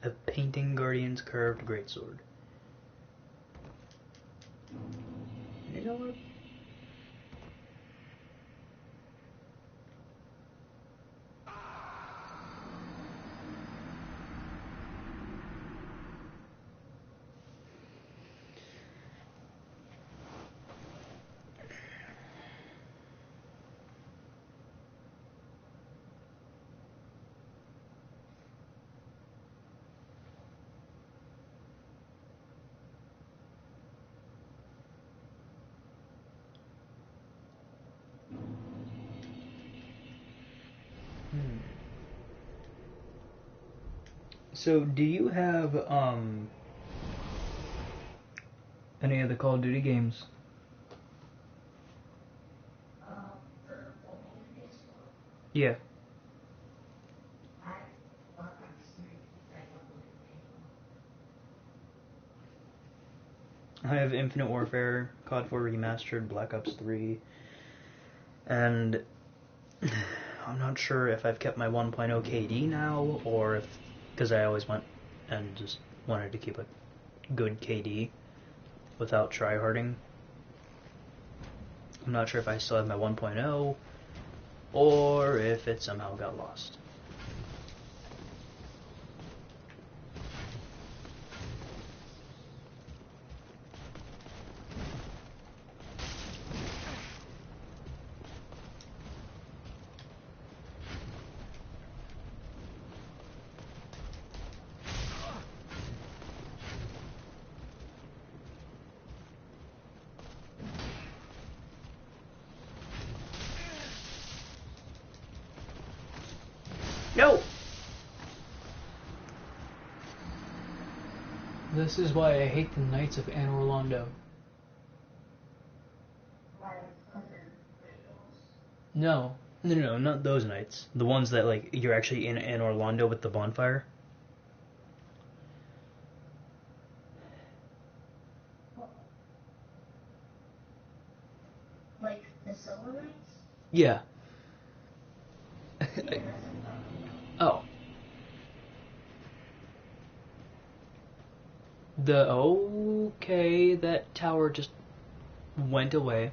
A Painting Guardian's Curved Greatsword. You know what? So, do you have any of the Call of Duty games? Yeah. I have Infinite Warfare, COD 4 Remastered, Black Ops 3, and I'm not sure if I've kept my 1.0 KD now, or if, because I always went and just wanted to keep a good KD without tryharding. I'm not sure if I still have my 1.0, or if it somehow got lost. No! This is why I hate the Knights of Anor Londo. No, not those knights. The ones that, like, you're actually in Anor Londo with the bonfire. Like the Silver Knights? Yeah. Oh. Okay, that tower just went away.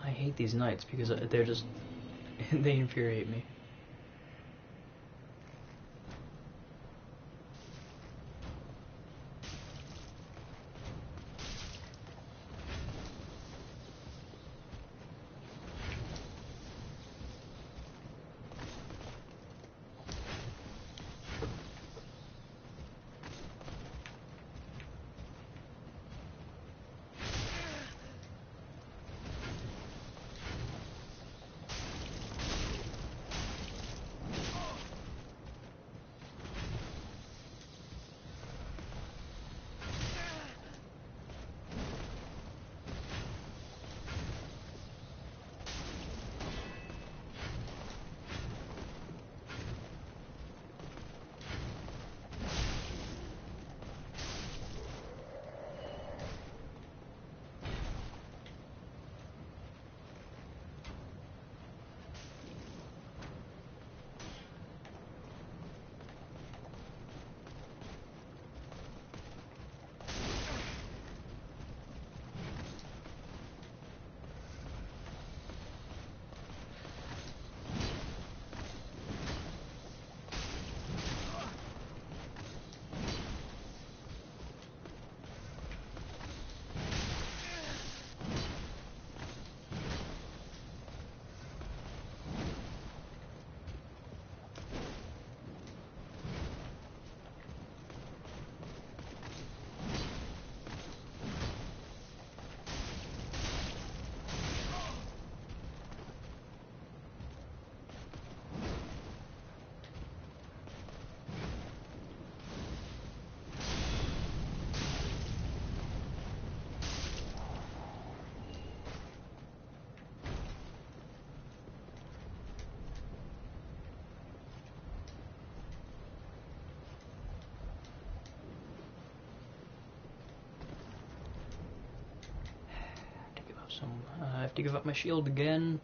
I hate these knights because they're just, they infuriate me. I have to give up my shield again.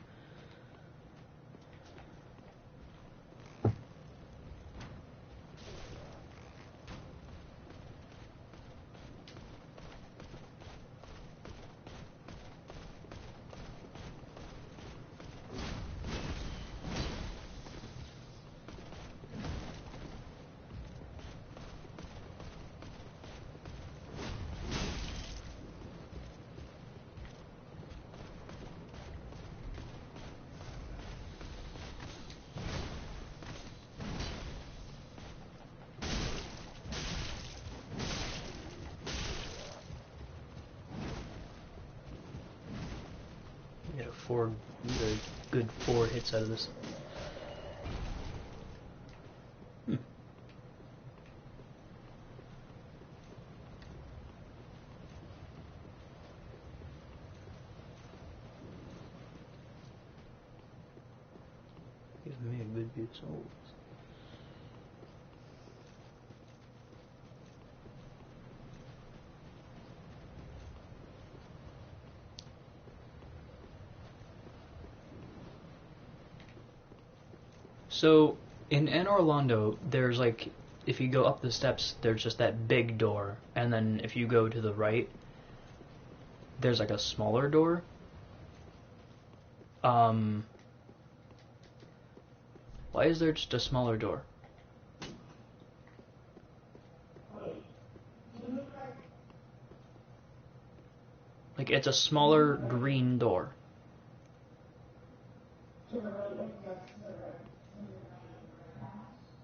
Get a Ford You get a good 4 hits out of this. Give me a good few souls. So, in Anor Londo, there's like, if you go up the steps, there's just that big door, and then if you go to the right, there's like a smaller door. Why is there just a smaller door? Like, it's a smaller green door.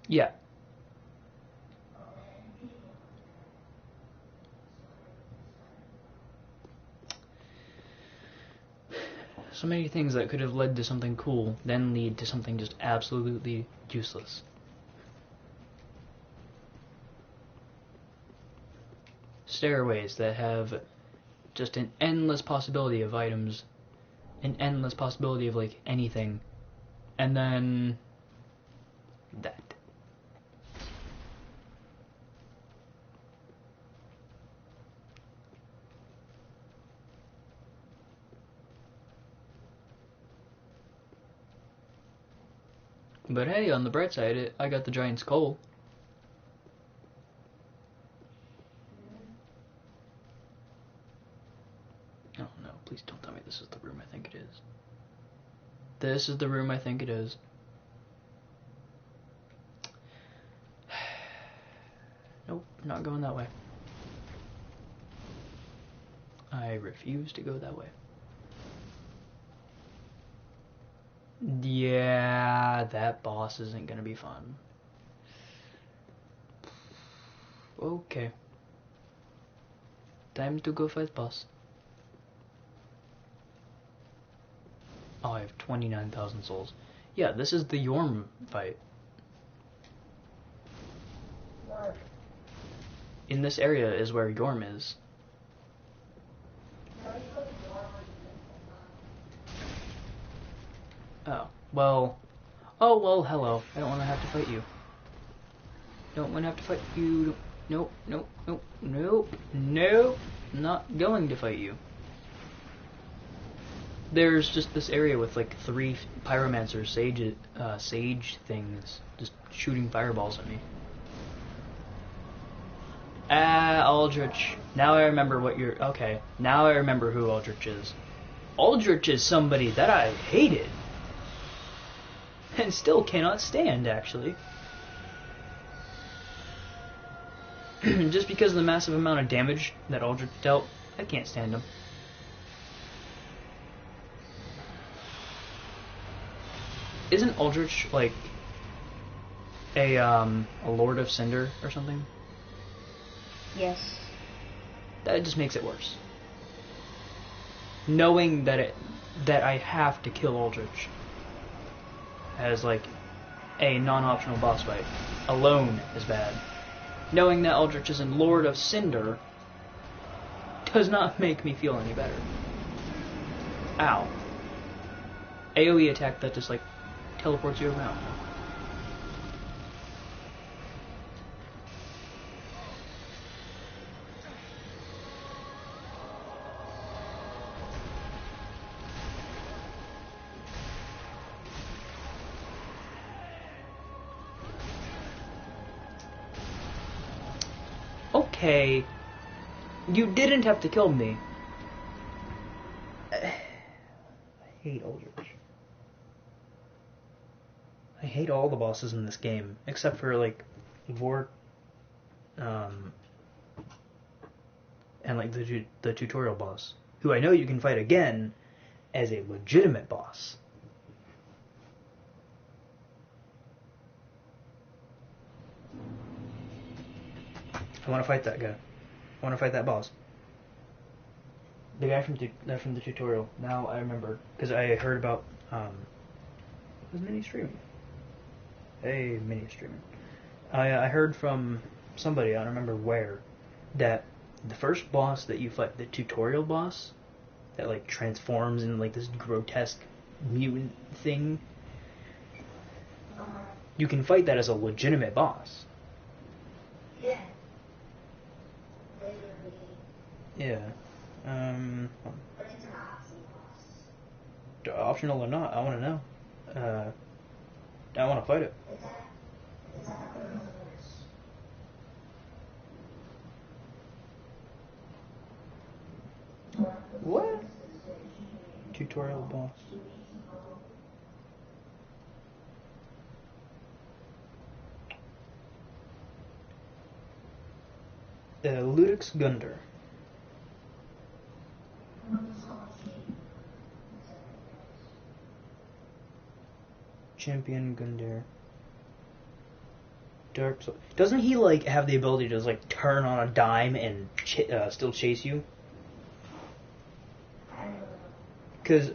Yeah. So many things that could have led to something cool, then lead to something just absolutely useless. Stairways that have just an endless possibility of items, an endless possibility of, like, anything, and then that. But hey, on the bright side, I got the giant skull. Oh no, please don't tell me this is the room I think it is. This is the room I think it is. Nope, not going that way. I refuse to go that way. Yeah, that boss isn't gonna be fun. Okay. Time to go fight boss. Oh, I have 29,000 souls. Yeah, this is the Yorm fight. In this area is where Yorm is. Oh, well, hello. I don't want to have to fight you. Don't want to have to fight you. Nope, nope, nope, nope, nope. Not going to fight you. There's just this area with like 3 pyromancer sage things just shooting fireballs at me. Aldrich. Now I remember what you're... Okay, now I remember who Aldrich is. Aldrich is somebody that I hated. And still cannot stand, actually. Just because of the massive amount of damage that Aldrich dealt, I can't stand him. Isn't Aldrich, like, a Lord of Cinder or something? Yes. That just makes it worse. Knowing that I have to kill Aldrich as, like, a non-optional boss fight alone is bad. Knowing that Aldrich is in Lord of Cinder does not make me feel any better. Ow. AoE attack that just, like, teleports you around. Okay, you didn't have to kill me. I hate Aldrich. I hate all the bosses in this game, except for, like, Vort, and, like, the tutorial boss, who I know you can fight again as a legitimate boss. I want to fight that guy. I want to fight that boss. The guy from the tutorial. Now I remember because I heard about was Mini streaming. Hey, Mini streaming. I heard from somebody, I don't remember where, that the first boss that you fight, the tutorial boss, that like transforms into like this grotesque mutant thing, you can fight that as a legitimate boss. Yeah. Yeah. But it's an boss. Optional or not, I want to know. I want to fight it. Is that What? Tutorial boss. Ludix Gunder. Champion Gundyr. Dark Soul. Doesn't he like have the ability to just like turn on a dime and still chase you? Because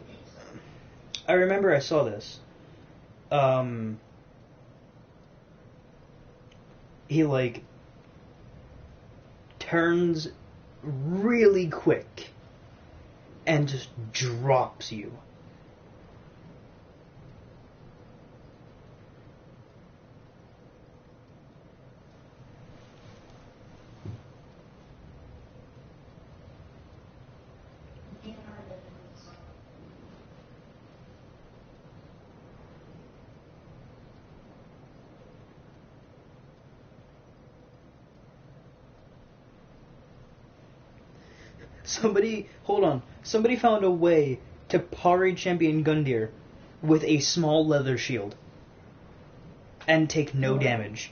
I remember I saw this. He like turns really quick and just drops you. Hold on. Somebody found a way to parry Champion Gundyr with a small leather shield and take no damage.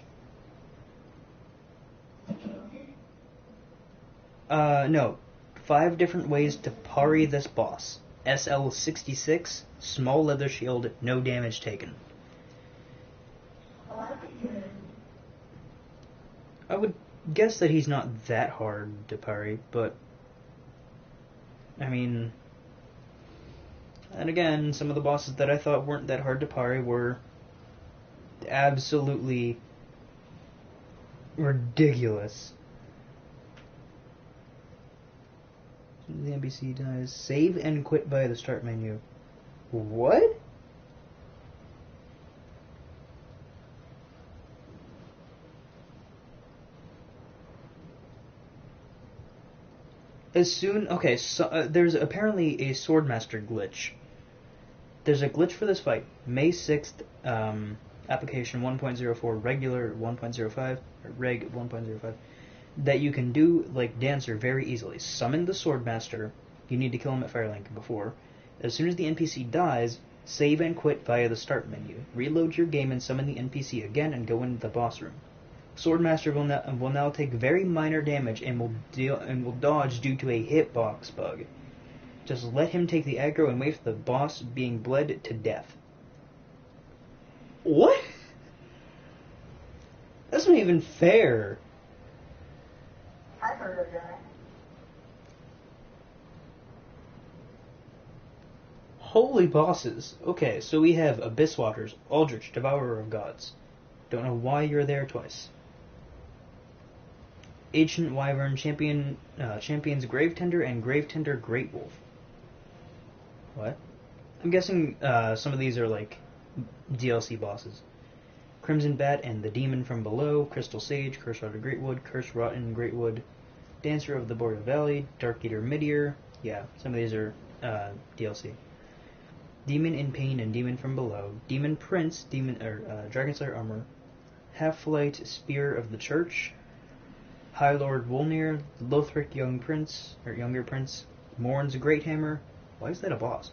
No. 5 different ways to parry this boss. SL66, small leather shield, no damage taken. I would guess that he's not that hard to parry, but I mean, and again, some of the bosses that I thought weren't that hard to parry were absolutely ridiculous. The NPC dies. Save and quit by the start menu. What? Okay, so there's apparently a Swordmaster glitch. There's a glitch for this fight. May 6th, application 1.04, regular 1.05, or reg 1.05, that you can do, like Dancer, very easily. Summon the Swordmaster. You need to kill him at Firelink before. As soon as the NPC dies, save and quit via the start menu. Reload your game and summon the NPC again and go into the boss room. Swordmaster will now take very minor damage and will dodge due to a hitbox bug. Just let him take the aggro and wait for the boss being bled to death. What? That's not even fair. I've heard of that. Holy bosses. Okay, so we have Abyss Waters, Aldrich, Devourer of Gods. Don't know why you're there twice. Ancient Wyvern, Champions Gravetender, and Gravetender Greatwolf. What? I'm guessing some of these are like DLC bosses. Crimson Bat and the Demon from Below, Crystal Sage, Curse Rotten Greatwood, Curse Rotten Greatwood, Dancer of the Boreal Valley, Dark Eater Midier. Yeah, some of these are DLC. Demon in Pain and Demon from Below, Demon Prince, Dragon Slayer Armor, Half-Light Spear of the Church, High Lord Wolnir, Lothric Younger Prince, Morn's Great Hammer. Why is that a boss?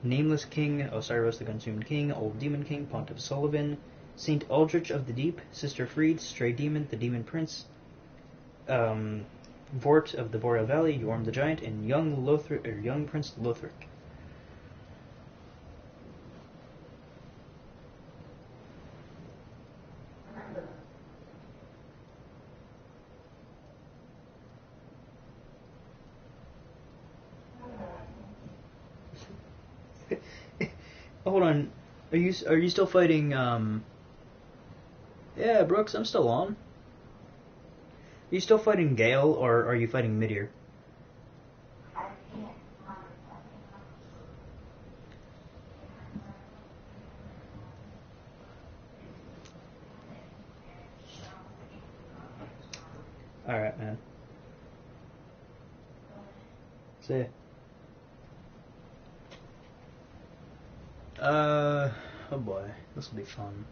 Nameless King, Osiris the Consumed King, Old Demon King, Pontiff Sullivan, Saint Aldrich of the Deep, Sister Freed, Stray Demon, the Demon Prince, Vort of the Boreal Valley, Yorm the Giant, and Young Prince Lothric. hold on. Are you still fighting? Yeah, Brooks, I'm still on. Are you still fighting Gale, or are you fighting Midir? Alright, man. See ya. Oh boy, this will be fun.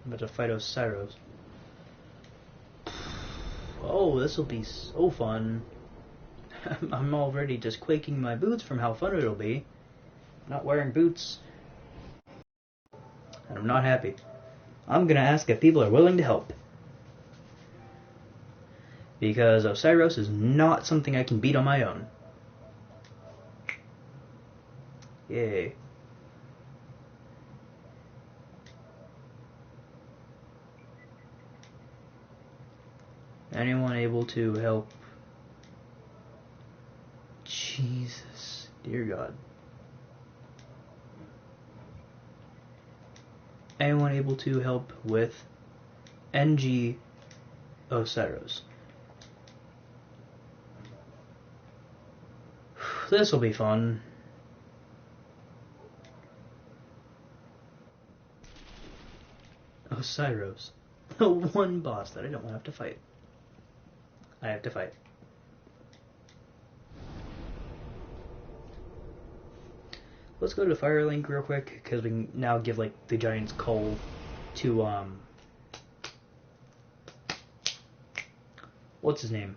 I'm about to fight Osiros. Oh, this will be so fun. I'm already just quaking my boots from how fun it'll be. Not wearing boots. And I'm not happy. I'm gonna ask if people are willing to help. Because Osiros is not something I can beat on my own. Yay. Anyone able to help? Jesus. Dear God. Anyone able to help with NG Osiros? This will be fun. Osiros. The one boss that I don't have to fight. I have to fight. Let's go to Firelink real quick, because we can now give, like, the Giant's Coal to, what's his name?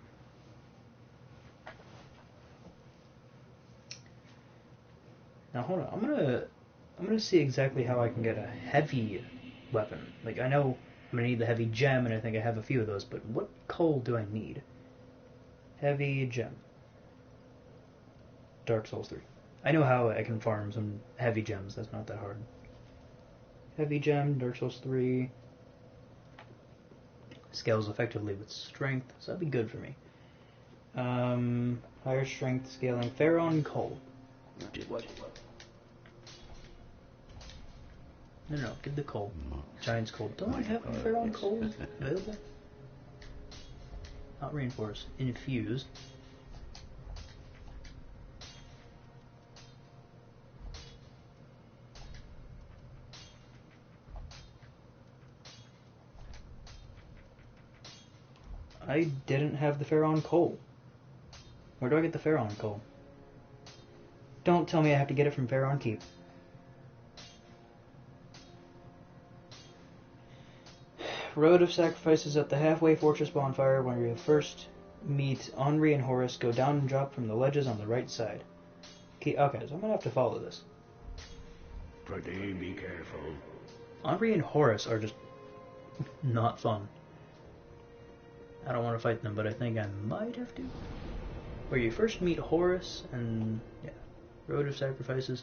Now, hold on, I'm gonna see exactly how I can get a heavy weapon. Like, I know I'm gonna need the heavy gem, and I think I have a few of those, but what coal do I need? Heavy gem. Dark Souls 3. I know how I can farm some heavy gems, that's not that hard. Heavy gem, Dark Souls 3. Scales effectively with strength, so that'd be good for me. Higher strength scaling, Ferron Coal. What? No, give the coal. Giant's Coal. Don't I have Ferron Coal available? Not reinforced. Infused. I didn't have the Ferron Coal. Where do I get the Ferron Coal? Don't tell me I have to get it from Ferron Keep. Road of Sacrifices at the Halfway Fortress Bonfire. When you first meet Henri and Horace, go down and drop from the ledges on the right side. Okay, so I'm gonna have to follow this. Pretty be careful. Henri and Horace are just not fun. I don't want to fight them, but I think I might have to. Where you first meet Horace and yeah, Road of Sacrifices.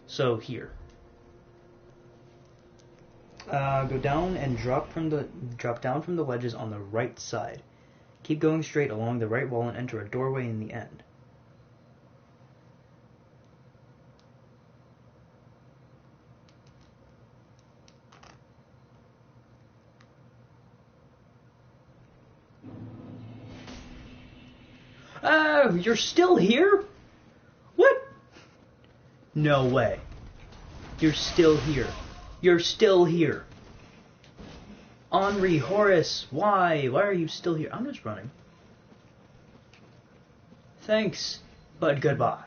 So here. Go down and drop down from the ledges on the right side. Keep going straight along the right wall and enter a doorway in the end. You're still here? What? No way. You're still here. You're still here. Henri, Horace, why? Why are you still here? I'm just running. Thanks, but goodbye.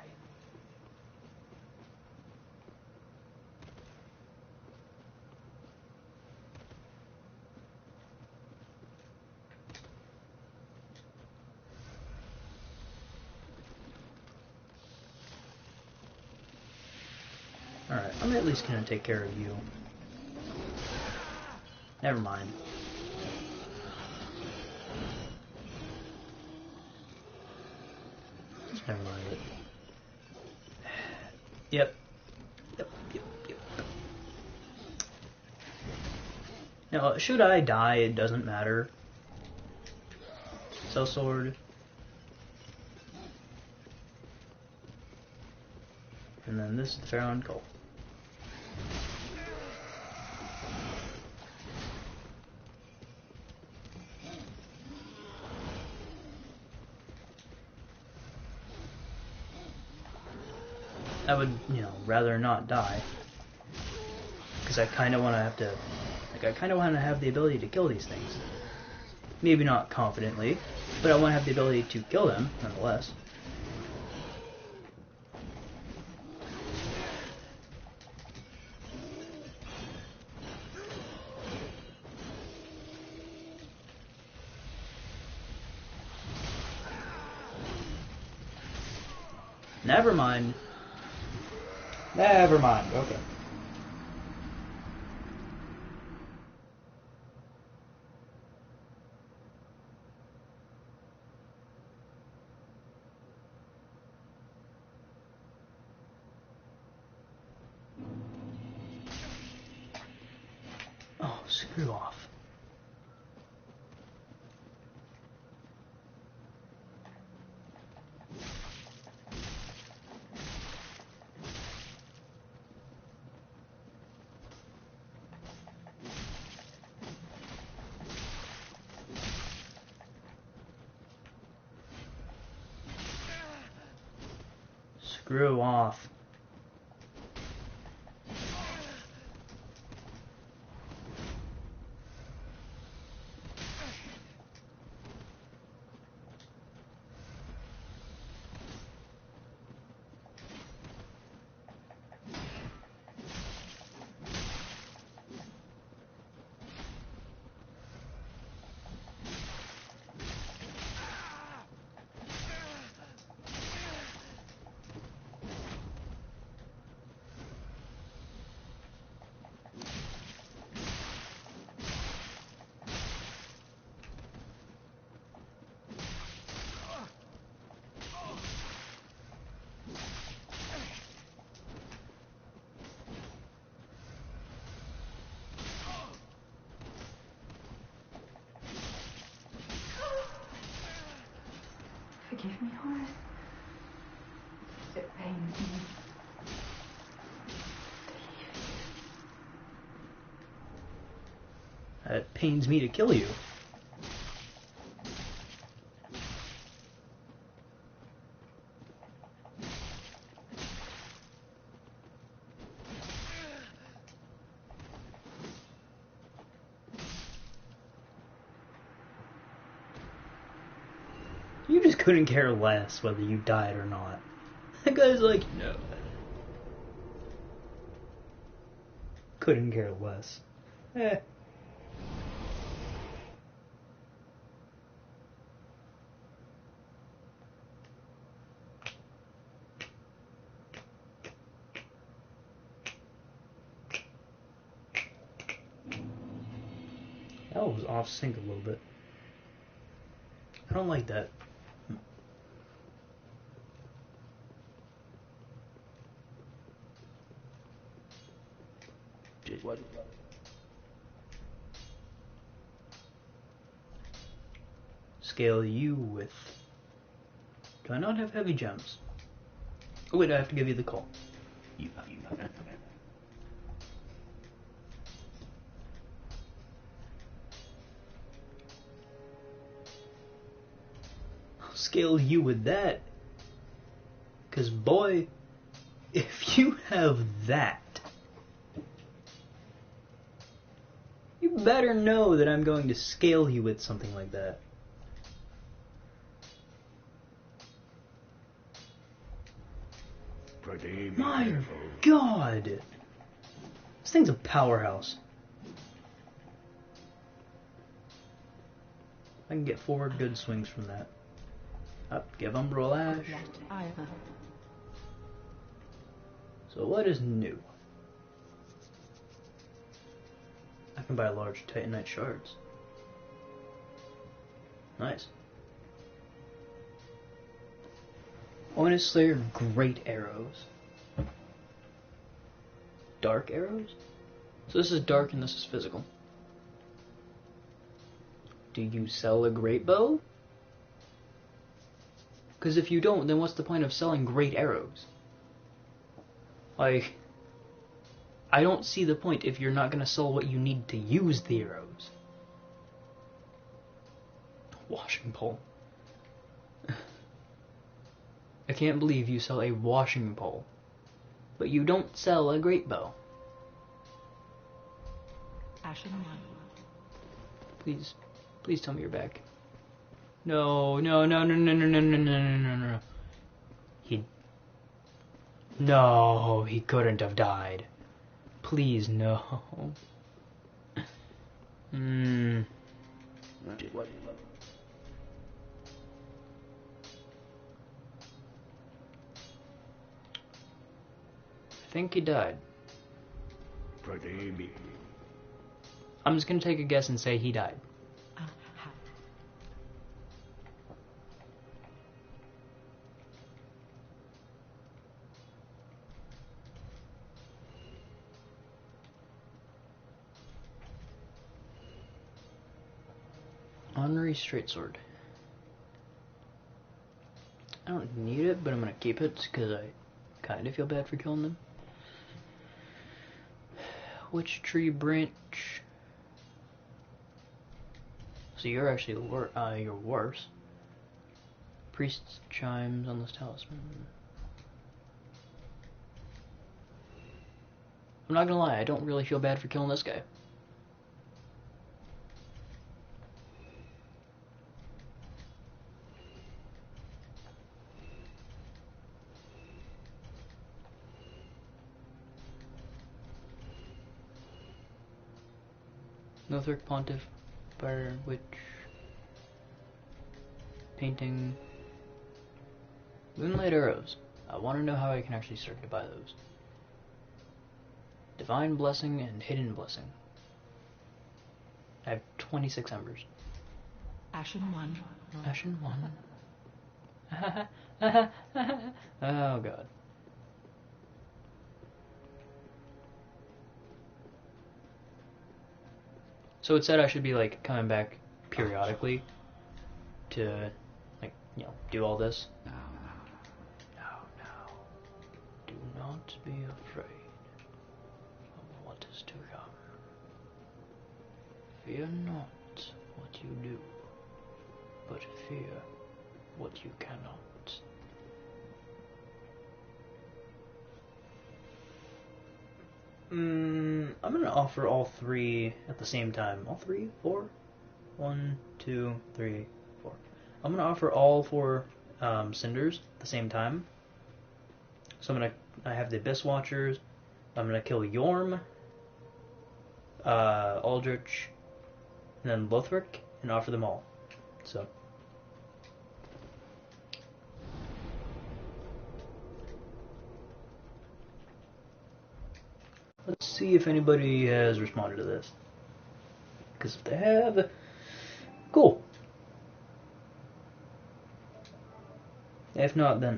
Alright, I'm at least gonna take care of you. Never mind. Just never mind it. Yep. Now, should I die, it doesn't matter. Cell sword. And then this is the Ferron Coal. I would, rather not die. Because I kind of want to have the ability to kill these things. Maybe not confidently, but I want to have the ability to kill them, nonetheless. Never mind. Never mind. Okay. Oh, screw off. Screw off. Forgive me, Horace. It pains me. It pains me to kill you. You just couldn't care less whether you died or not. That guy's like, no. Couldn't care less. Eh. That was off sync a little bit. I don't like that. What? Scale you with... Do I not have heavy gems? Oh wait, I have to give you the call. I'll scale you with that. 'Cause boy, if you have that, you better know that I'm going to scale you with something like that. My God! This thing's a powerhouse. I can get 4 good swings from that. Up, give Umbral Ash. So what is new? I can buy large Titanite shards. Nice. Ominous Slayer Great Arrows. Dark arrows? So this is dark and this is physical. Do you sell a great bow? Because if you don't, then what's the point of selling great arrows? Like, I don't see the point if you're not going to sell what you need to use the arrows. Washing pole. I can't believe you sell a washing pole. But you don't sell a great bow. Ashen 1. Please, please tell me you're back. No, no, no, no, no, no, no, no, no, no, no, no. No, he couldn't have died. Please, no. I think he died. Prademi. I'm just gonna take a guess and say he died. Honorary straight sword. I don't need it, but I'm gonna keep it because I kind of feel bad for killing them. Witch tree branch. So you're actually you're worse. Priest's chimes on this talisman. I'm not gonna lie, I don't really feel bad for killing this guy. Lothric Pontiff, Fire Witch, Painting, Moonlight Arrows. I want to know how I can actually start to buy those. Divine Blessing and Hidden Blessing. I have 26 embers. Ashen 1. Ashen 1. Oh god. So it said I should be like coming back periodically to like, you know, do all this. No. Do not be afraid of what is to come. Fear not what you do, but fear what you cannot. I'm gonna offer all three at the same time. All three? 4? 1, 2, 3, 4. I'm gonna offer all 4 cinders at the same time. So I have the Abyss Watchers. I'm gonna kill Yorm, Aldrich, and then Lothric, and offer them all. So. Let's see if anybody has responded to this. Because if they have, cool. If not, then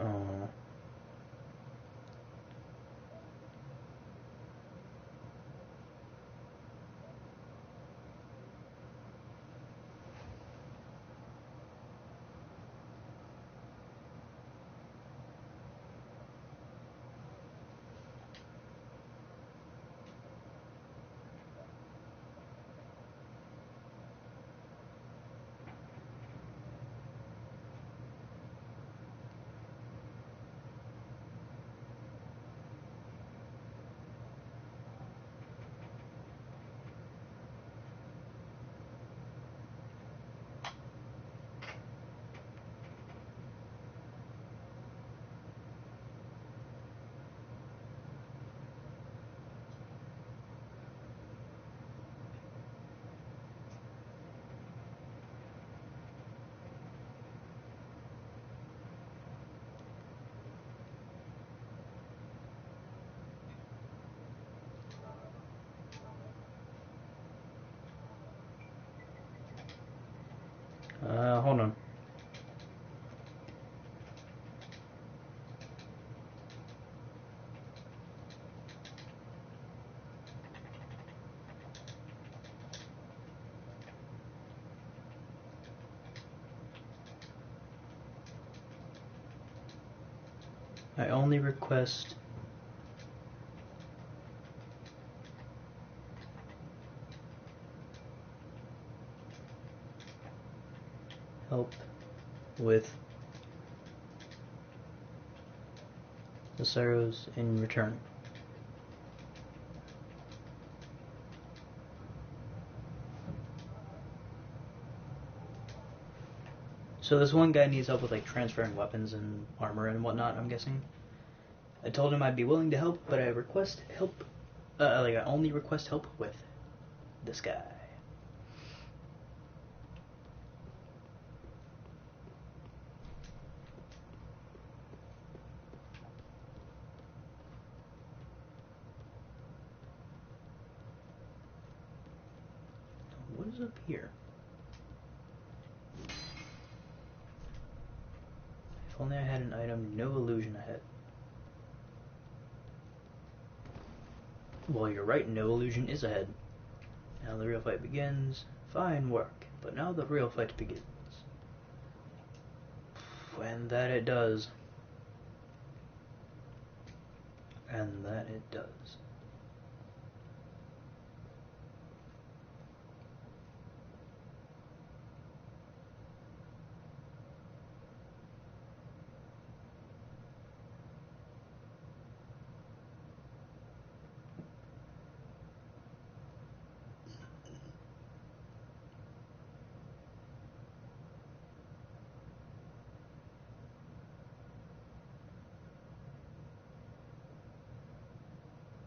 hold on. I only request help with the sorrows in return. So this one guy needs help with like transferring weapons and armor and whatnot, I'm guessing. I told him I'd be willing to help, but I request help, I only request help with this guy. What is up here? If only I had an item, no illusion ahead. Well, you're right, no illusion is ahead. Now the real fight begins. Fine work, but now the real fight begins. And that it does. And that it does.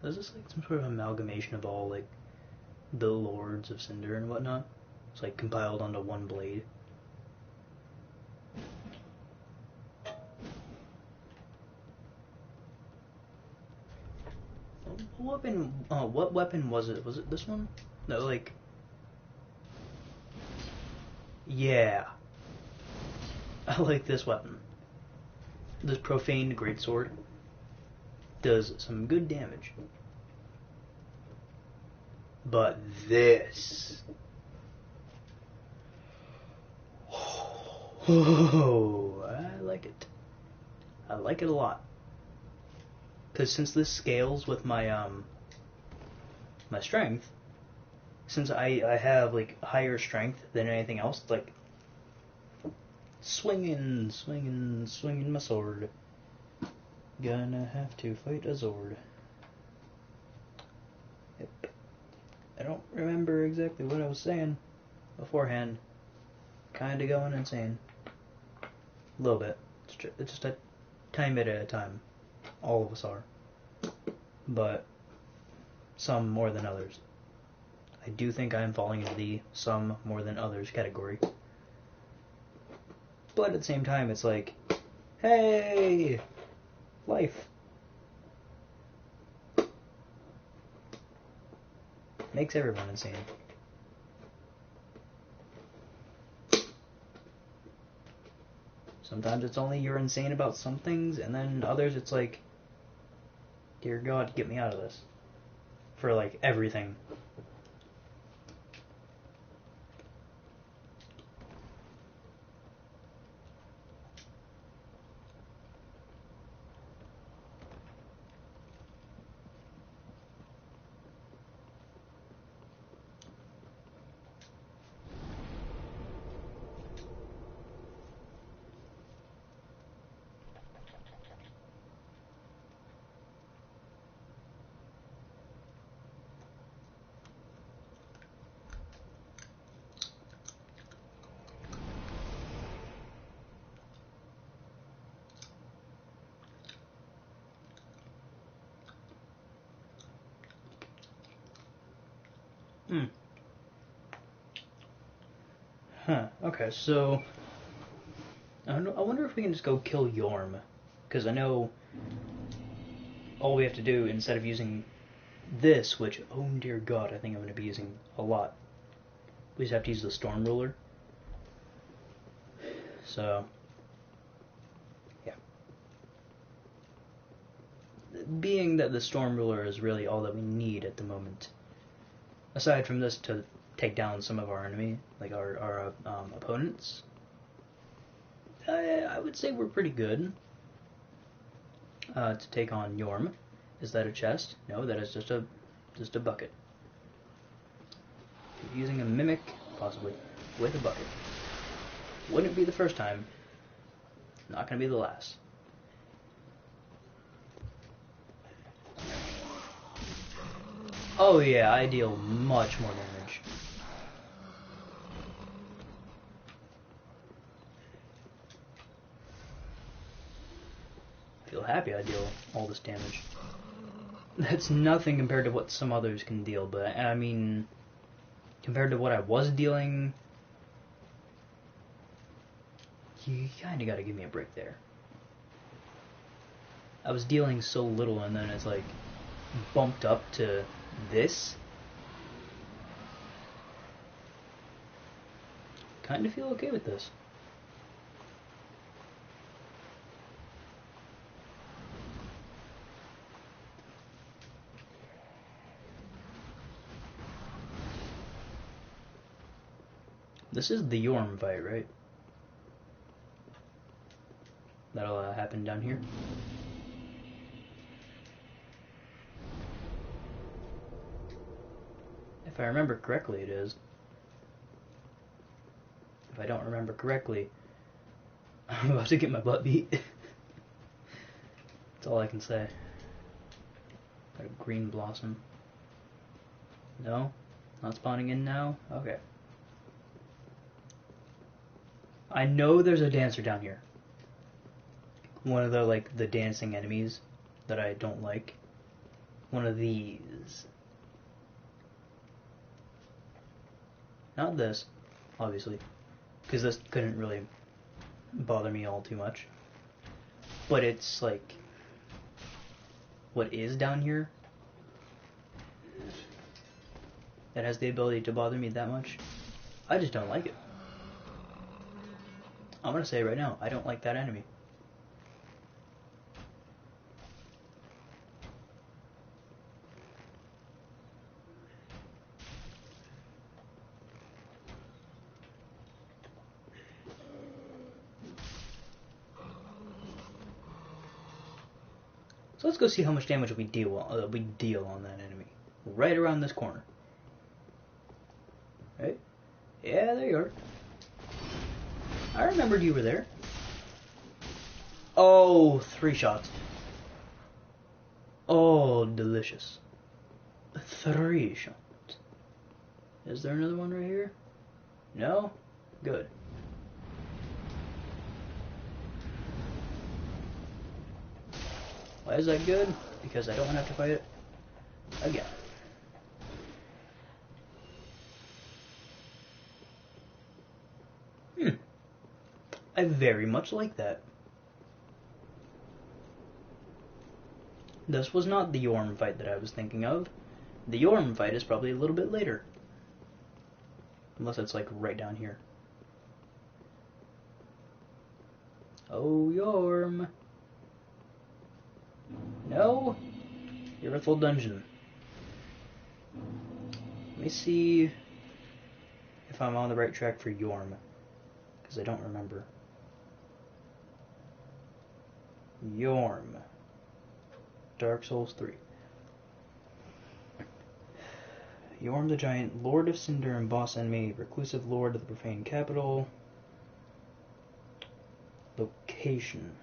Is this like some sort of amalgamation of all like the lords of Cinder and whatnot? It's like compiled onto one blade. What weapon was it? Was it this one? No, like... Yeah. I like this weapon. This profaned greatsword does some good damage. But this... Oh, I like it. I like it a lot. Because since this scales with my my strength, since I have like higher strength than anything else, like swinging my sword. Gonna have to fight a Zord. Yep. I don't remember exactly what I was saying beforehand. Kinda going insane. A little bit. It's just a tiny bit at a time. All of us are. But some more than others. I do think I am falling into the some more than others category. But at the same time, it's like, hey! Life. Makes everyone insane. Sometimes it's only you're insane about some things, and then others it's like, dear God, get me out of this. For like everything. Huh, okay, so... I wonder if we can just go kill Yorm. Because I know all we have to do, instead of using this, which, oh dear God, I think I'm going to be using a lot, we just have to use the Storm Ruler. So, yeah. Being that the Storm Ruler is really all that we need at the moment, aside from this to take down some of our enemy, like our opponents, I would say we're pretty good to take on Yorm. Is that a chest? No, that is just a bucket. Using a mimic, possibly, with a bucket. Wouldn't be the first time. Not gonna be the last. Oh yeah, I deal much more damage. feel happy I deal all this damage. That's nothing compared to what some others can deal, but I mean, compared to what I was dealing, you kinda gotta give me a break there. I was dealing so little and then it's like bumped up to this. Kinda feel okay with this. This is the Yorm fight, right? That'll happen down here. If I remember correctly, it is. If I don't remember correctly, I'm about to get my butt beat. That's all I can say. Got a green blossom. No? Not spawning in now? Okay. I know there's a dancer down here. One of the, like, the dancing enemies that I don't like. One of these. Not this, obviously. Because this couldn't really bother me all too much. But it's, like, what is down here that has the ability to bother me that much. I just don't like it. I'm gonna say right now, I don't like that enemy. So let's go see how much damage we deal on that enemy. Right around this corner. Right? Yeah, there you are. I remembered you were there. Oh, 3 shots. Oh, delicious. 3 shots. Is there another one right here? No? Good. Why is that good? Because I don't have to fight it again. I very much like that. This was not the Yorm fight that I was thinking of. The Yorm fight is probably a little bit later. Unless it's like right down here. Oh, Yorm. No? Irithyll Dungeon. Let me see if I'm on the right track for Yorm. Because I don't remember. Yorm. Dark Souls 3. Yorm the Giant, Lord of Cinder and boss enemy, reclusive lord of the profane capital. Location.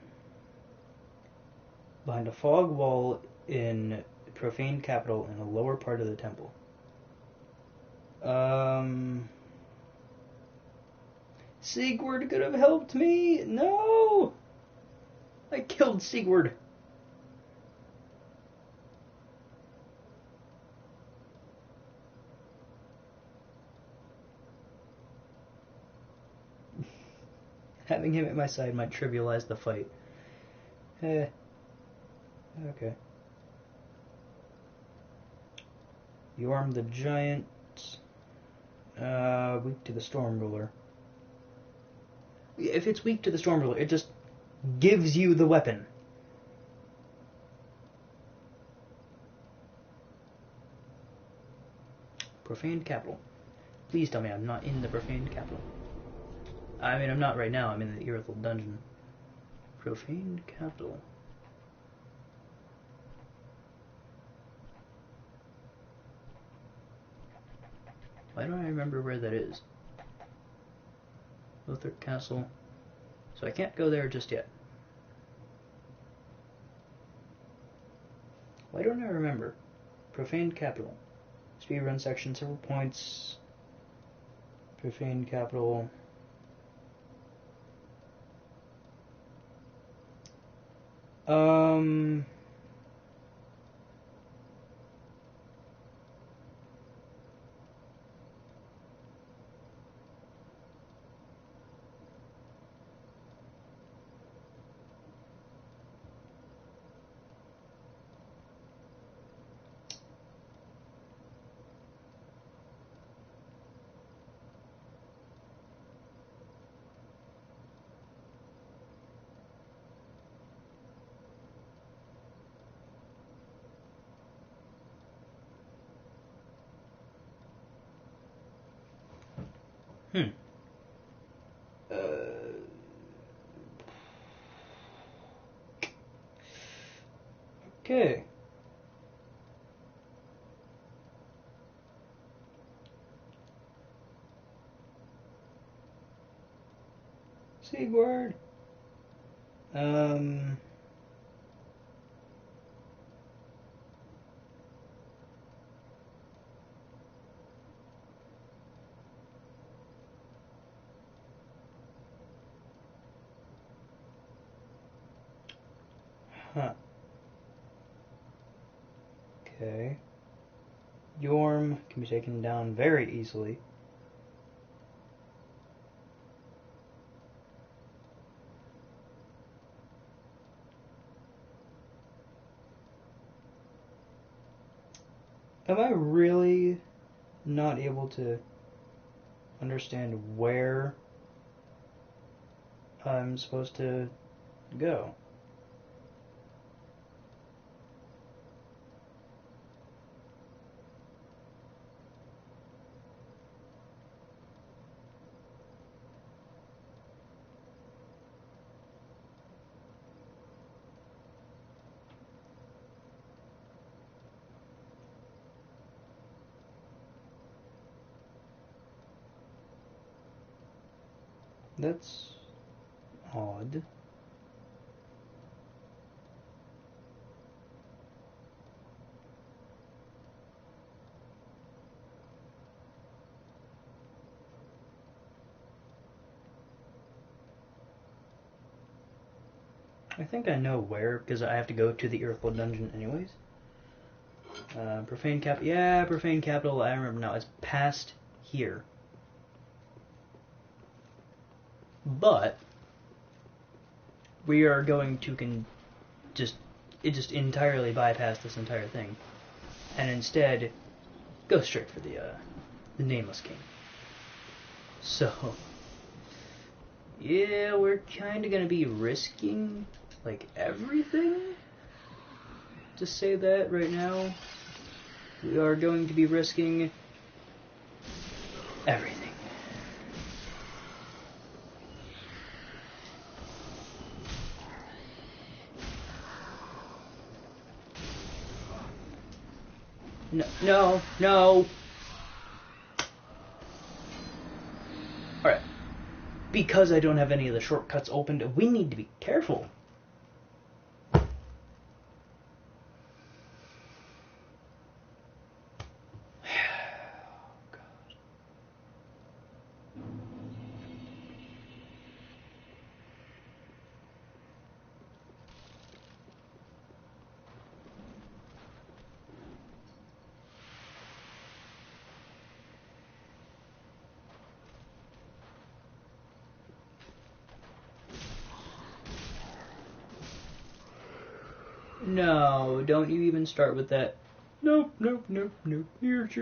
Behind a fog wall in profane capital in a lower part of the temple. Sigurd could have helped me! No! I killed Sigurd! Having him at my side might trivialize the fight. Okay. Yorm the Giant. Weak to the Storm Ruler. If it's weak to the Storm Ruler, it just gives you the weapon. Profaned Capital. Please tell me I'm not in the Profaned Capital. I mean, I'm not right now. I'm in the Irithyll Dungeon. Profaned Capital. Why don't I remember where that is? Lothric Castle. So I can't go there just yet. Why don't I remember? Profaned Capital. Speedrun section, several points. Profaned Capital. Um. Hmm. Okay. Sigward. Um. Huh. Okay. Yorm can be taken down very easily. Am I really not able to understand where I'm supposed to go? That's odd. I think I know where, because I have to go to the Earthblood dungeon anyways. Profane Capital. Yeah, Profane Capital, I remember now. It's past here. But we are going to just entirely bypass this entire thing, and instead go straight for the Nameless King. So, yeah, we're kind of gonna be risking like everything. To say that right now, we are going to be risking everything. No, no, no. Alright. Because I don't have any of the shortcuts opened, we need to be careful. No, don't you even start with that. Nope, nope, nope, nope. Here's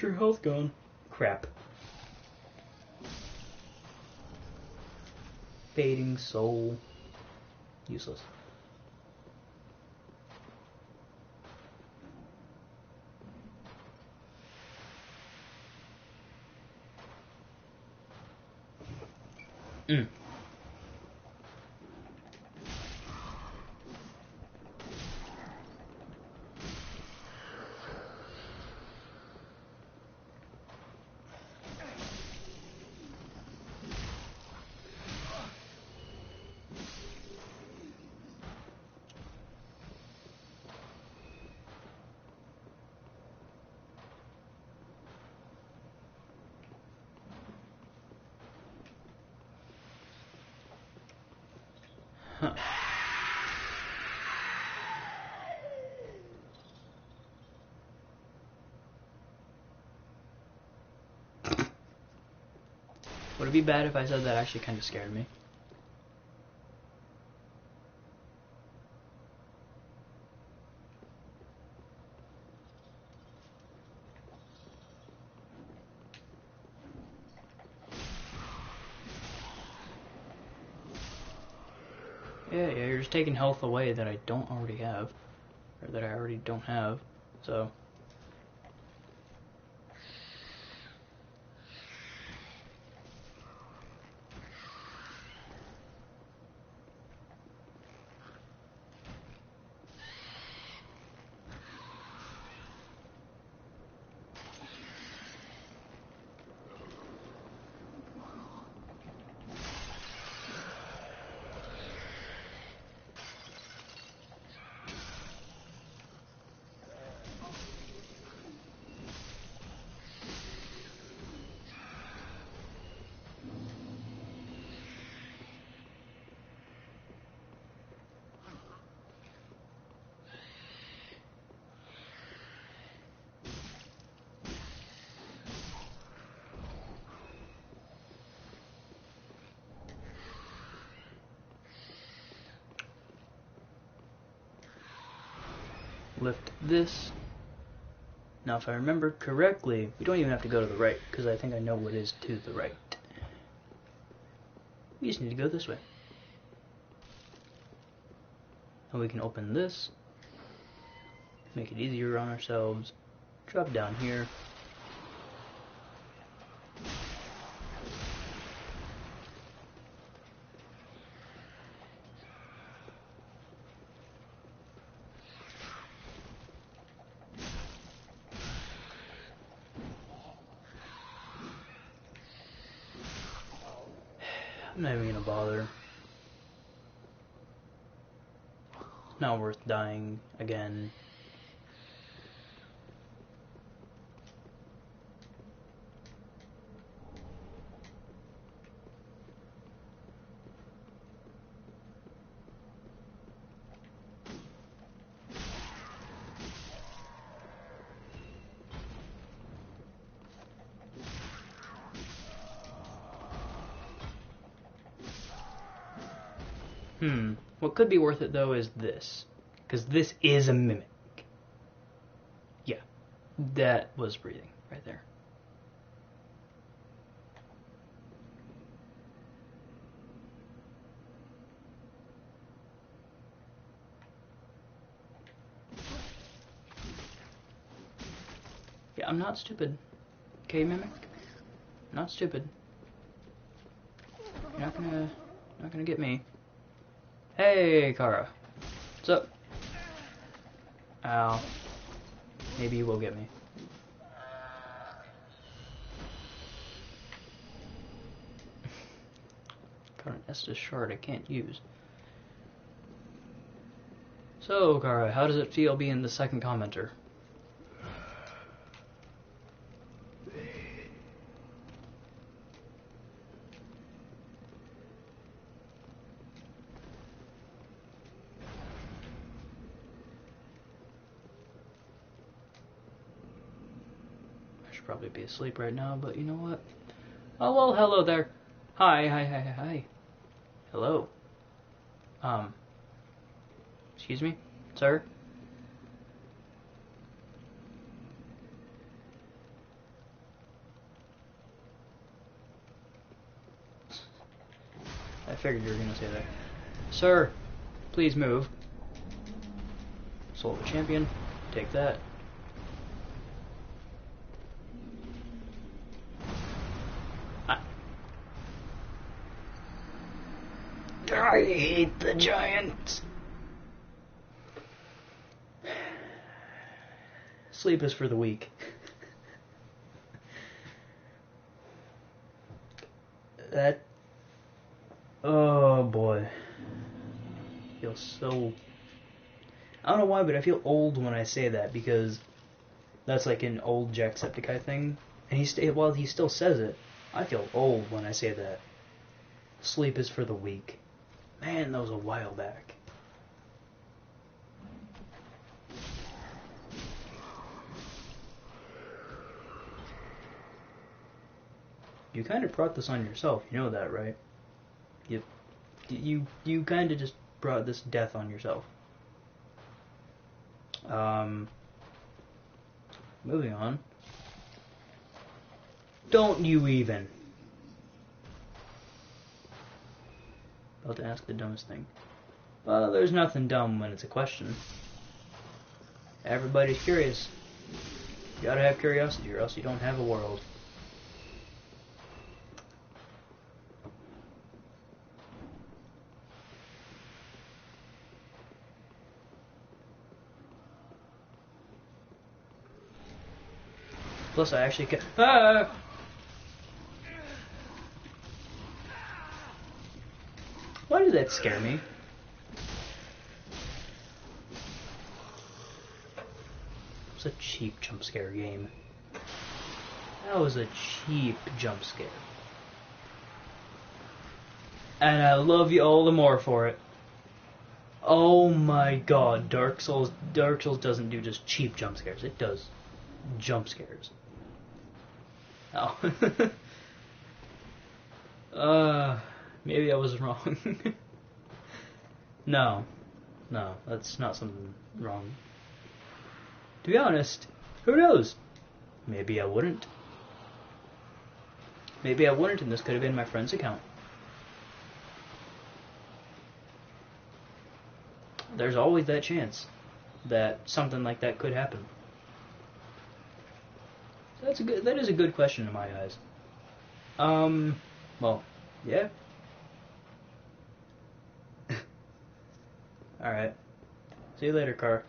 your health gone. Crap. Fading soul. Useless. Mm. Huh. Would it be bad if I said that actually kind of scared me? Yeah, you're just taking health away that I don't already have. Or that I already don't have. So... lift this. Now if I remember correctly, we don't even have to go to the right, because I think I know what is to the right. We just need to go this way. And we can open this, make it easier on ourselves, drop down here. I'm not even gonna bother. Not worth dying again. What could be worth it though is this. Because this is a mimic. Yeah. That was breathing right there. Yeah, I'm not stupid. Okay, mimic? I'm not stupid. You're not gonna get me. Hey, Kara. What's up? Ow. Maybe you will get me. Got an Estus shard I can't use. So, Kara, how does it feel being the second commenter? Probably be asleep right now, but you know what? Oh, well, hello there. Hi. Hello. Excuse me, sir? I figured you were gonna say that. Sir, please move. Soul of a champion. Take that. I hate the giants. Sleep is for the weak. That... Oh boy. I feel so... I don't know why, but I feel old when I say that, because that's like an old Jacksepticeye thing. And while he still says it, I feel old when I say that. Sleep is for the weak. Man, that was a while back. You kind of brought this on yourself. You know that, right? You kind of just brought this death on yourself. Moving on. Don't you even. About to ask the dumbest thing. Well, there's nothing dumb when it's a question. Everybody's curious. You gotta have curiosity or else you don't have a world. Plus I actually can— ah! Why did that scare me? It was a cheap jump scare game. That was a cheap jump scare. And I love you all the more for it. Oh my god, Dark Souls doesn't do just cheap jump scares, it does jump scares. Oh. Maybe I was wrong. No, that's not something wrong. To be honest, who knows? Maybe I wouldn't. Maybe I wouldn't, and this could have been my friend's account. There's always that chance that something like that could happen. So that is a good question in my eyes. Well, yeah. Alright. See you later, car.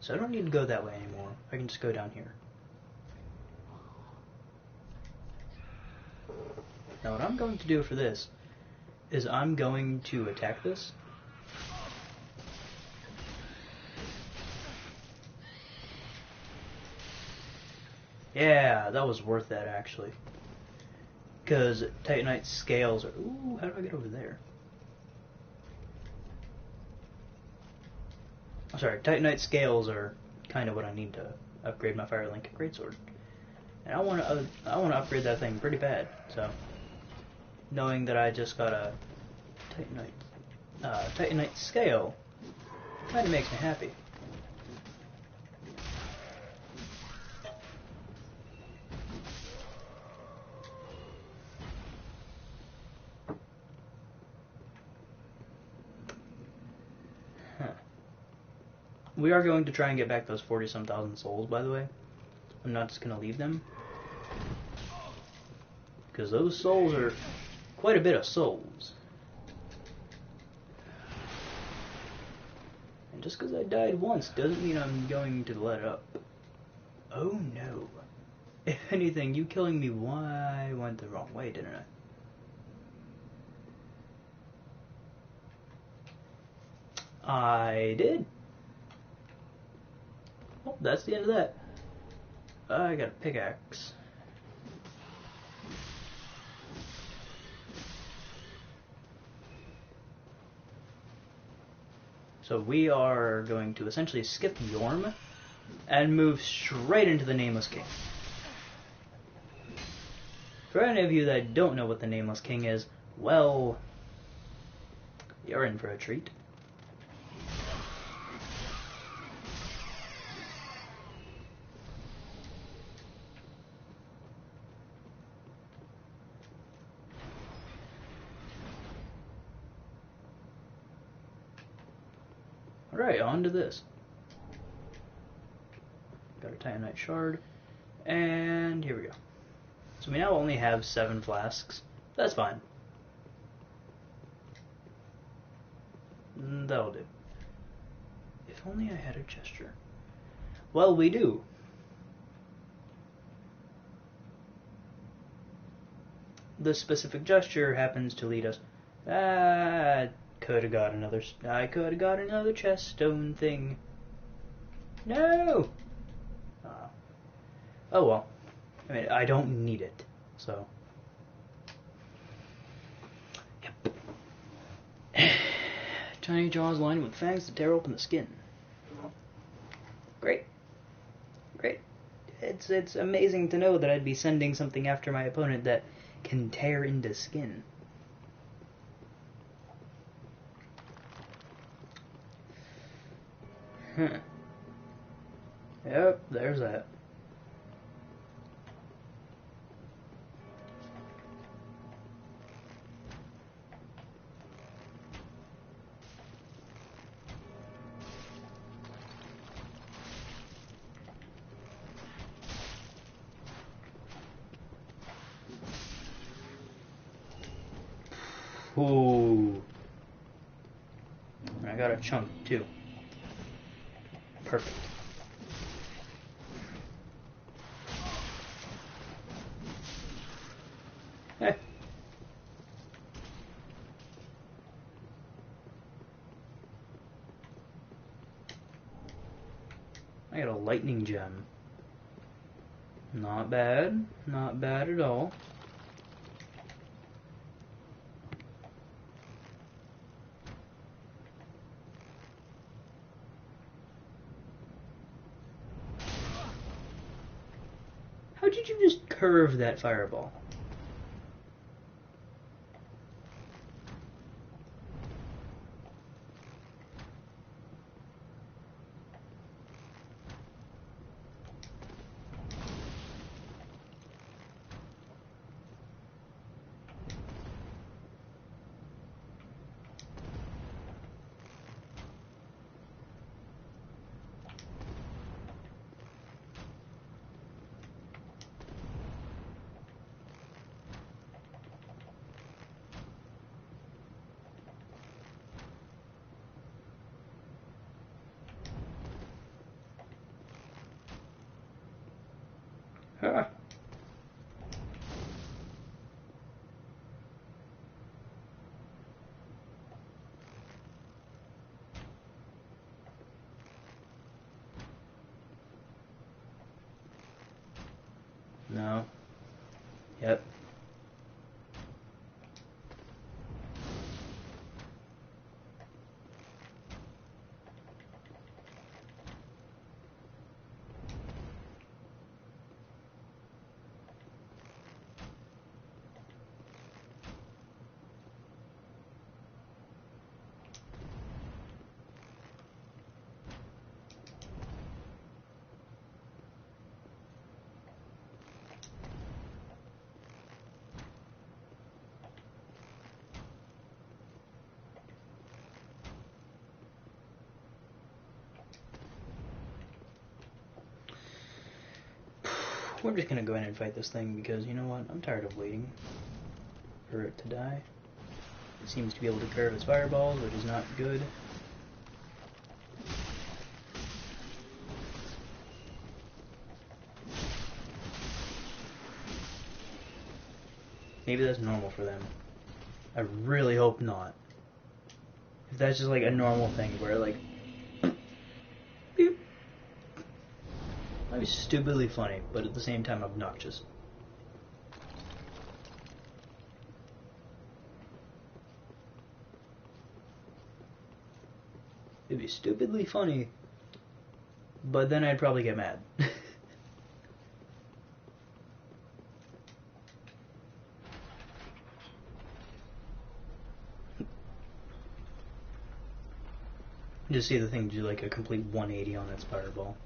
So I don't need to go that way anymore. I can just go down here. Now what I'm going to do for this is I'm going to attack this. Yeah, that was worth that actually. Because Titanite scales are... Ooh, how do I get over there? I'm sorry, Titanite scales are kind of what I need to upgrade my Firelink Greatsword. And I want to upgrade that thing pretty bad, so... Knowing that I just got a Titanite scale kind of makes me happy. We are going to try and get back those 40-some thousand souls, by the way. I'm not just going to leave them. Because those souls are quite a bit of souls. And just because I died once doesn't mean I'm going to let up. Oh no. If anything, you killing me went the wrong way, didn't I? I did. Oh, that's the end of that. I got a pickaxe. So we are going to essentially skip Yorm and move straight into the Nameless King. For any of you that don't know what the Nameless King is, well, you're in for a treat. Alright, on to this. Got a Titanite shard, and here we go. So we now only have 7 flasks. That's fine. That'll do. If only I had a gesture. Well, we do. The specific gesture happens to lead us. I could have got another chest stone thing. No. Oh well. I mean, I don't need it, so. Yep. Tiny jaws lined with fangs to tear open the skin. Great. Great. It's amazing to know that I'd be sending something after my opponent that can tear into skin. Huh. Yep, there's that. Ooh. I got a chunk too. Perfect. Eh. I got a lightning gem. Not bad. Not bad at all. How did you just curve that fireball? Huh. No. Yep. We're just gonna go in and fight this thing because, you know what, I'm tired of waiting for it to die. It seems to be able to curve its fireballs, which is not good. Maybe that's normal for them. I really hope not. If that's just like a normal thing where like beep. That'd be stupidly funny, but at the same time obnoxious. It'd be stupidly funny, but then I'd probably get mad. Just see the thing do like a complete 180 on its fireball.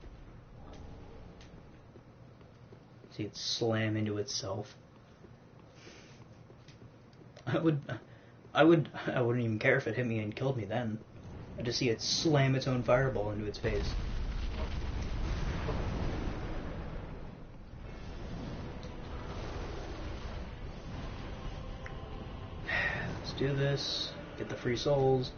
See it slam into itself. I wouldn't even care if it hit me and killed me then. I'd just see it slam its own fireball into its face. Let's do this. Get the free souls.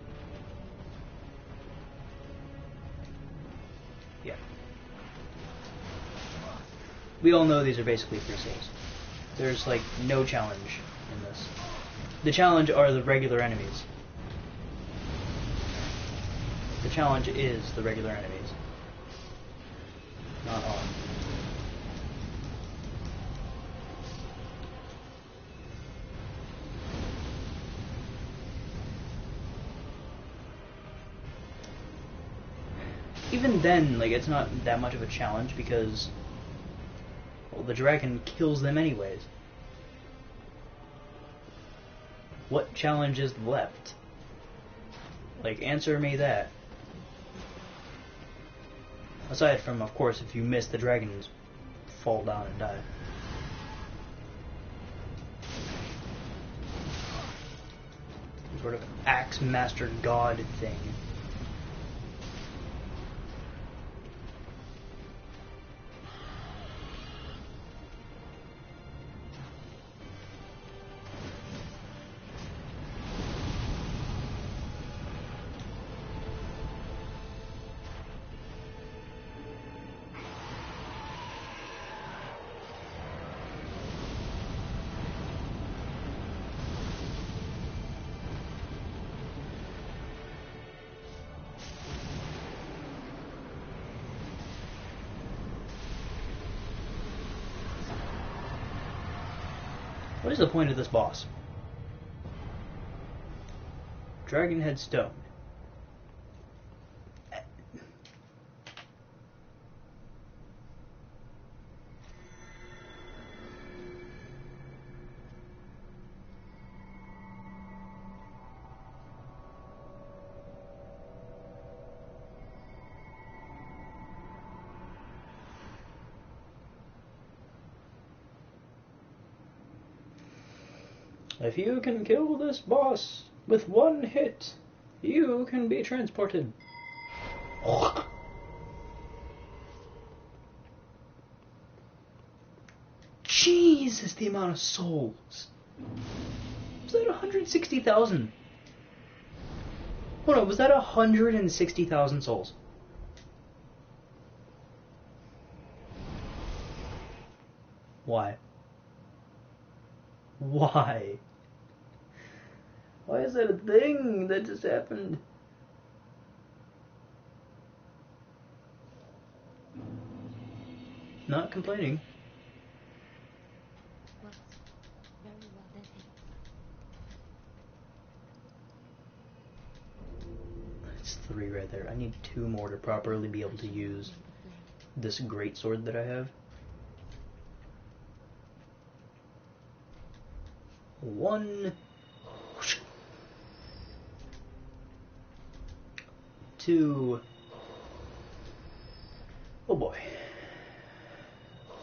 we all know these are basically free souls. There's like no challenge in this. The challenge are the regular enemies. The challenge is the regular enemies. Not on. Even then, like, it's not that much of a challenge because, well, the dragon kills them anyways. What challenge is left? Like, answer me that. Aside from, of course, if you miss the dragons, fall down and die. Some sort of axe master god thing. What is the point of this boss? Dragonhead Stone. If you can kill this boss with one hit, you can be transported. Jesus, the amount of souls. Was that 160,000? Hold on, was that 160,000 souls? Why? Why? Why is that a thing that just happened? Not complaining. Well, very well then. That's 3 right there. I need 2 more to properly be able to use this great sword that I have. 1, 2, oh boy,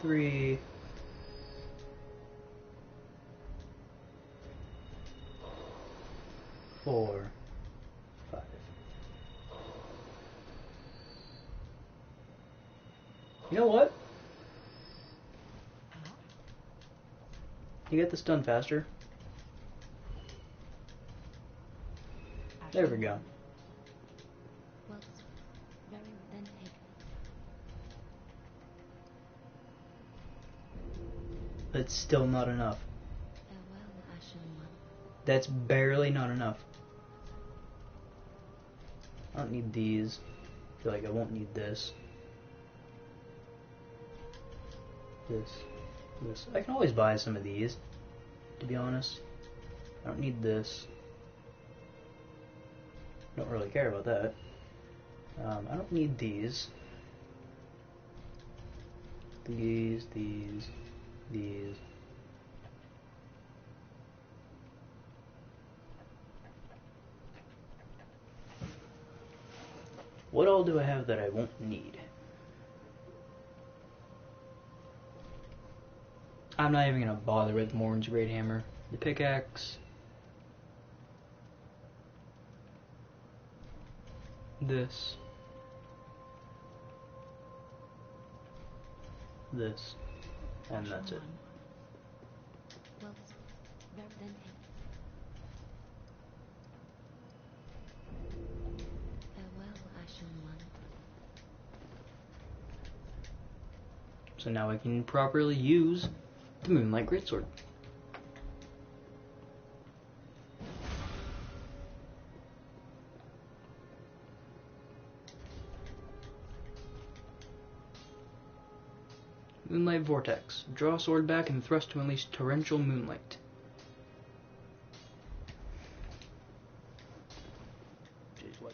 3, 4, 5. You know what? You get this done faster. There we go. Well, very well then. That's still not enough. Farewell, Ashen One. That's barely not enough. I don't need these. I feel like I won't need this. This. I can always buy some of these, to be honest. I don't need this. Don't really care about that. I don't need these. These. What all do I have that I won't need? I'm not even gonna bother with Morn's Great Hammer. The pickaxe. This. And that's it. Well, very then. Farewell, Ashen One. So now I can properly use the Moonlight Greatsword. Moonlight Vortex. Draw sword back and thrust to unleash torrential moonlight. Jeez, what?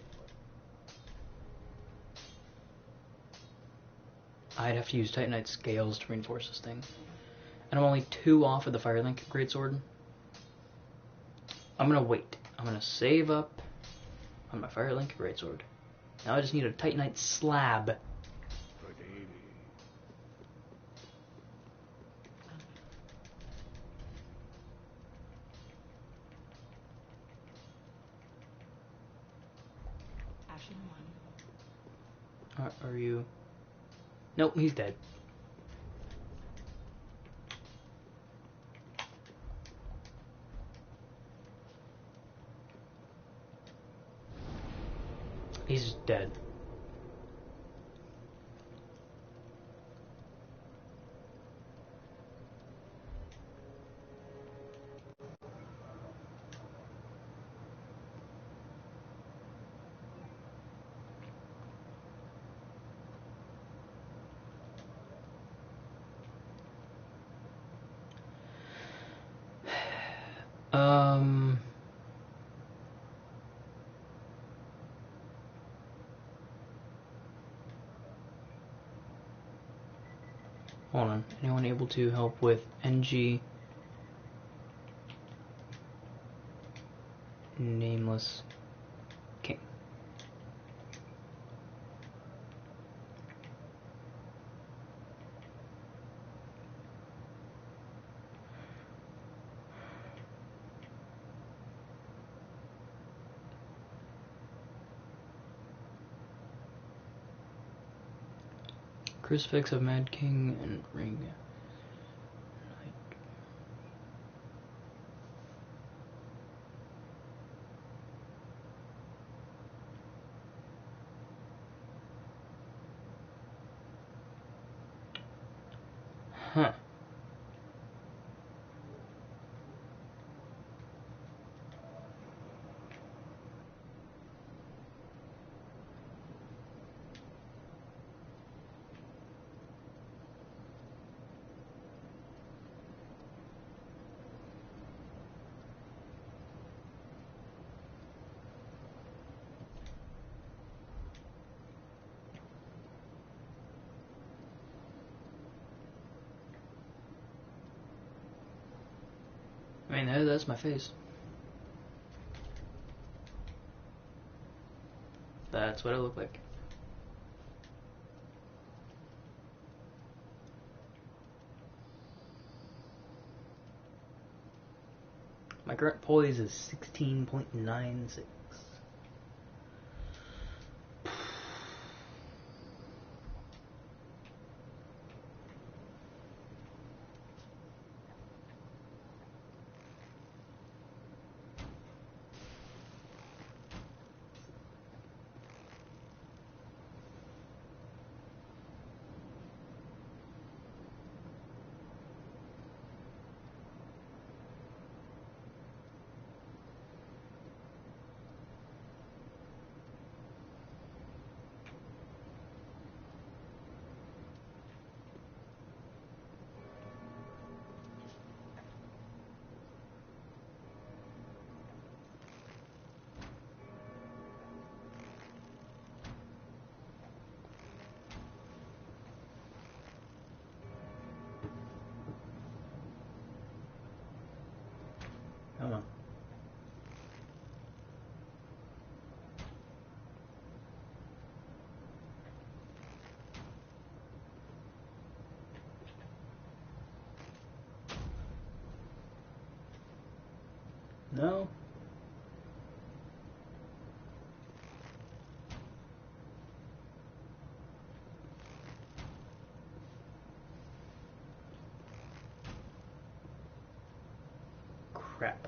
I'd have to use Titanite Scales to reinforce this thing. And I'm only 2 off of the Firelink Greatsword. I'm gonna wait. I'm gonna save up on my Firelink Greatsword. Now I just need a Titanite Slab. Ashen 1. Are you... Nope, he's dead. He's dead. Hold on. Anyone able to help with NG? Nameless King. Crucifix of Mad King and Ring. Huh. I mean, that's my face. That's what I look like. My current poise is 16.96. Come on. No. Crap.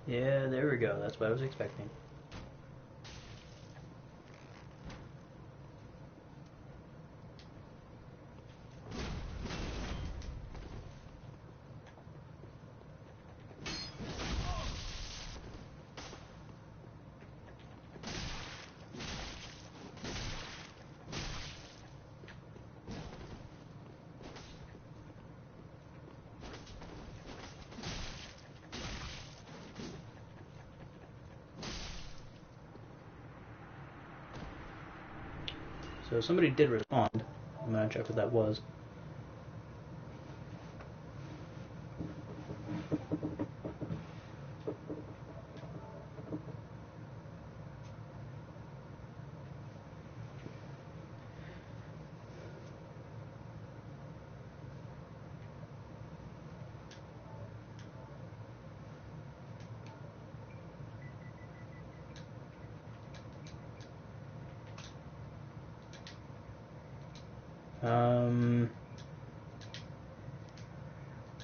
Yeah, there we go. That's what I was expecting. So somebody did respond. I'm gonna check what that was.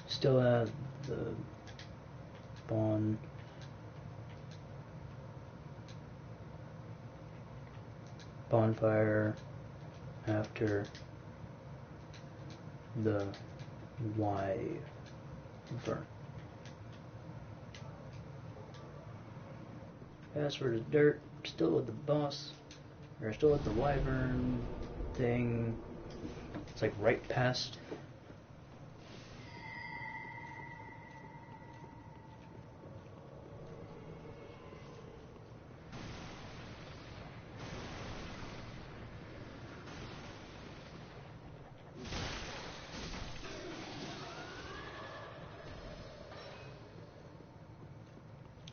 Still at the bonfire after the wyvern. Password is dirt. Still at the boss. Or still at the wyvern thing. It's like right past.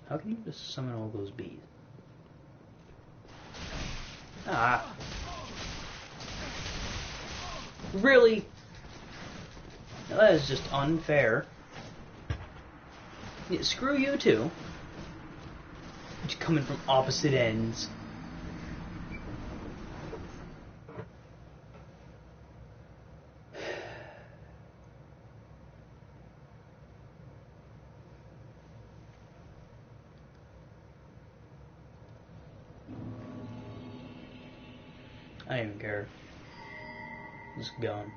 How can you just summon all those bees? Ah. Really? Now that is just unfair. Yeah, screw you too. You're coming from opposite ends. I don't even care. Just gone.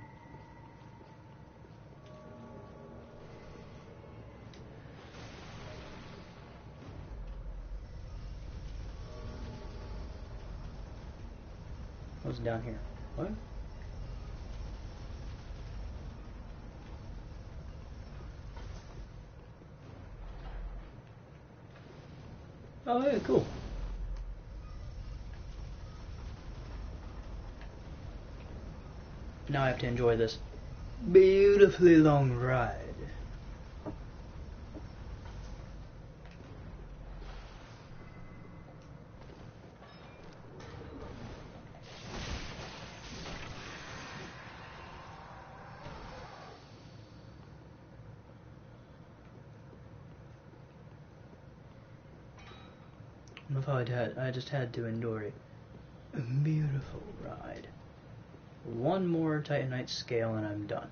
What's down here? What? Oh, yeah, cool. Now I have to enjoy this beautifully long ride. If I just had to endure a beautiful ride. One more Titanite scale and I'm done.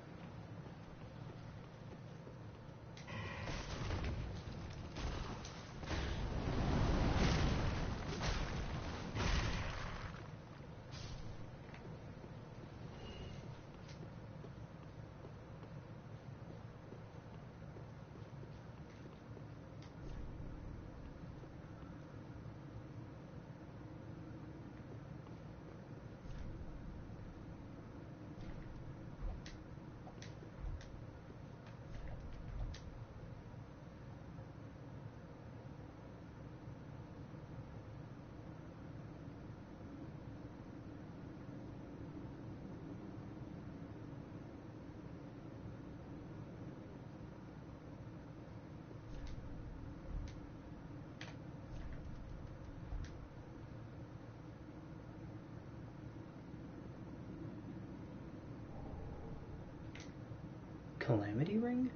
Calamity Ring?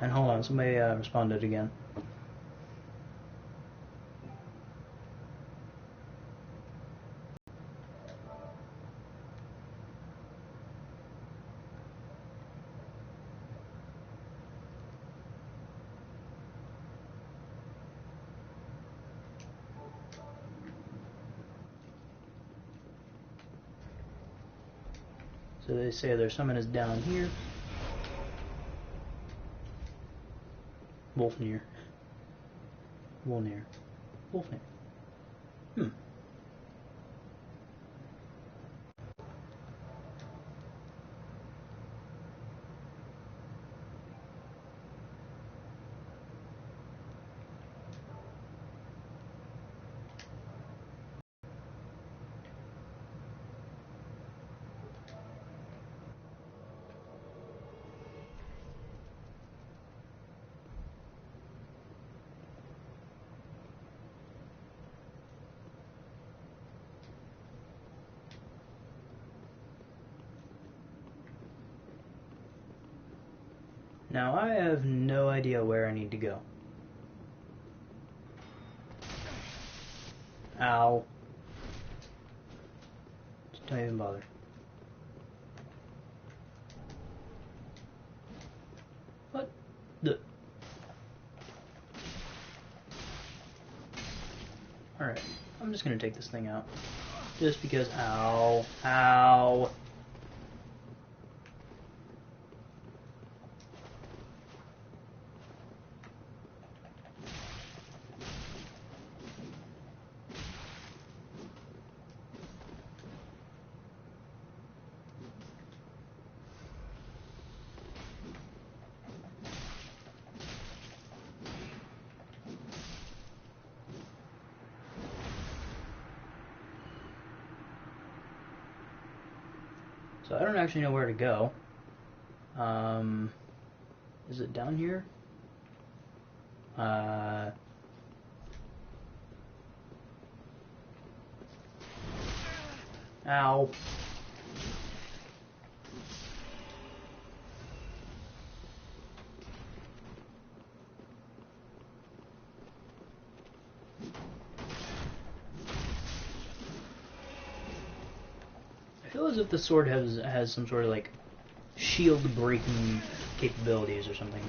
And hold on, somebody responded again. So they say their summon is down here. Wolfnir. Wolnir. Wolfnir. Now I have no idea where I need to go. Ow. Just don't even bother. What the? Alright, I'm just gonna take this thing out. Just because, ow, ow. So I don't actually know where to go. Is it down here? Ow. I feel as if the sword has some sort of like shield breaking capabilities or something.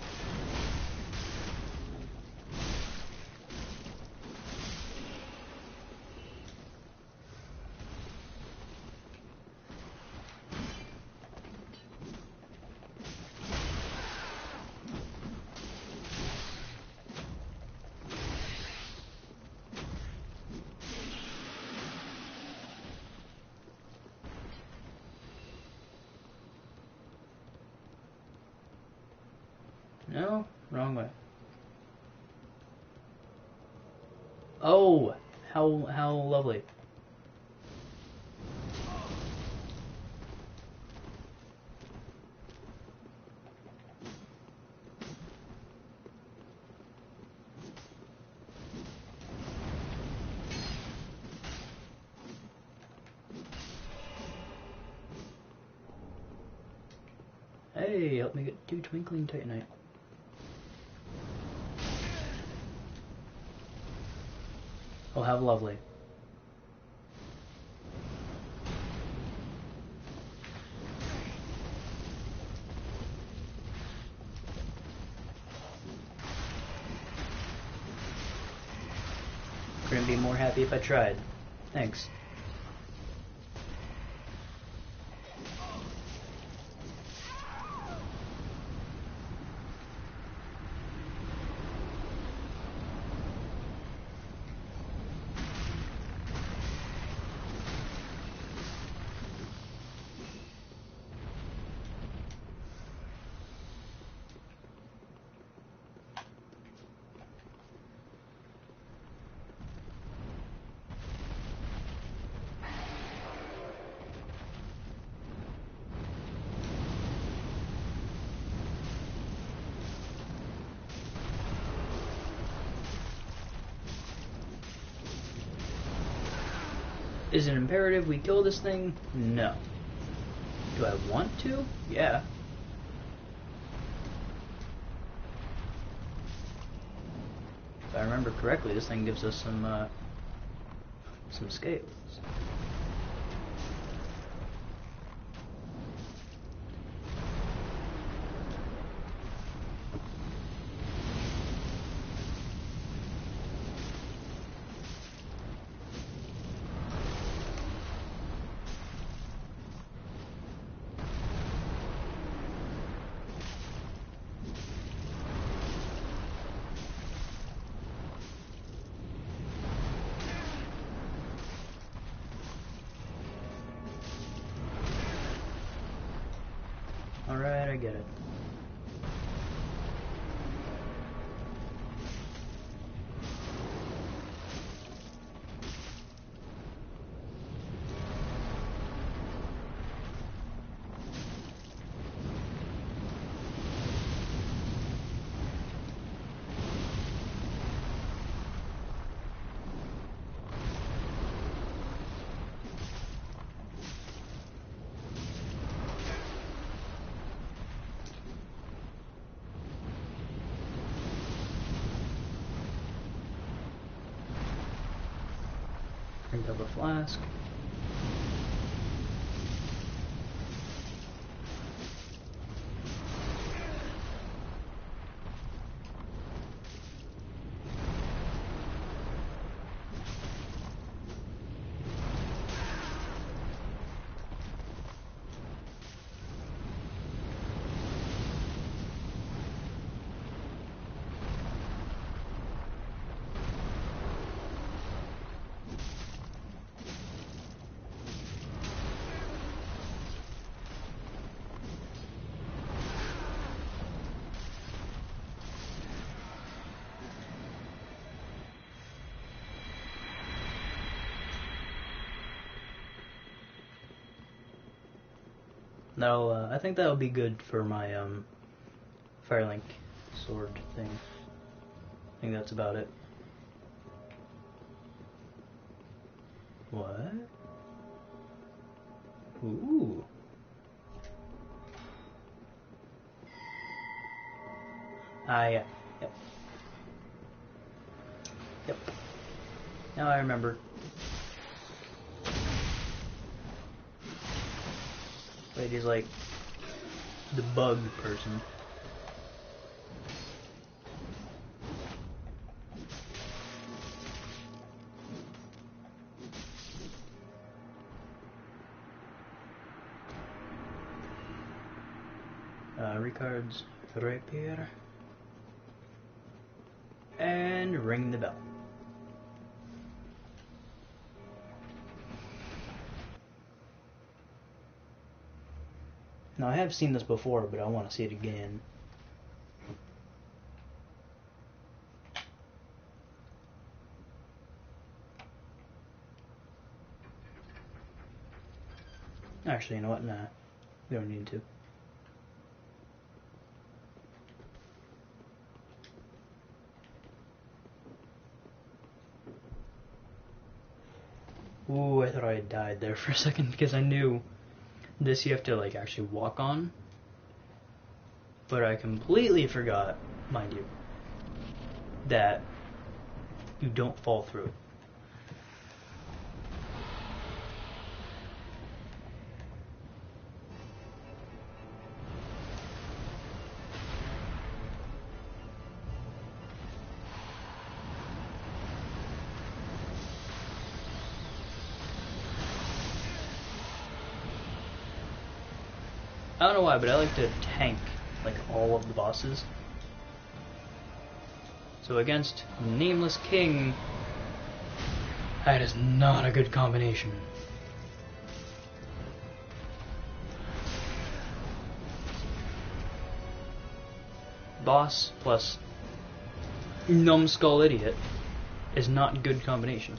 No, wrong way. Oh, how lovely. Hey, help me get 2 twinkling titanite. Oh, how lovely. Couldn't be more happy if I tried. Thanks. Is it imperative we kill this thing? No. Do I want to? Yeah. If I remember correctly, this thing gives us some scales. I get it. Drink up a flask. That'll, I think that'll be good for my, Firelink sword thing. I think that's about it. What? Ooh. Ah, yeah. Yep. Yep. Now I remember. Wait, he's like the bug person. Ricard's rapier. And ring the bell. Now I have seen this before, but I want to see it again. Actually, you know what? Nah, we don't need to. Ooh, I thought I had died there for a second because I knew this you have to like actually walk on. But I completely forgot, mind you, that you don't fall through it. I don't know why, but I like to tank like all of the bosses. So against Nameless King, that is not a good combination. Boss plus Numbskull Idiot is not a good combination.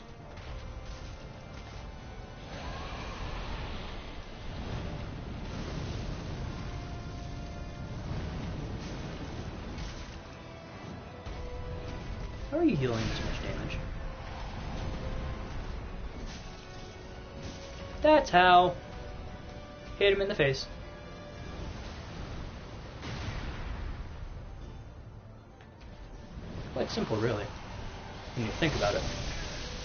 How are you dealing this much damage? That's how. Hit him in the face. Quite simple, really, when you think about it.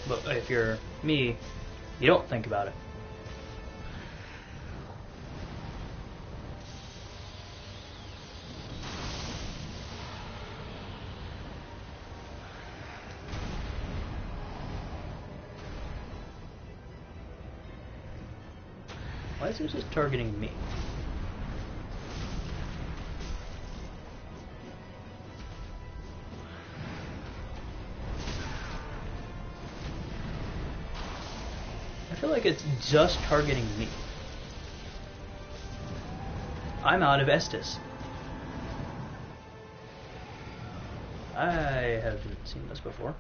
But if you're me, you don't think about it. Why is it just targeting me? I feel like it's just targeting me. I'm out of Estus. I haven't seen this before.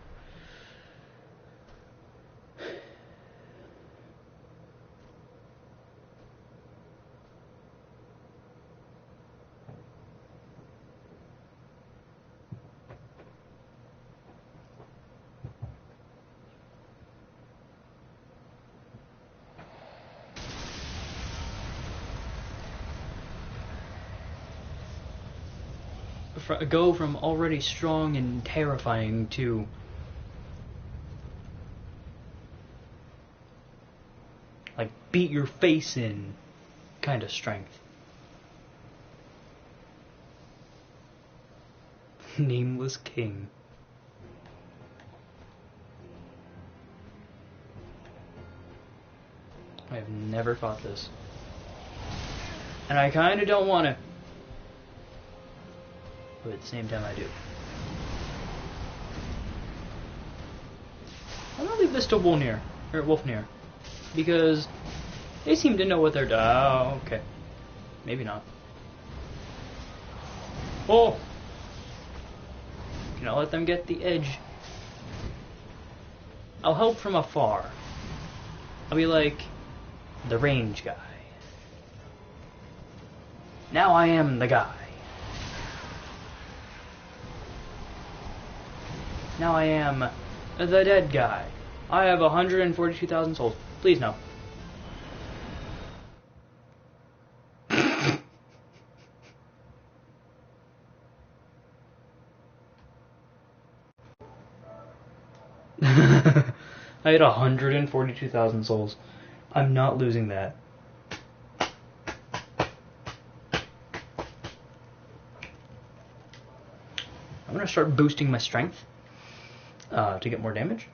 Go from already strong and terrifying to like beat your face in kind of strength. Nameless King. I have never fought this. And I kinda don't want to. But at the same time I do. I'm gonna leave this to Wolfnir. Because they seem to know what they're doing. Oh, okay. Maybe not. Oh! Can I let them get the edge? I'll help from afar. I'll be like the range guy. Now I am the guy. Now I am the dead guy. I have 142,000 souls. Please no. I had 142,000 souls. I'm not losing that. I'm gonna start boosting my strength to get more damage.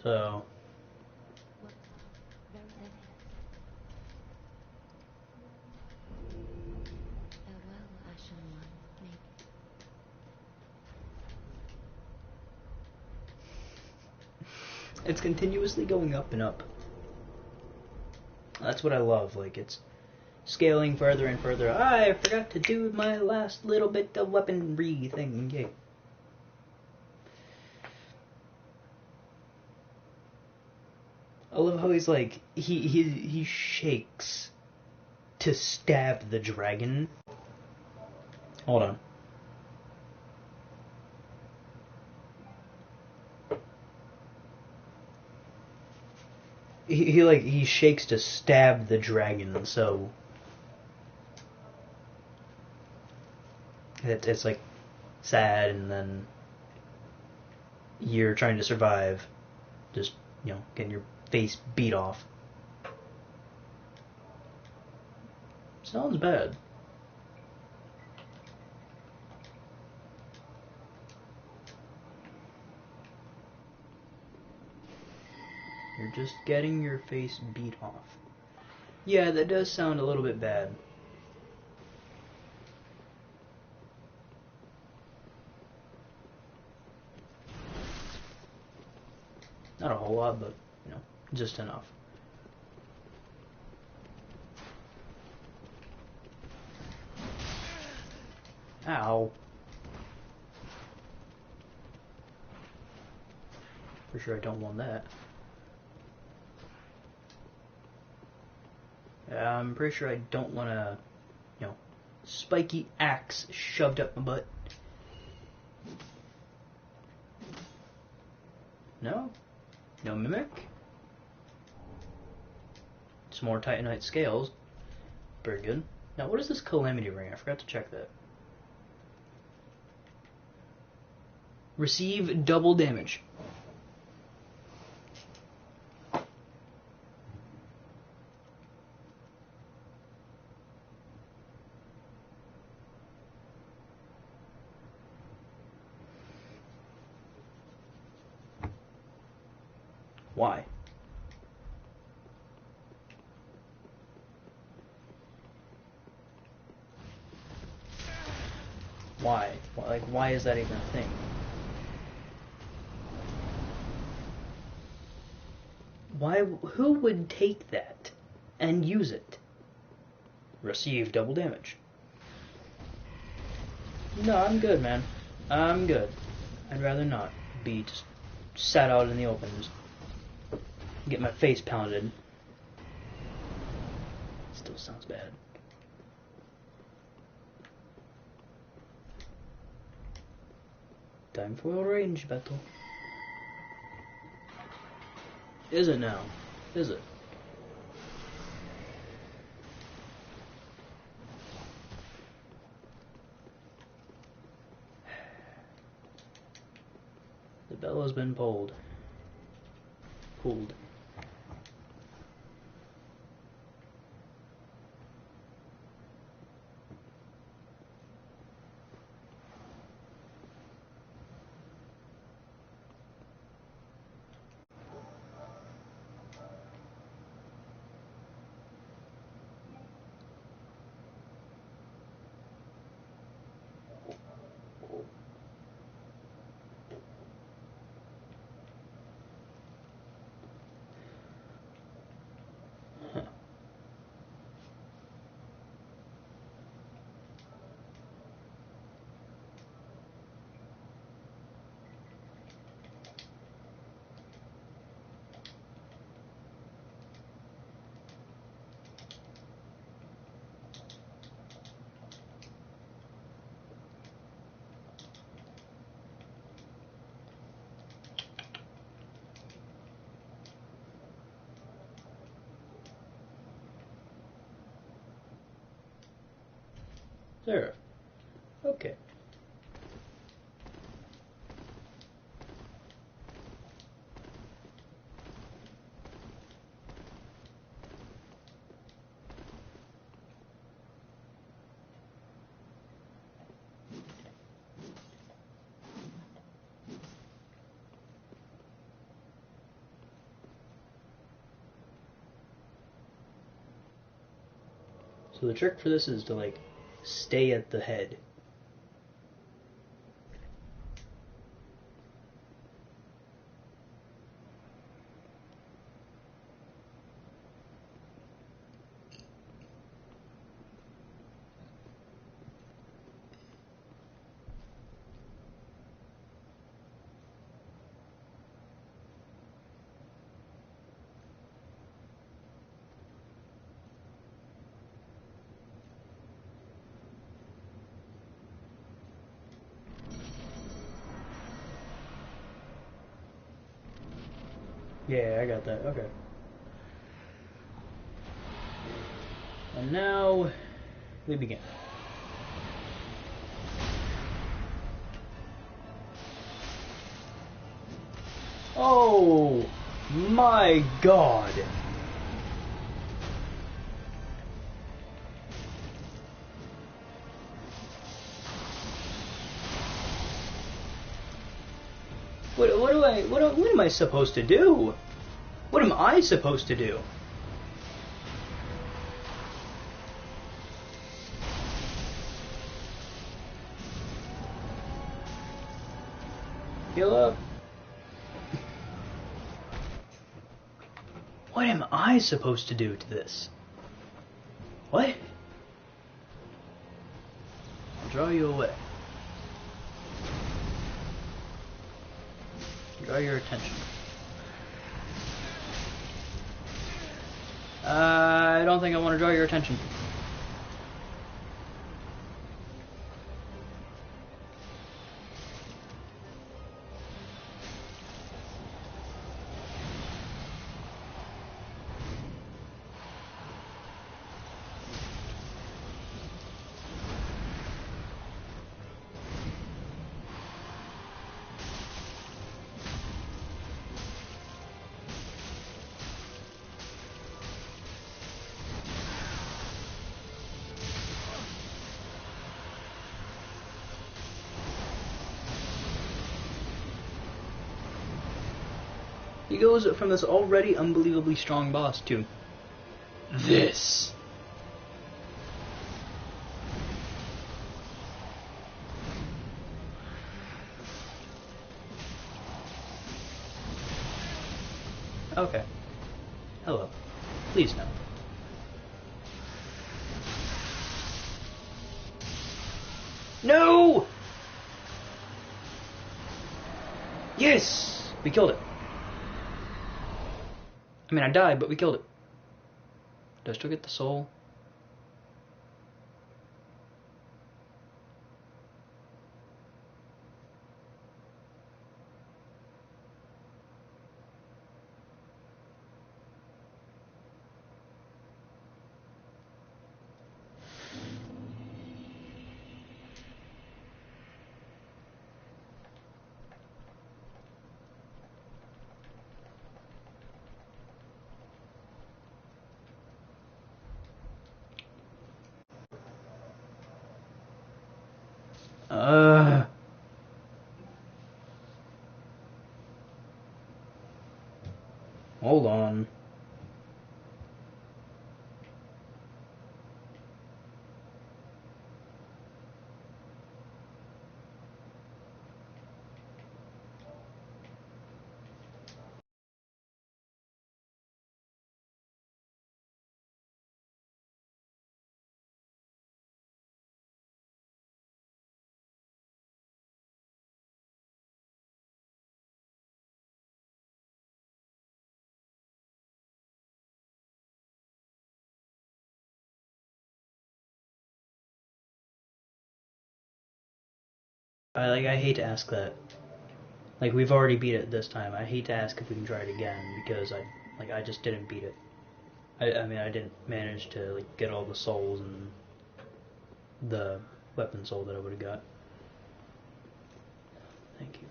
So What's very then farewell, Ashen One. Maybe. it's continuously going up and up. That's what I love. Like, it's scaling further and further. I forgot to do my last little bit of weaponry thing. Yay. I love how he's like, he shakes to stab the dragon. Hold on. He shakes to stab the dragon, so it's like sad, and then you're trying to survive, just, you know, getting your face beat off. Sounds bad. You're just getting your face beat off. Yeah, that does sound a little bit bad. Not a whole lot, but, you know, just enough. Ow. For sure I don't want that. I'm pretty sure I don't want a, you know, spiky axe shoved up my butt. No? No mimic? Some more Titanite scales. Very good. Now, what is this Calamity Ring? I forgot to check that. Receive double damage. Why? Why? Like, why is that even a thing? Why? Who would take that and use it? Receive double damage. No, I'm good, man. I'm good. I'd rather not be just sat out in the open, just get my face pounded. Still sounds bad. Time for a range battle. Is it now? Is it? The bell has been pulled. Pulled. There. Okay. So the trick for this is to, like, stay at the head. Yeah, I got that. Okay. And now we begin. Oh my God. What am I supposed to do? What am I supposed to do? Heal up. What am I supposed to do to this? What? I'll draw you away. Draw your attention. I don't think I want to draw your attention. He goes from this already unbelievably strong boss to this. Okay. Hello. Please no. No! Yes! We killed it. I mean, I died, but we killed it. Do I still get the soul? Hold on. I hate to ask that. Like, we've already beat it this time. I hate to ask if we can try it again, because I just didn't beat it. I mean, I didn't manage to, like, get all the souls and the weapon soul that I would have got. Thank you.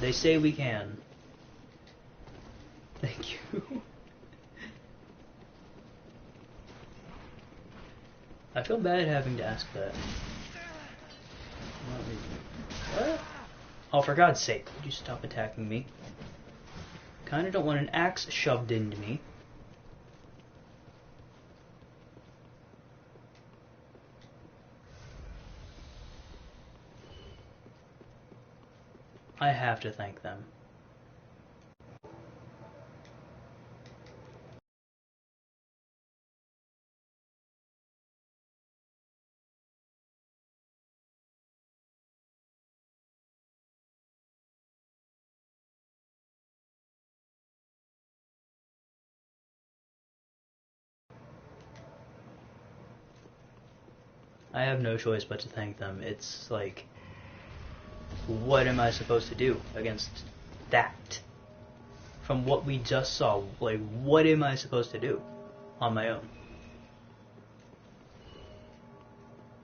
They say we can. Thank you. I feel bad having to ask that. What? Oh, for God's sake, would you stop attacking me? Kinda don't want an axe shoved into me. I have to thank them. I have no choice but to thank them. It's like, what am I supposed to do against that? From what we just saw, like, what am I supposed to do on my own?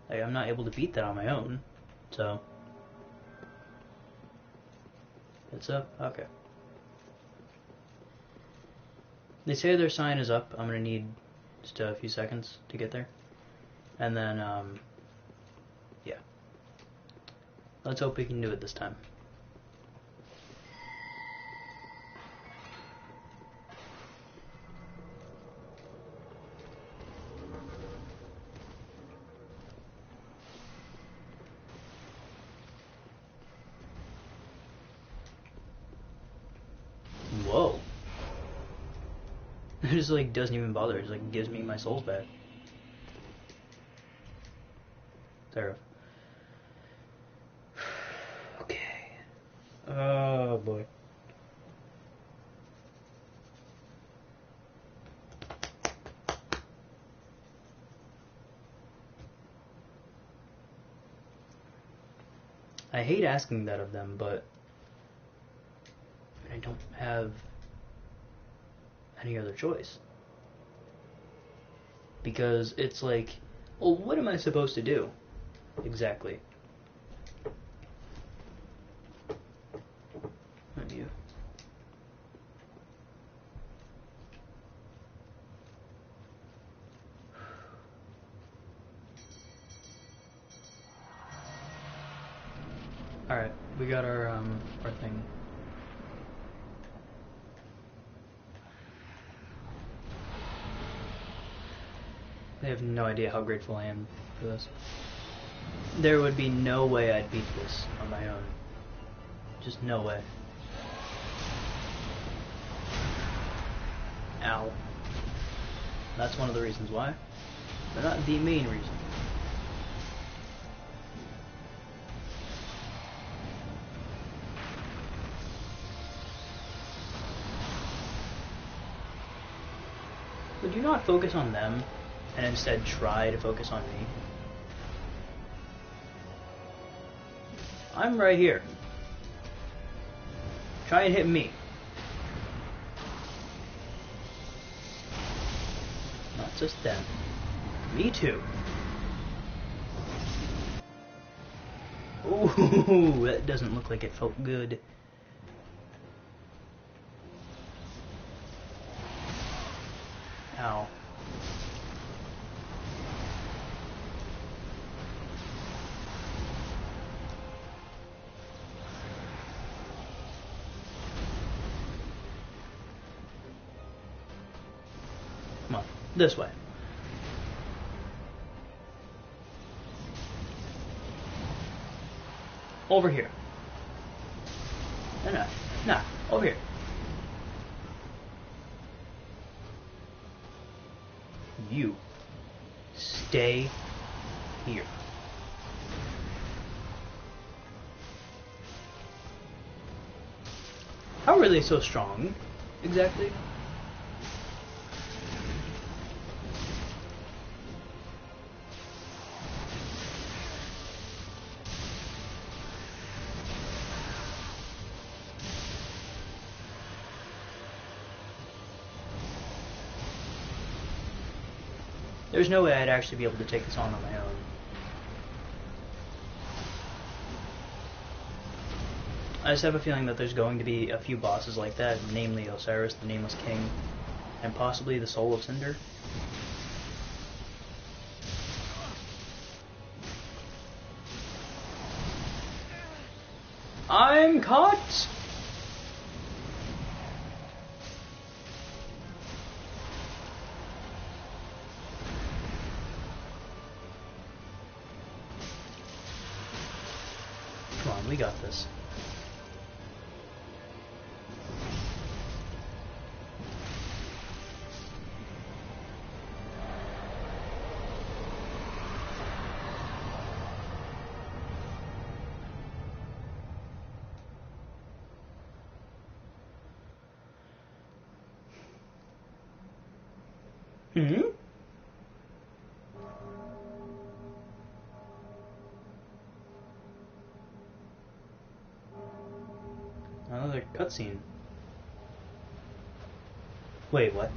Like, I'm not able to beat that on my own, so. It's up? Okay. They say their sign is up. I'm gonna need just a few seconds to get there. And then, yeah. Let's hope we can do it this time. Whoa. It just, like, doesn't even bother. It just, like, gives me my souls back. There. Okay. Oh, boy. I hate asking that of them, but I don't have any other choice. Because it's like, well, what am I supposed to do? Exactly. Not you. Alright, we got our thing. I have no idea how grateful I am for this. There would be no way I'd beat this on my own. Just no way. Ow. That's one of the reasons why. But not the main reason. Would you not focus on them and instead try to focus on me? I'm right here. Try and hit me. Not just them. Me too. Ooh, that doesn't look like it felt good. Ow. Come on, this way. Over here. No, over here. You stay here. How are they so strong, exactly? There's no way I'd actually be able to take this on my own. I just have a feeling that there's going to be a few bosses like that, namely Osiris, the Nameless King, and possibly the Soul of Cinder. I'm caught! Come on, we got this. Hmm? Another cutscene. Wait, what?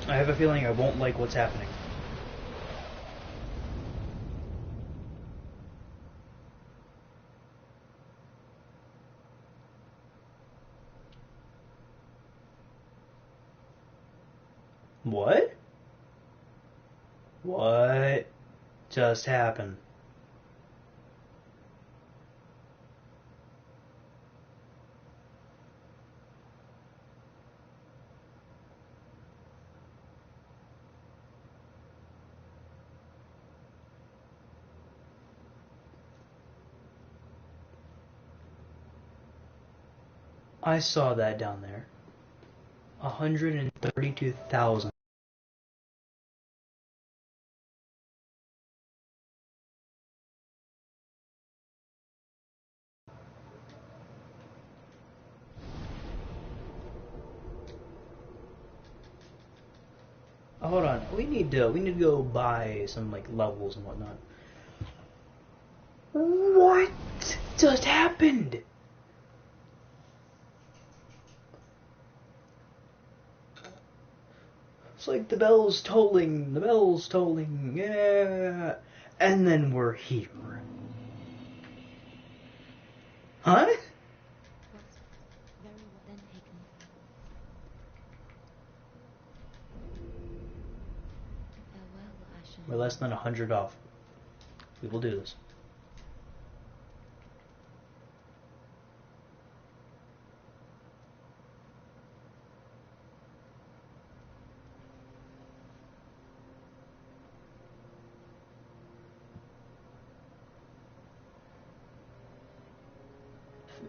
I have a feeling I won't like what's happening. What? What just happened? I saw that down there. 132,000. Hold on, we need to go buy some like levels and whatnot. What just happened? It's like the bell's tolling, yeah, and then we're here. Huh? Was very well then taken. Farewell, Ashen We're less than 100 off. We will do this.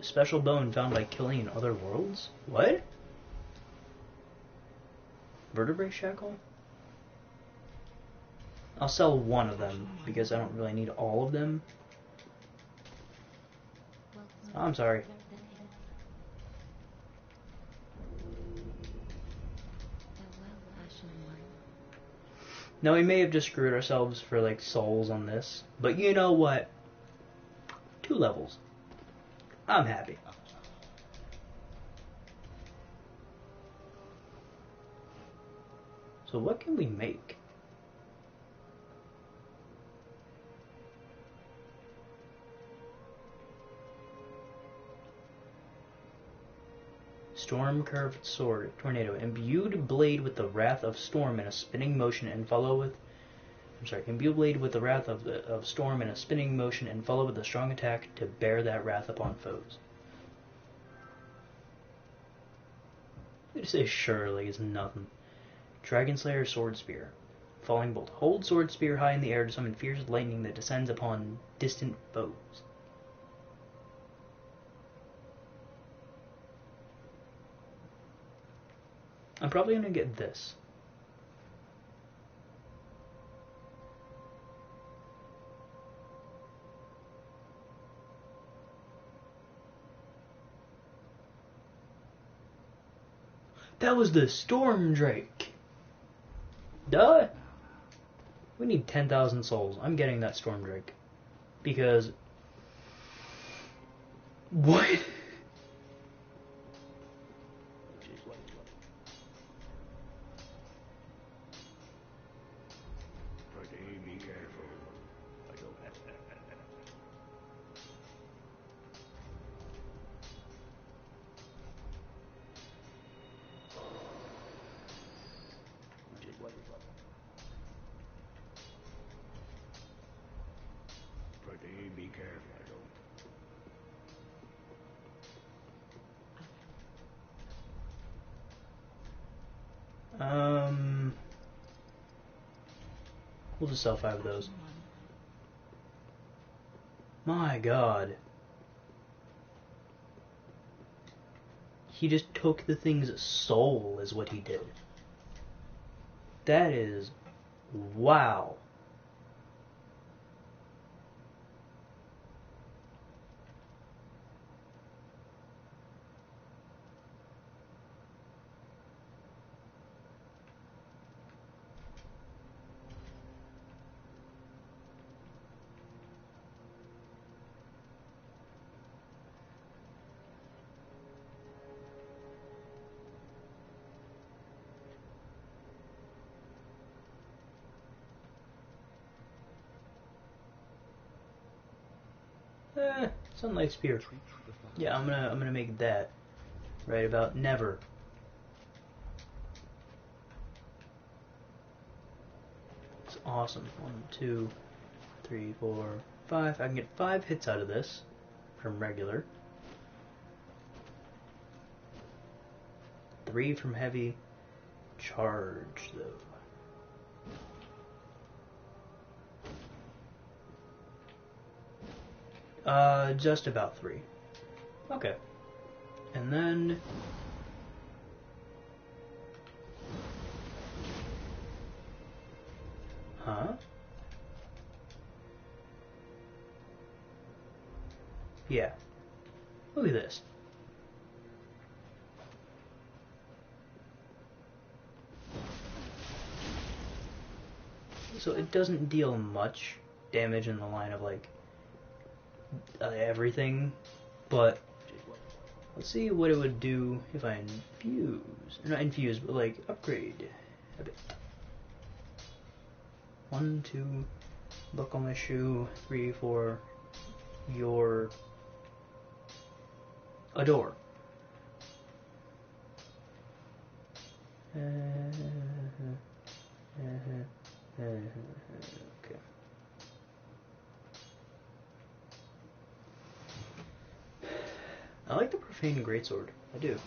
special bone found by killing in other worlds? What? Vertebrae shackle? I'll sell one of them because I don't really need all of them. Oh, I'm sorry. Now we may have just screwed ourselves for like souls on this, but you know what? 2 levels. I'm happy. So what can we make? Storm curved sword, tornado, imbued blade with the wrath of storm in a spinning motion and follow with. Imbue blade with the wrath of storm in a spinning motion and follow with a strong attack to bear that wrath upon foes. They just say sure like it's nothing. Dragon Slayer Sword Spear. Falling bolt. Hold sword spear high in the air to summon fierce lightning that descends upon distant foes. I'm probably gonna get this. That was the Storm Drake. Duh. We need 10,000 souls. I'm getting that Storm Drake. Because... What? Be careful. Be careful. We'll just sell 5 of those. My god. He just took the thing's soul is what he did. That is... wow. Sunlight Spear. Yeah, I'm gonna make that right about never. It's awesome. 1, 2, 3, 4, 5. I can get 5 hits out of this from regular. 3 from heavy. Charge though. Just about 3. Okay. And then... Huh? Yeah. Look at this. So it doesn't deal much damage in the line of, like, everything, but let's see what it would do if I infuse. Not infuse, but like upgrade a bit. 1, 2, buckle my shoe. 3, 4, your adore. Okay. I like the Profane Greatsword. I do.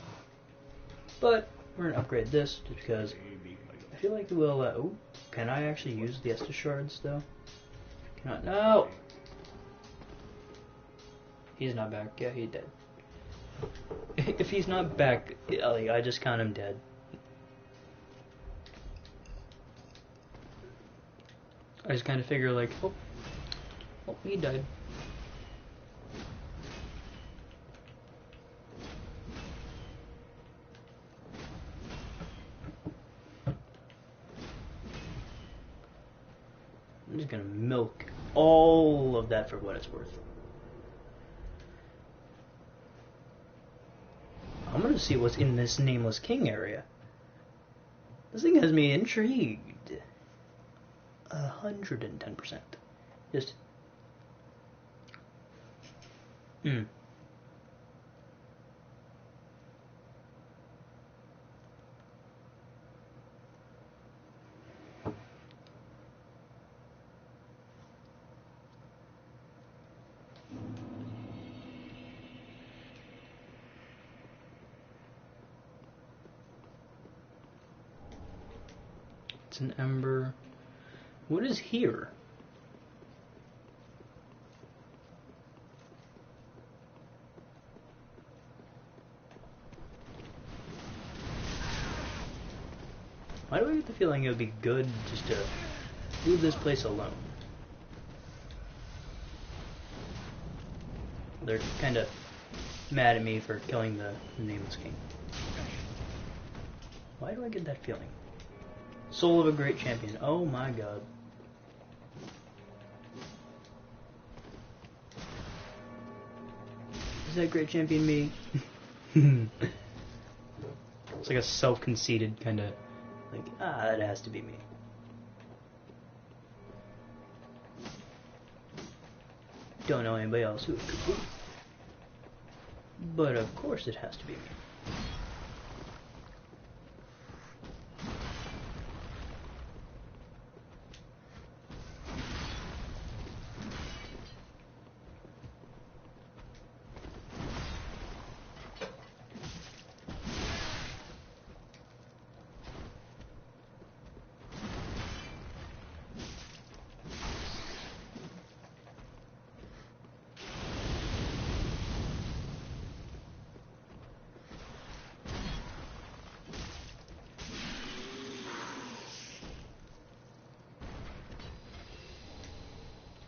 But we're gonna upgrade this just because I feel like it will. Ooh, can I actually use the Estus Shards though? Cannot. No! He's not back. Yeah, he's dead. If he's not back, like, I just count him dead. I just kind of figure like, oh, he died. I'm just gonna milk all of that for what it's worth. I'm gonna see what's in this Nameless King area. This thing has me intrigued. 110%. Just... It's an ember. What is here? Why do I get the feeling it would be good just to leave this place alone? They're kind of mad at me for killing the Nameless King. Why do I get that feeling? Soul of a great champion. Oh my god. Is that great champion me? It's like a self-conceited kind of like, it has to be me. Don't know anybody else who it could be. But of course it has to be me.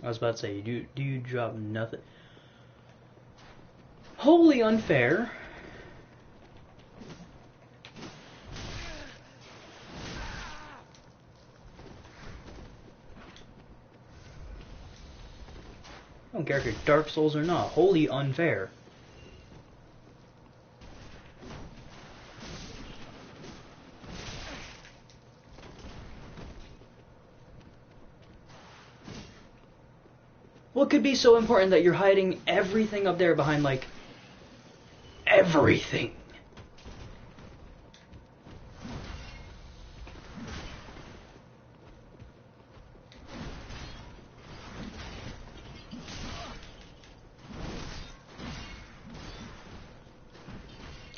I was about to say, do you drop nothing? Wholly unfair. I don't care if you're Dark Souls or not. Wholly unfair. What could be so important that you're hiding everything up there behind, like, everything?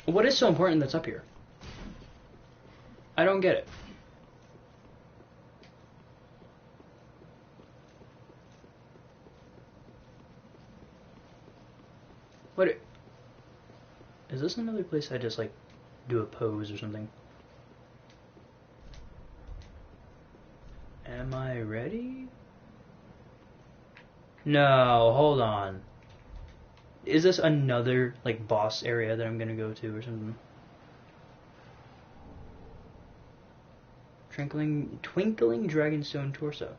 What is so important that's up here? I don't get it. What? Is this another place I just, like, do a pose or something? Am I ready? No, hold on. Is this another, like, boss area that I'm gonna go to or something? Twinkling Dragonstone Torso.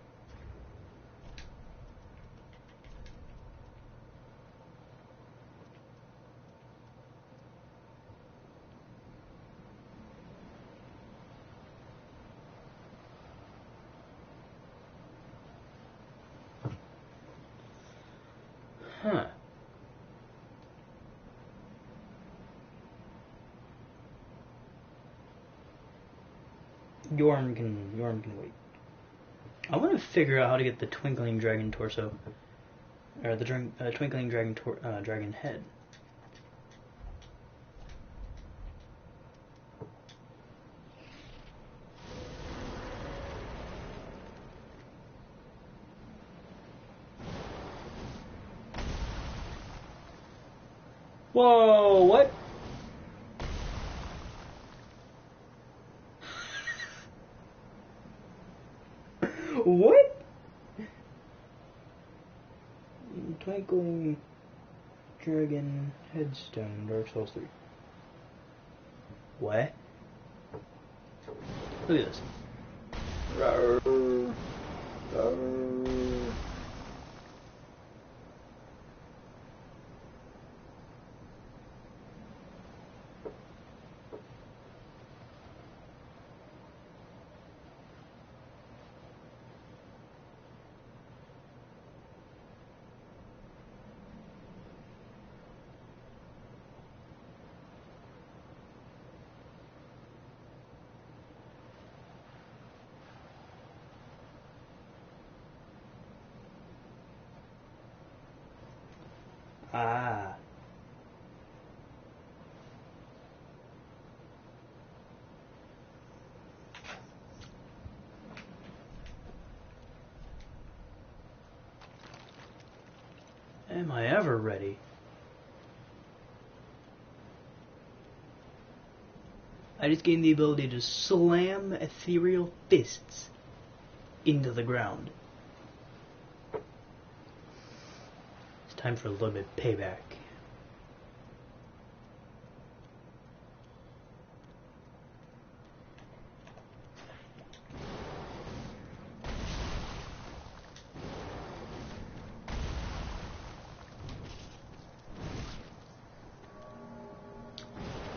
Huh. Yorm can wait. I want to figure out how to get the Twinkling Dragon Torso, or the Twinkling Dragon Dragon Head. Whoa, what? What? Twinkling Dragon Headstone, Dark Souls 3. What? Look at this. Rawr. Rawr. Ah. Am I ever ready? I just gained the ability to slam ethereal fists into the ground. It's time for a little bit of payback.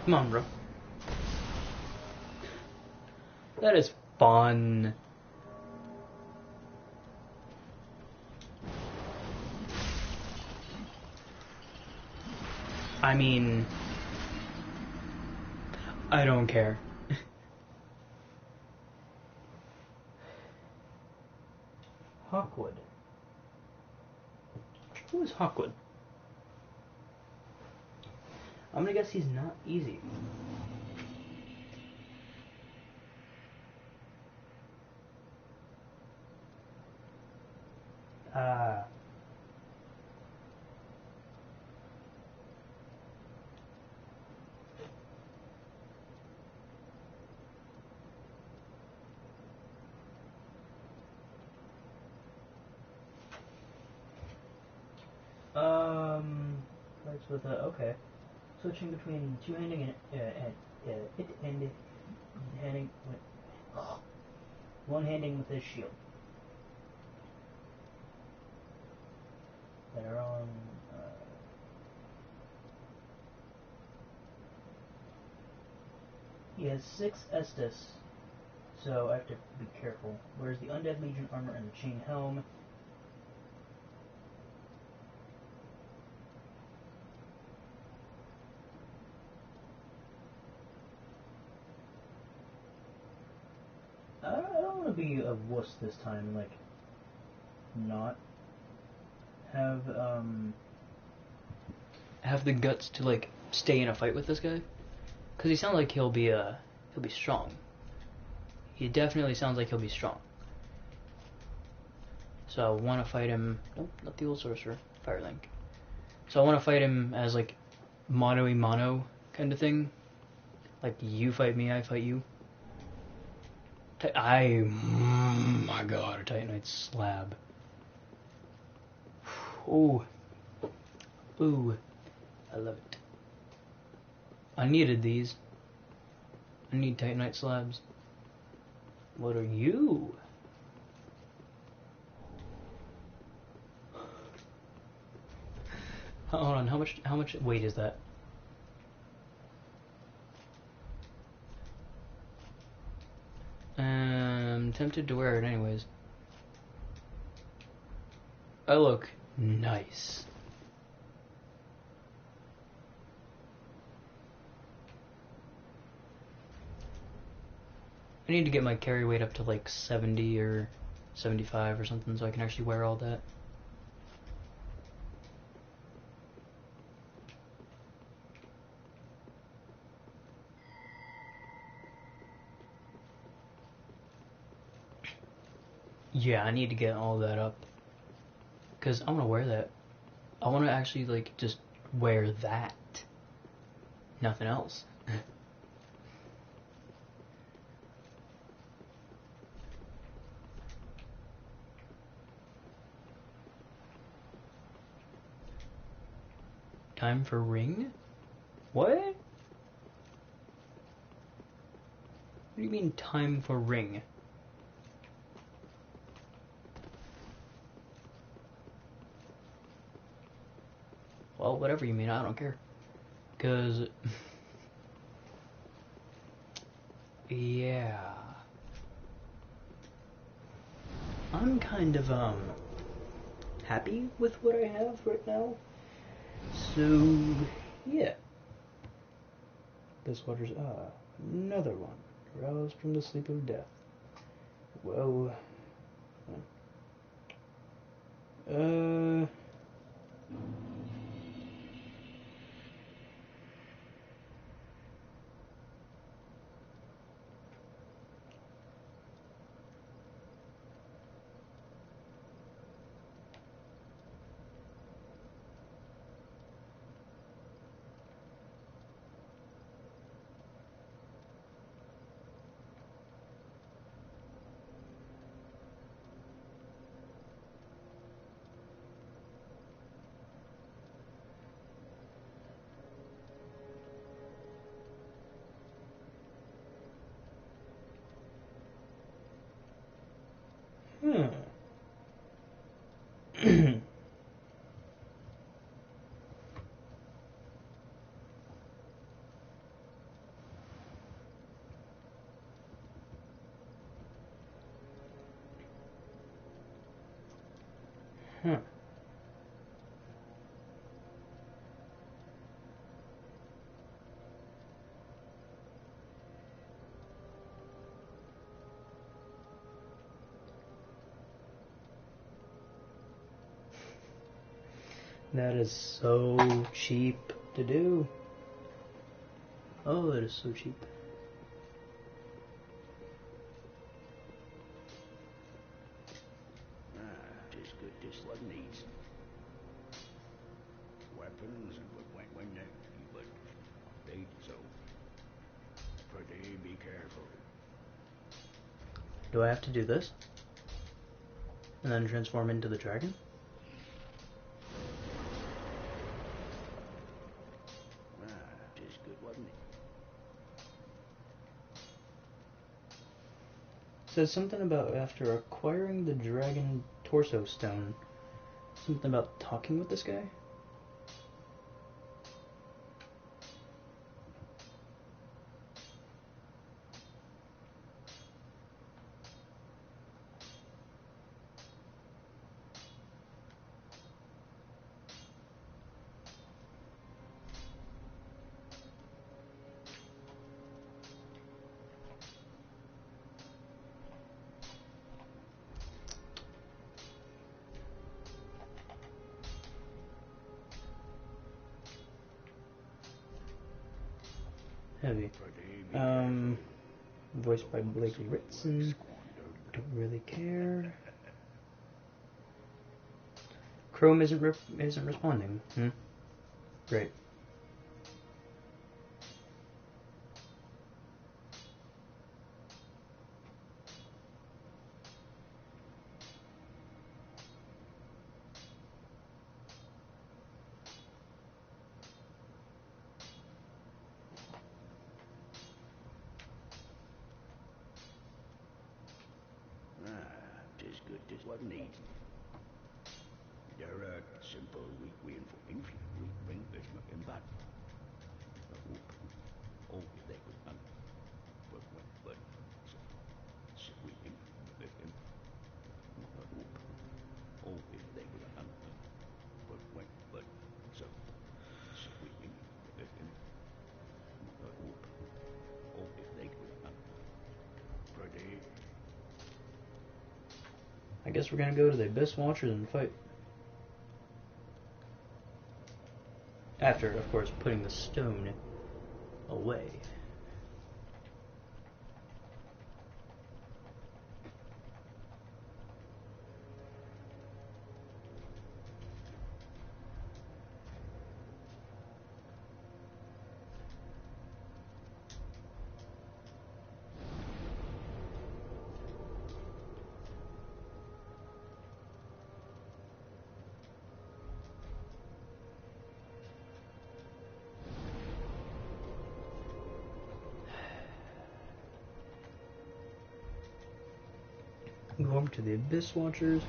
Come on, bro. That is fun. I mean, I don't care. Hawkwood. Who is Hawkwood? I'm gonna guess he's not easy. Ah. Fights with okay. Switching between two-handing and handing with one-handing with his shield. They're on. He has 6 Estus, so I have to be careful. Wears the Undead Legion armor and the chain helm. I don't want to be a wuss this time and, like, not have the guts to, like, stay in a fight with this guy. Because he sounds like he'll be strong. He definitely sounds like he'll be strong. So I want to fight him. Nope, not the old sorcerer. Firelink. So I want to fight him as, like, mano-y-mano kind of thing. Like, you fight me, I fight you. My god, a Titanite slab. Ooh. Ooh. I love it. I needed these. I need Titanite slabs. What are you? Hold on, how much weight is that? I'm tempted to wear it anyways. I look nice. I need to get my carry weight up to like 70 or 75 or something so I can actually wear all that. Yeah, I need to get all that up. Because I want to wear that. I want to actually, like, just wear that. nothing else. Time for ring? What? What do you mean time for ring? Well, whatever you mean, I don't care. 'Cause yeah. I'm kind of happy with what I have right now. So yeah. This water's another one. Roused from the sleep of death. Well, huh. That is so cheap to do. Oh, that is so cheap. Just good, just what needs. Weapons and when they, but they so. Pretty be careful. Do I have to do this? And then transform into the dragon? Just good, wasn't it? Says something about after acquiring the dragon torso stone. Something about talking with this guy? Heavy. Voiced by Blake Ritson. Don't really care. Chrome isn't responding. Great. Just good, just what needs. They're simple, we bring this in back. Oh, they could but sweeping him. Oh, if they could but so sweeping him. Oh, if they could pretty. I guess we're gonna go to the Abyss Watchers and fight. After, of course, putting the stone away. Go over to the Abyss Watchers.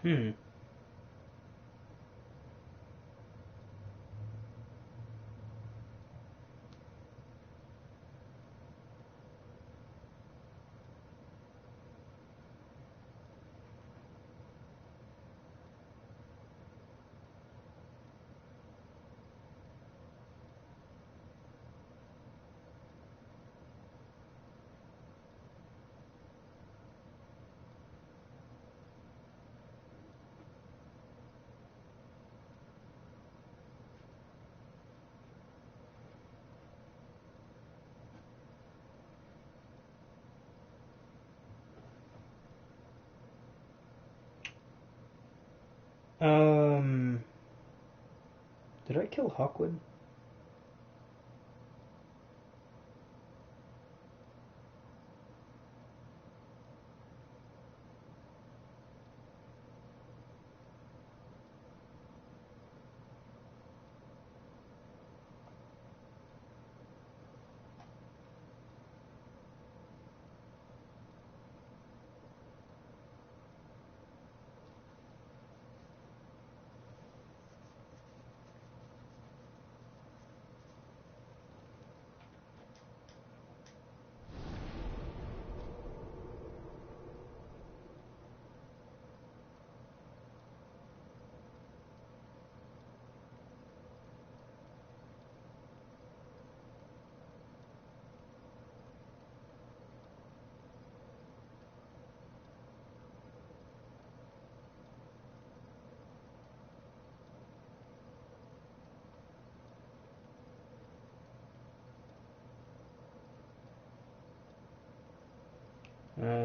Hmm. Did I kill Hawkwood?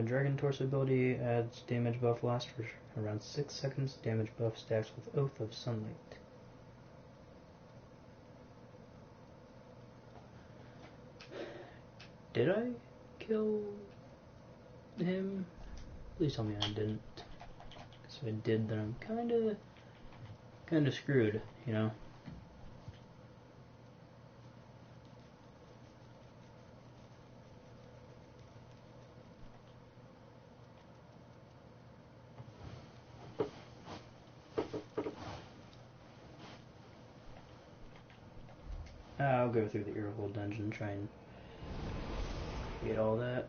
Dragon Torso ability adds damage buff lasts for around 6 seconds. Damage buff stacks with Oath of Sunlight. Did I kill him? Please tell me I didn't. So I did, then I'm kinda screwed, you know? I'll go through the Earhole dungeon and try and get all that.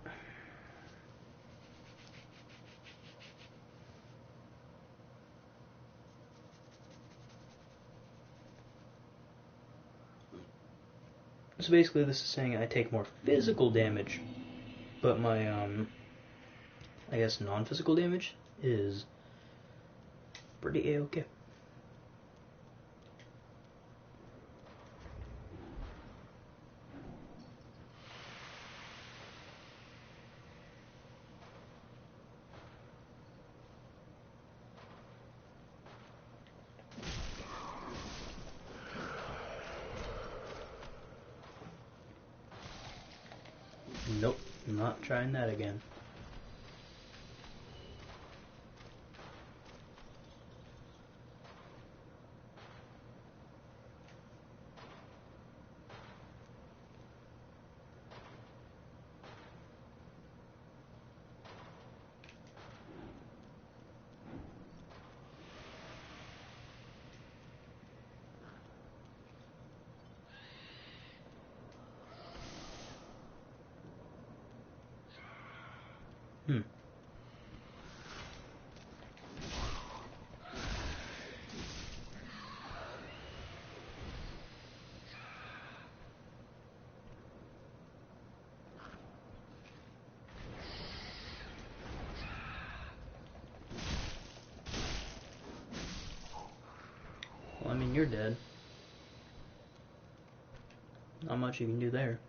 So basically this is saying I take more physical damage, but my, I guess non-physical damage is pretty A-okay. Nope, I'm not trying that again. Hmm. Well, I mean, you're dead. Not much you can do there.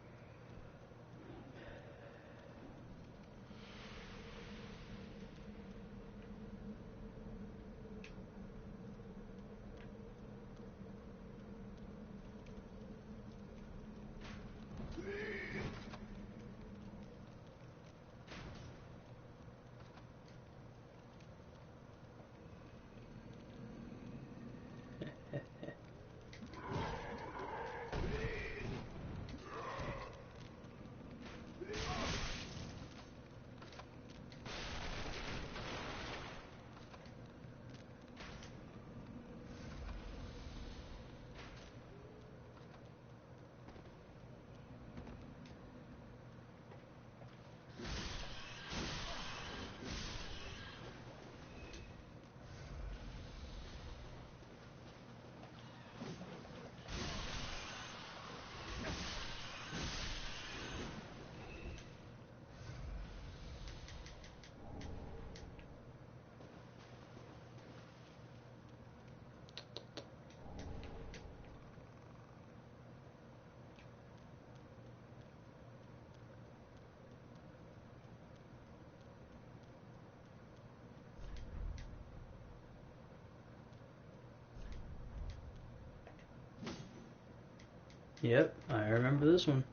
Yep, I remember this one.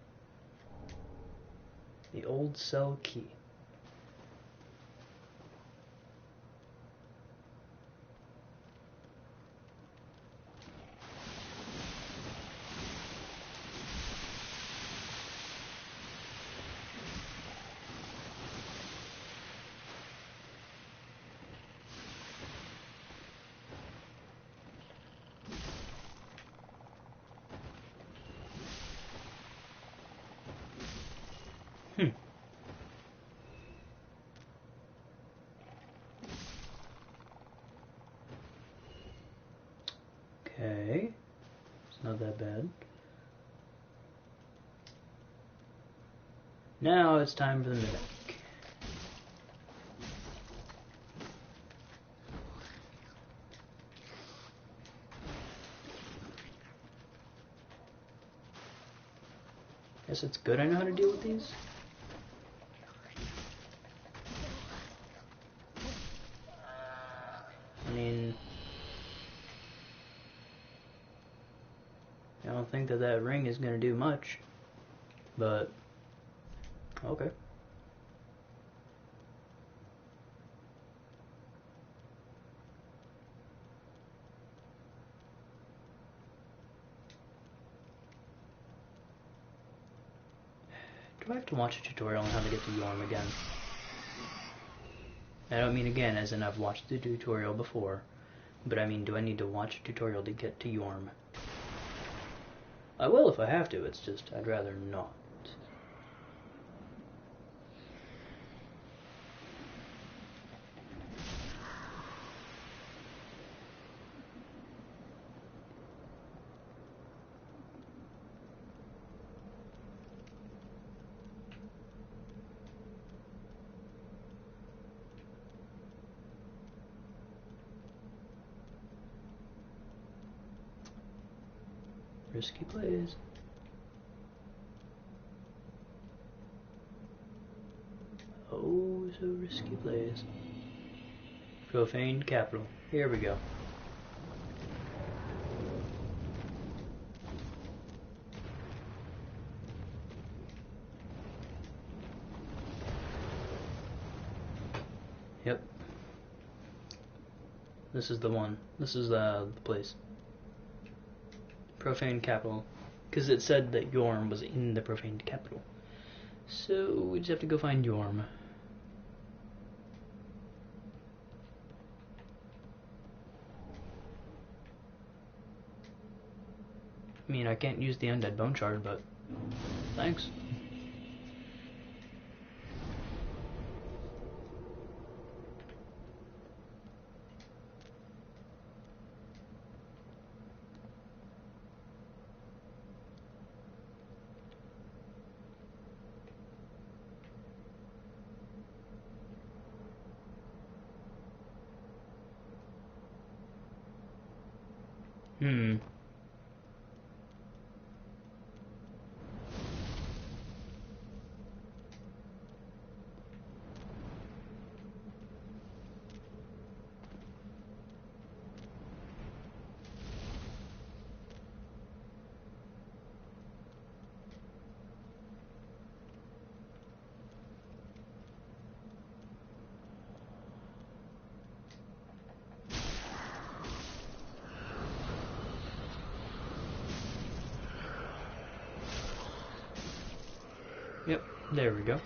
The old cell key. Okay, it's not that bad. Now it's time for the mimic. Guess it's good I know how to deal with these. I mean, I don't think that ring is going to do much, but okay. Do I have to watch a tutorial on how to get to Yorm again? I don't mean again as in I've watched the tutorial before, but I mean do I need to watch a tutorial to get to Yorm? I will if I have to, it's just I'd rather not. Risky plays. Oh, so risky plays. Profane capital. Here we go. Yep. This is the one. This is the place. Profane capital. Because it said that Yorm was in the profane capital. So we just have to go find Yorm. I mean, I can't use the undead bone shard, but thanks. Yep, there we go.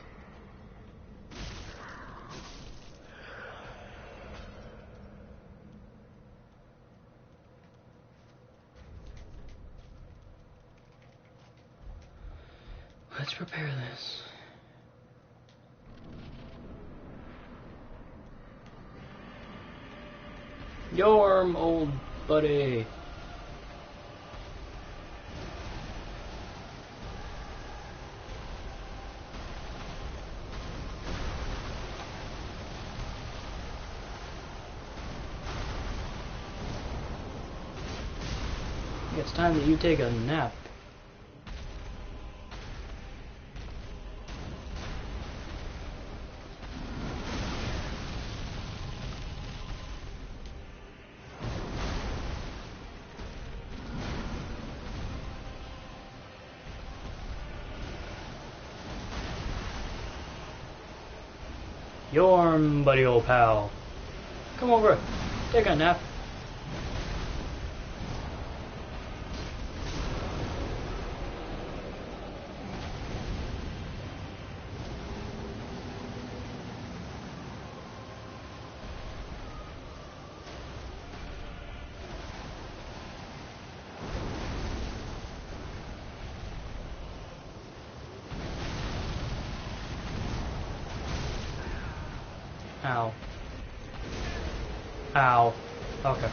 Let's prepare this. Yorm, old buddy. It's time that you take a nap. Yorm, buddy old pal. Come over. Take a nap. Ow. Ow. Okay.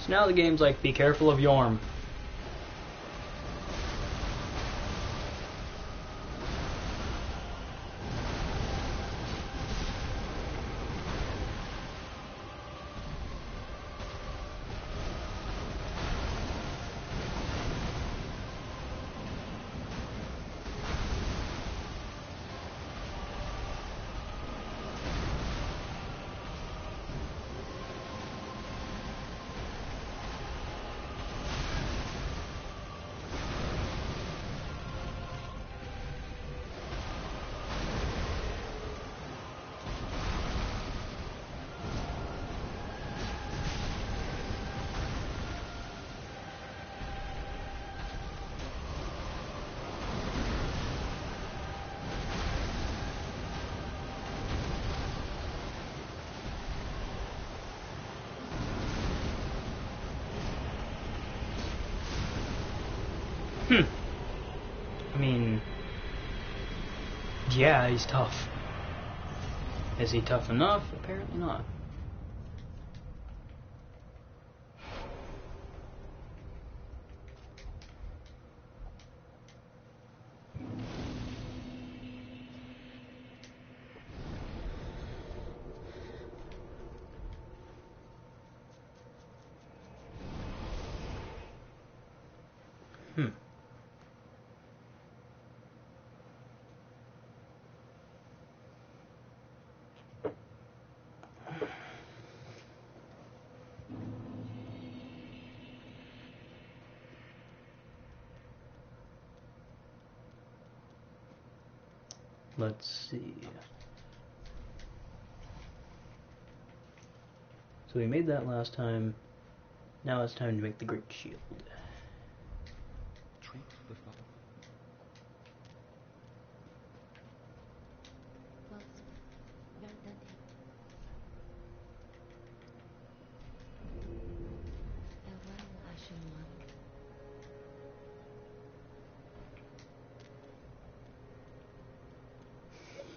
So now the game's like, be careful of Yorm. I mean, yeah, he's tough. Is he tough enough? Apparently not. Let's see. So we made that last time. Now it's time to make the Great Shield. Treat the fire. Well, very then farewell, Ashen One.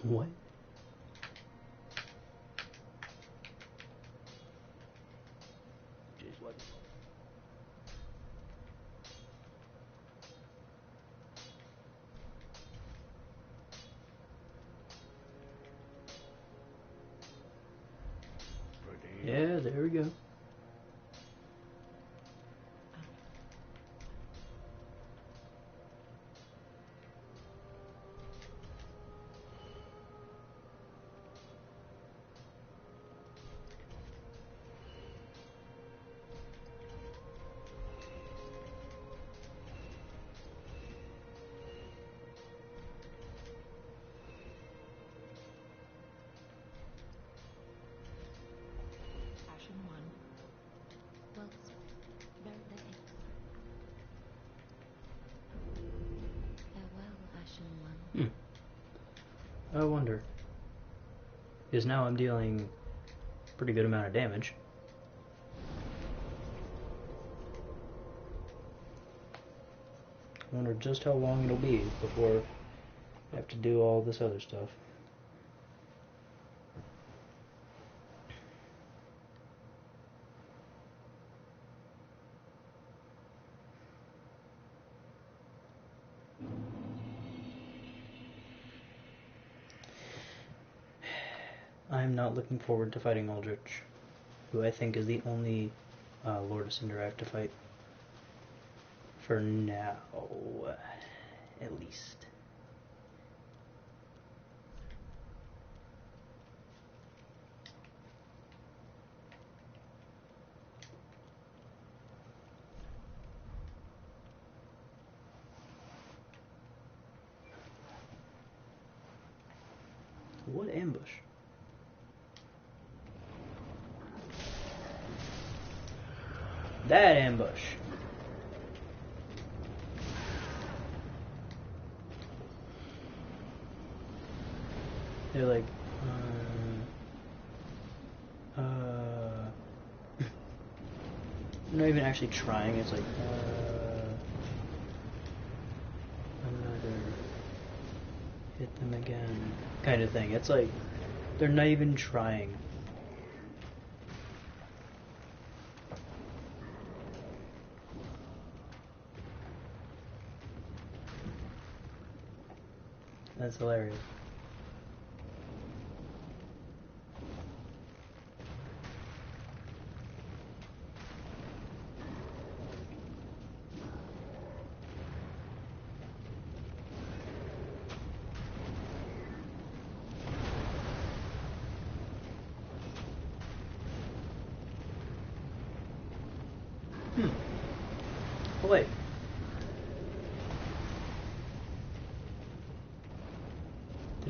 What? Jeez, what? Yeah, there we go. I wonder. Because now I'm dealing pretty good amount of damage. I wonder just how long it'll be before I have to do all this other stuff. I'm not looking forward to fighting Aldrich, who I think is the only Lord of Cinder I have to fight. For now, at least. What ambush? That ambush. They're like, they're not even actually trying. It's like, another, hit them again, kind of thing. It's like, they're not even trying. That's hilarious. Oh wait.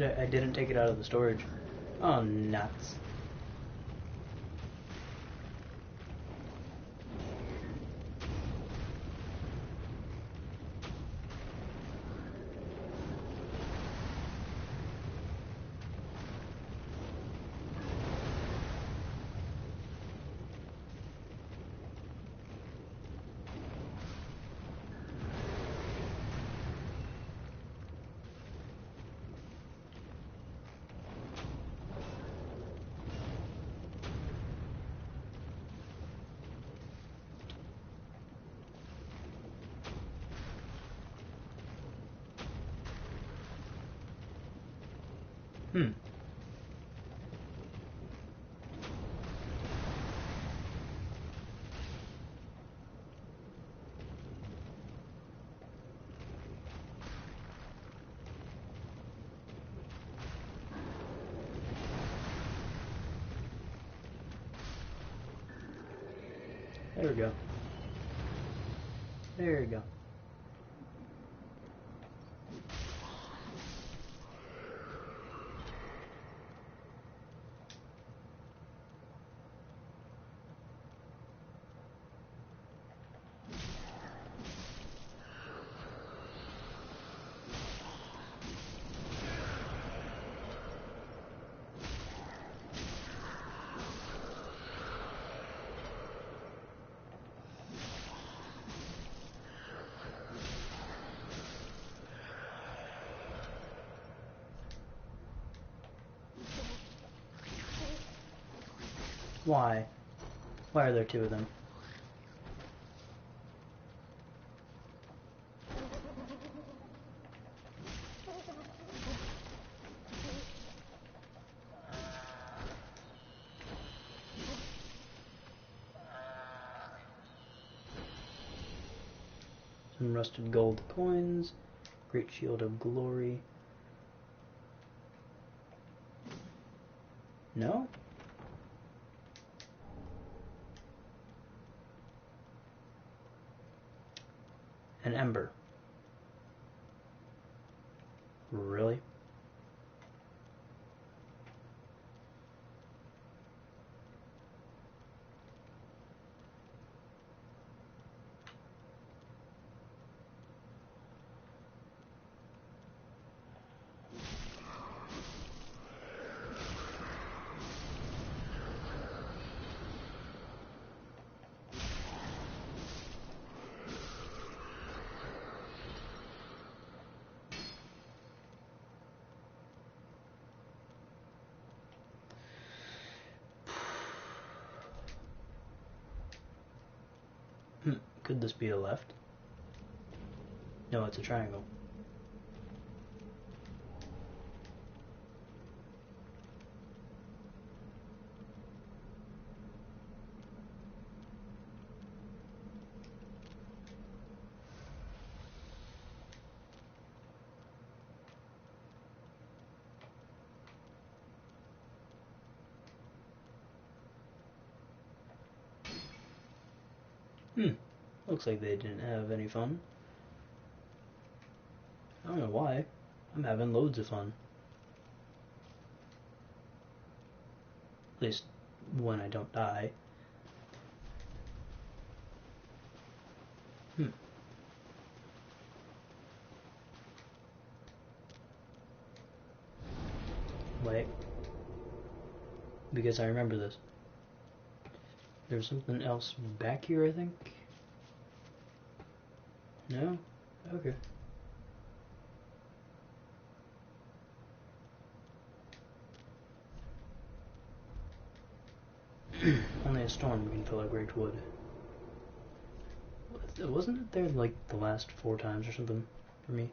I didn't take it out of the storage. Oh, nuts. There we go. There we go. Why? Why are there two of them? Some rusted gold coins. Great Shield of Glory. No? An ember. Really? Could this be a left? No, it's a triangle. Looks like they didn't have any fun. I don't know why. I'm having loads of fun. At least when I don't die. Wait. Because I remember this. There's something else back here, I think? No? Okay. Only a storm can fill a great wood. Wasn't it there like the last 4 times or something for me?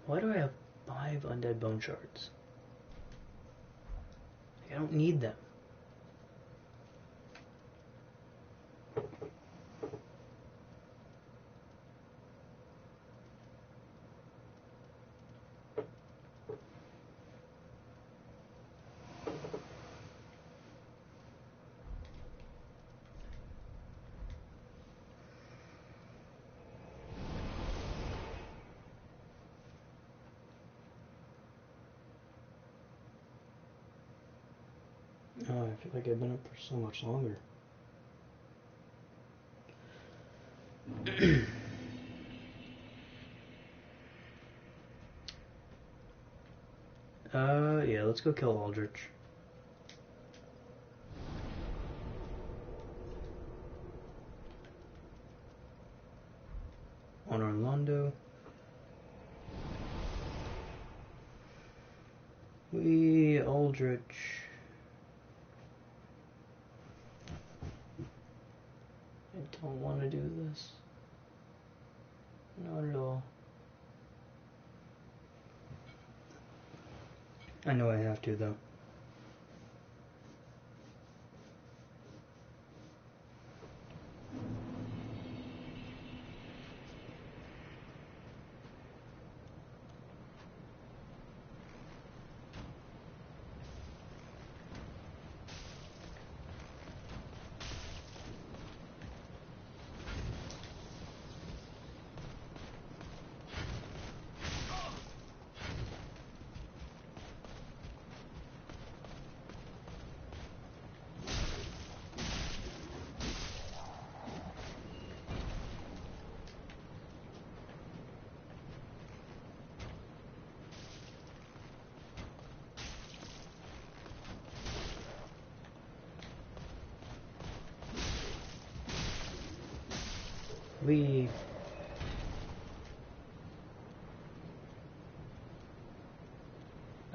Why do I have 5 undead bone shards? I don't need them. Oh, I feel like I've been up for so much longer. Yeah, let's go kill Aldrich. On Orlando. Aldrich. I don't want to do this. Not at all. I know I have to, though.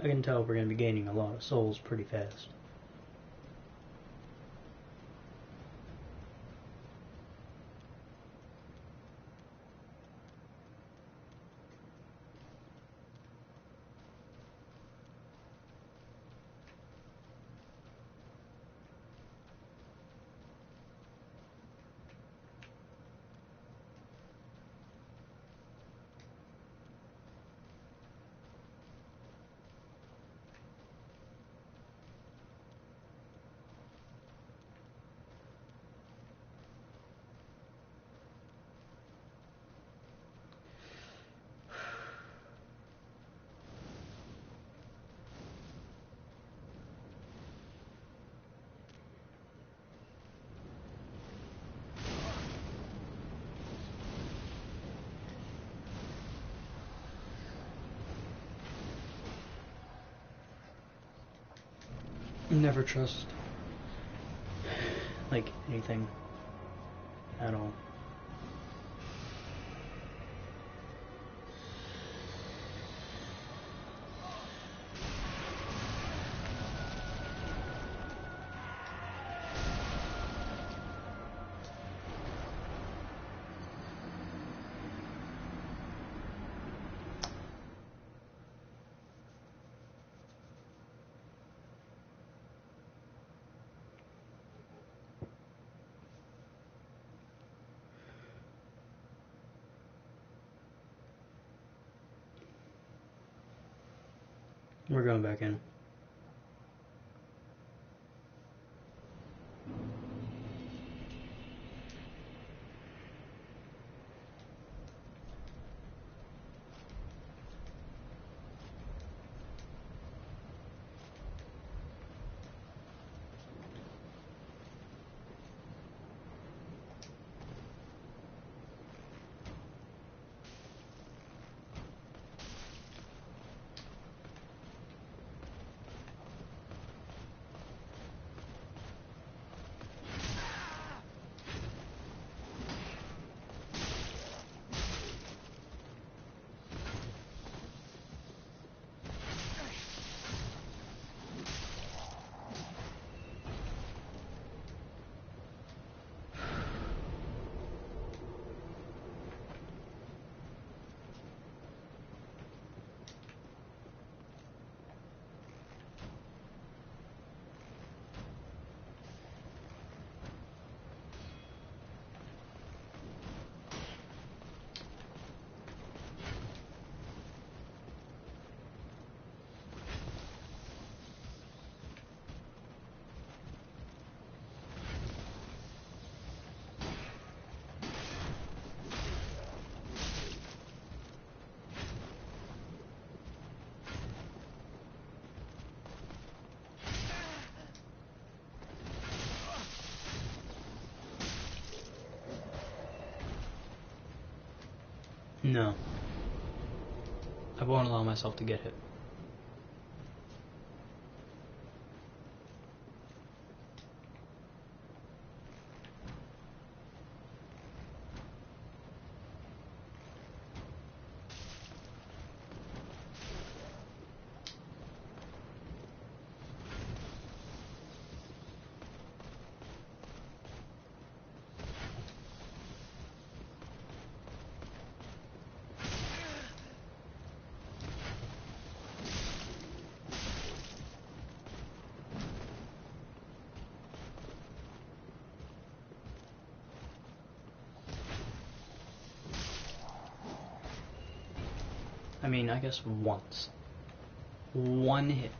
I can tell we're going to be gaining a lot of souls pretty fast. Never trust, like, anything at all. We're going back in. No. I won't allow myself to get hit. I mean, I guess once. One hit.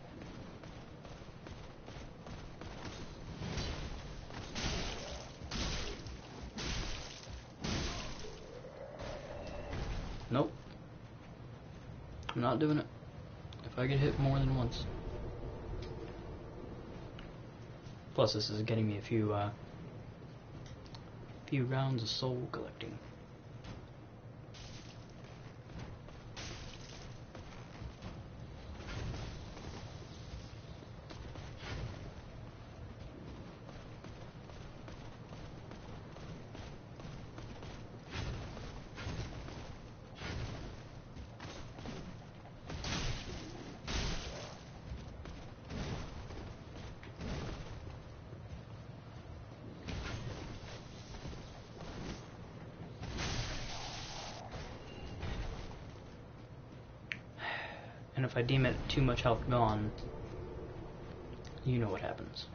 Nope. I'm not doing it. If I get hit more than once. Plus, this is getting me a few rounds of soul collecting. And if I deem it too much health gone, you know what happens.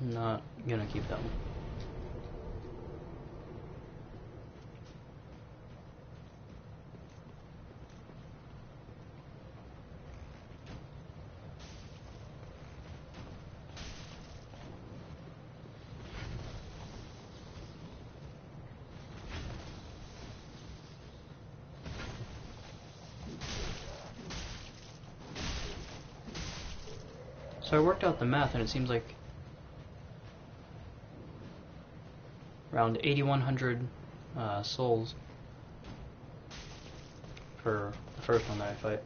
Not gonna keep that one. So I worked out the math and it seems like around 8,100 souls for the first one that I fight.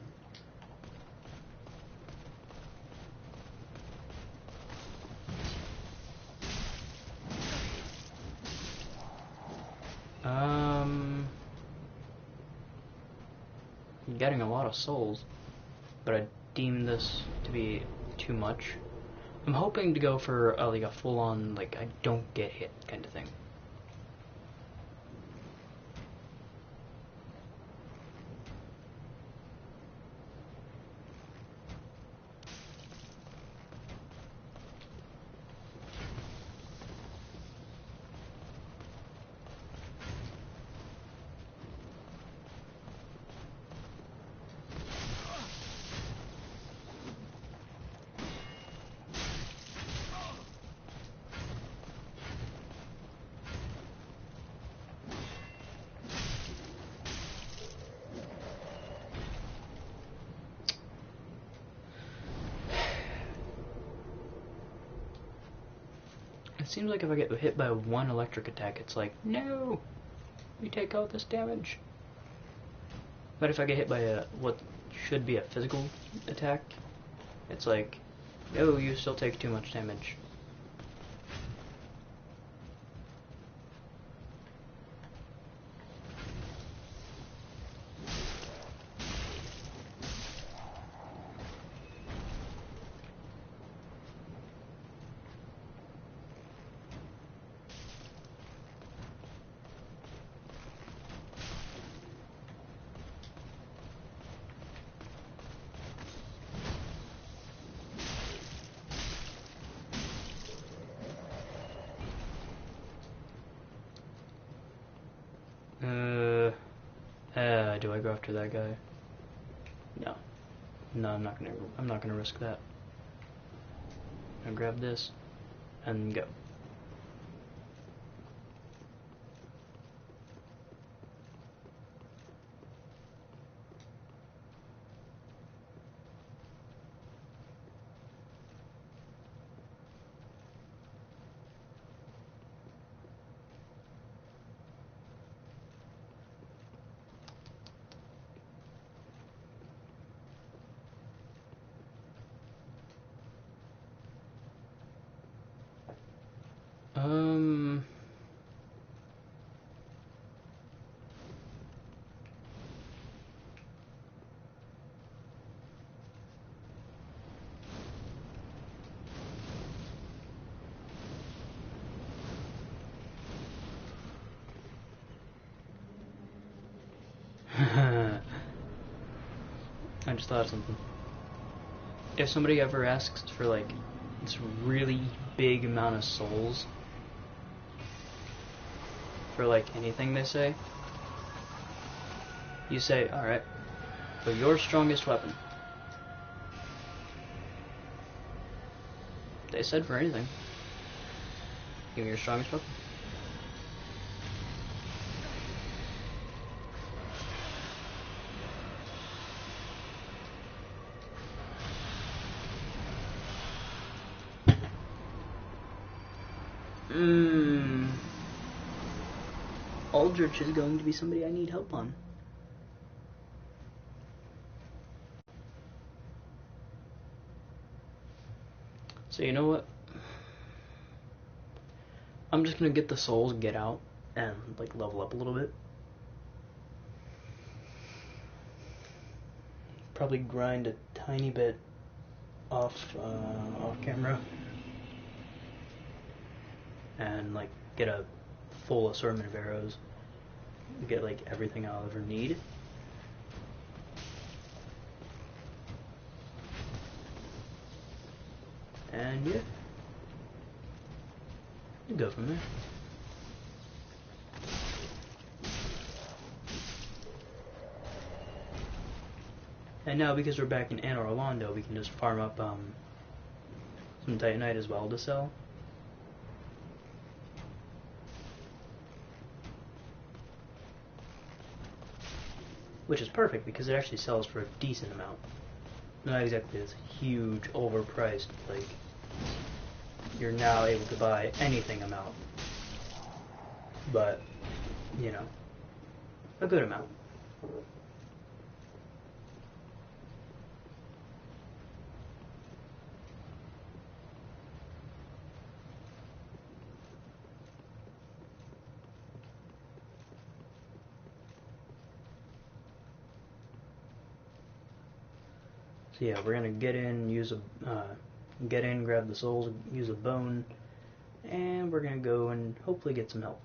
I'm getting a lot of souls, but I deem this to be too much. I'm hoping to go for like a full-on, like, I don't get hit kind of thing. It seems like if I get hit by one electric attack, it's like, no, you take out this damage. But if I get hit by what should be a physical attack, it's like, no, you still take too much damage. Do I go after that guy? No. No, I'm not gonna risk that. I'm gonna grab this and go. I just thought of something. If somebody ever asks for like this really big amount of souls for like anything they say, you say, alright, for your strongest weapon. They said for anything. Give me your strongest weapon. Aldrich is going to be somebody I need help on. So you know what? I'm just gonna get the souls, get out, and like level up a little bit. Probably grind a tiny bit off camera, and like get a full assortment of arrows. Get like everything I'll ever need. And yeah, you go from there. And now because we're back in Anor Londo, we can just farm up some Titanite as well to sell. Which is perfect because it actually sells for a decent amount. Not exactly this huge overpriced, like, you're now able to buy anything amount. but, you know, a good amount. So yeah, we're gonna get in, grab the souls, use a bone, and we're gonna go and hopefully get some help.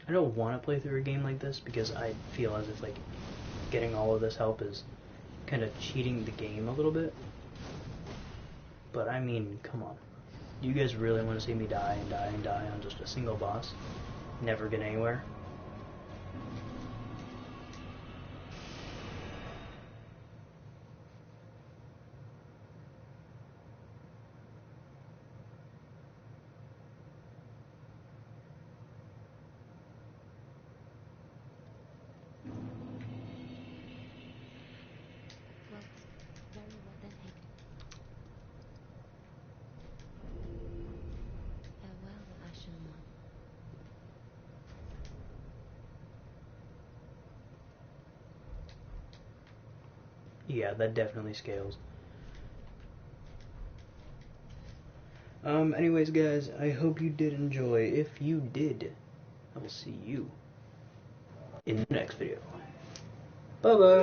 I don't want to play through a game like this because I feel as if like getting all of this help is kind of cheating the game a little bit. But I mean, come on. You guys really want to see me die and die and die on just a single boss? Never get anywhere? Well, very well then, Hank. Farewell, Ashen One. Yeah, that definitely scales. Anyways, guys, I hope you did enjoy. If you did, I will see you in the next video. Bye-bye!